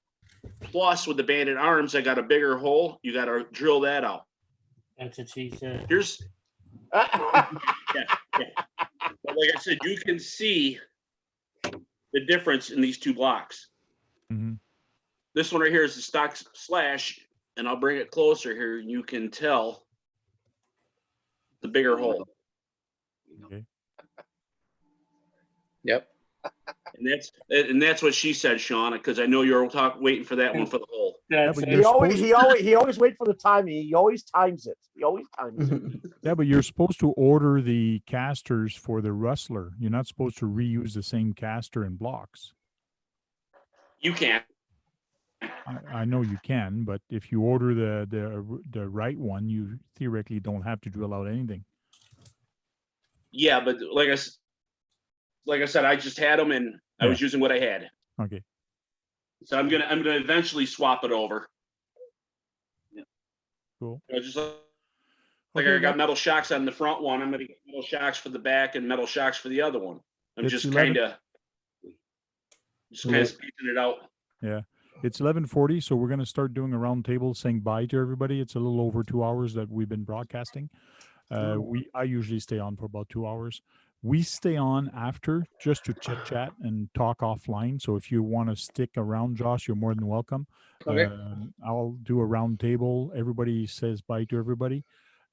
Plus, with the Bandit arms, I got a bigger hole. You got to drill that out. That's what she said. Here's, yeah. But like I said, you can see the difference in these two blocks. Mm-hmm. This one right here is the stock slash, and I'll bring it closer here. You can tell the bigger hole. Okay. Yep. And that's what she said, Sean, because I know you're waiting for that one for the hole. That's but it. He always waits for the timing. He always times it. Yeah, but you're supposed to order the casters for the Rustler. You're not supposed to reuse the same caster and blocks. You can't. I know you can, but if you order the right one, you theoretically don't have to drill out anything. Yeah, but like I said, I just had them and I was using what I had. Okay. So I'm gonna eventually swap it over. Yeah. Cool. Just like I got metal shocks on the front one, I'm gonna get metal shocks for the back and metal shocks for the other one. I'm It's just 11 kind of spacing it out. Yeah. It's 11:40, so we're going to start doing a round table saying bye to everybody. It's a little over 2 hours that we've been broadcasting. I usually stay on for about 2 hours. We stay on after just to chit chat and talk offline. So if you want to stick around, Josh, you're more than welcome. Okay. I'll do a round table. Everybody says bye to everybody.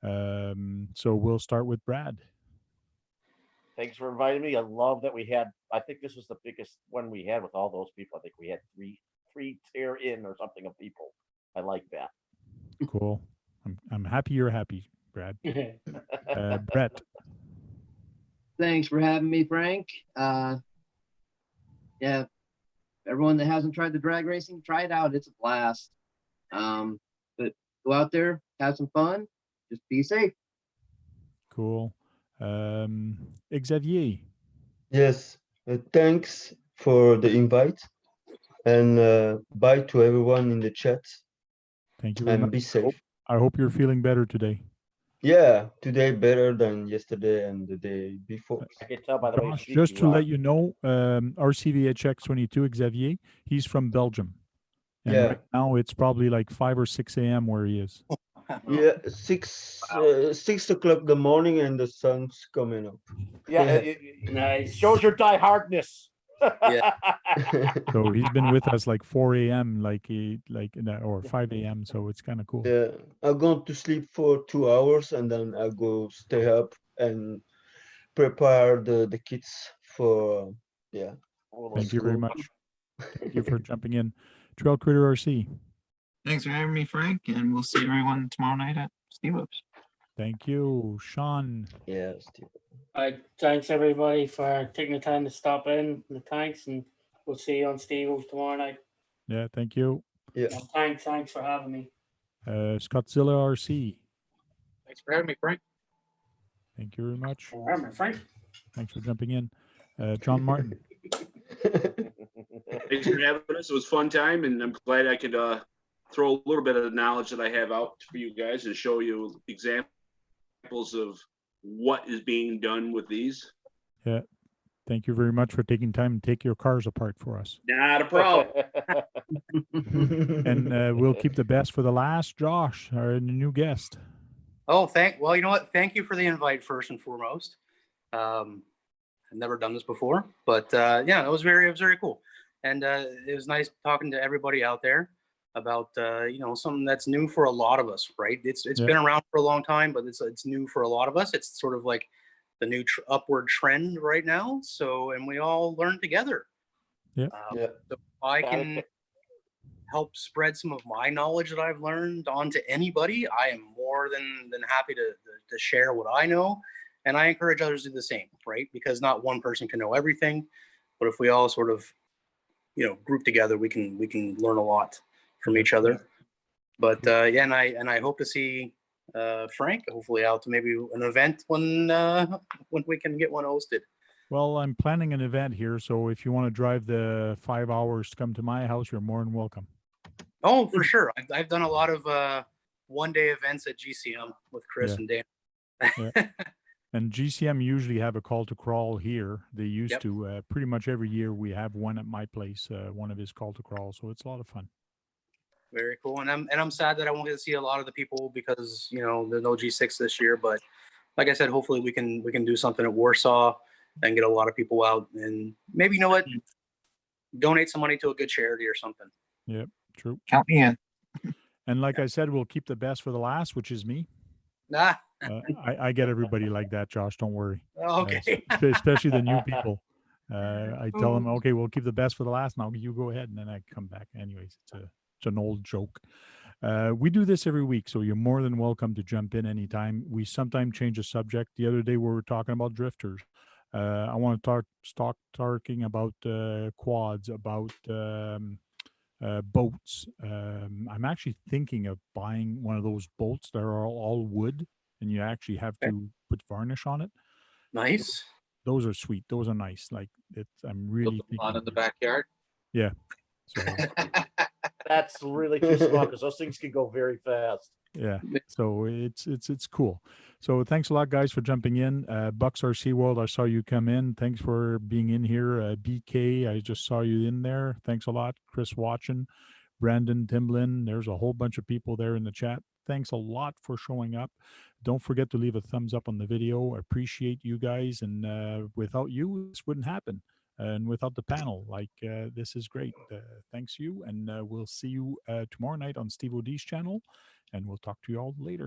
So we'll start with Brad. Thanks for inviting me. I love that we had. I think this was the biggest one we had with all those people. I think we had three tear in or something of people. I like that. Cool. I'm happy you're happy, Brad. Brett. Thanks for having me, Frank. Yeah, everyone that hasn't tried the drag racing, try it out. It's a blast. But go out there, have some fun, just be safe. Cool. Xavier. Yes, thanks for the invite, and bye to everyone in the chat. Thank you very And much. be safe. I hope you're feeling better today. Yeah, today better than yesterday and the day before. I can tell by the way. Josh, just to let you know, RCVHX22 Xavier, he's from Belgium. And Yeah. right now it's probably like 5 or 6 a.m. where he is. Yeah, 6 o'clock the morning and the sun's coming up. Yeah, Nice. it shows your die-hardness. Yeah. So he's been with us like 4 a.m. or 5 a.m. So it's kind of cool. Yeah, I go to sleep for 2 hours and then I go stay up and prepare the kids for Thank you very much. Thank you for jumping in. Trail Critter RC. Thanks for having me, Frank, and we'll see everyone tomorrow night at Steve Ups. Thank you, Sean. Yeah, Steve. Thanks everybody for taking the time to stop in. Thanks, and we'll see you on Steve tomorrow night. Yeah, thank you. Yeah. And thanks for having me. Scottzilla RC. Thanks for having me, Frank. Thank you very much. All right, my friend. Thanks for jumping in. John Martin. Thanks for having us. It was a fun time, and I'm glad I could throw a little bit of the knowledge that I have out for you guys and show you examples of what is being done with these. Yeah. Thank you very much for taking time to take your cars apart for us. Not a problem. And we'll keep the best for the last. Josh, our new guest. Oh, well, you know what? Thank you for the invite first and foremost. I've never done this before, but yeah, it was very cool. And it was nice talking to everybody out there about something that's new for a lot of us, right? It's been around for a long time, but it's new for a lot of us. It's sort of like the new upward trend right now. So, and we all learn together. Yeah. So if I can help spread some of my knowledge that I've learned onto anybody, I am more than happy to share what I know. And I encourage others to do the same, right? Because not one person can know everything, but if we all sort of, group together, we can learn a lot from each other. But and I hope to see Frank hopefully out to maybe an event when we can get one hosted. Well, I'm planning an event here, so if you want to drive the 5 hours to come to my house, you're more than welcome. Oh, for sure. I've done a lot of one-day events at GCM with Chris and Dan. And GCM usually have a call to crawl here. They used to pretty much every year we have one at my place, one of his call to crawl. So it's a lot of fun. Very cool. And I'm sad that I won't get to see a lot of the people because there's no G6 this year. But like I said, hopefully we can do something at Warsaw and get a lot of people out and maybe donate some money to a good charity or something. Yep, true. Count me in. And like I said, we'll keep the best for the last, which is me. Nah. I get everybody like that, Josh. Don't worry. Okay. Especially the new people. I tell them, okay, we'll keep the best for the last. Now you go ahead, and then I come back. Anyways, it's an old joke. We do this every week, so you're more than welcome to jump in anytime. We sometimes change the subject. The other day we were talking about drifters. I want to start talking about quads, about boats. I'm actually thinking of buying one of those boats that are all wood, and you actually have to put varnish on it. Nice. Those are sweet. Those are nice. Like I'm really on in the backyard. Yeah. So that's really too small because those things can go very fast. Yeah. So it's cool. So thanks a lot, guys, for jumping in. Bucks or SeaWorld, I saw you come in. Thanks for being in here. BK, I just saw you in there. Thanks a lot. Chris watching. Brandon Timblin. There's a whole bunch of people there in the chat. Thanks a lot for showing up. Don't forget to leave a thumbs up on the video. I appreciate you guys. And without you, this wouldn't happen. And without the panel, this is great. Thanks you. And we'll see you tomorrow night on Steve O'D's channel. And we'll talk to you all later.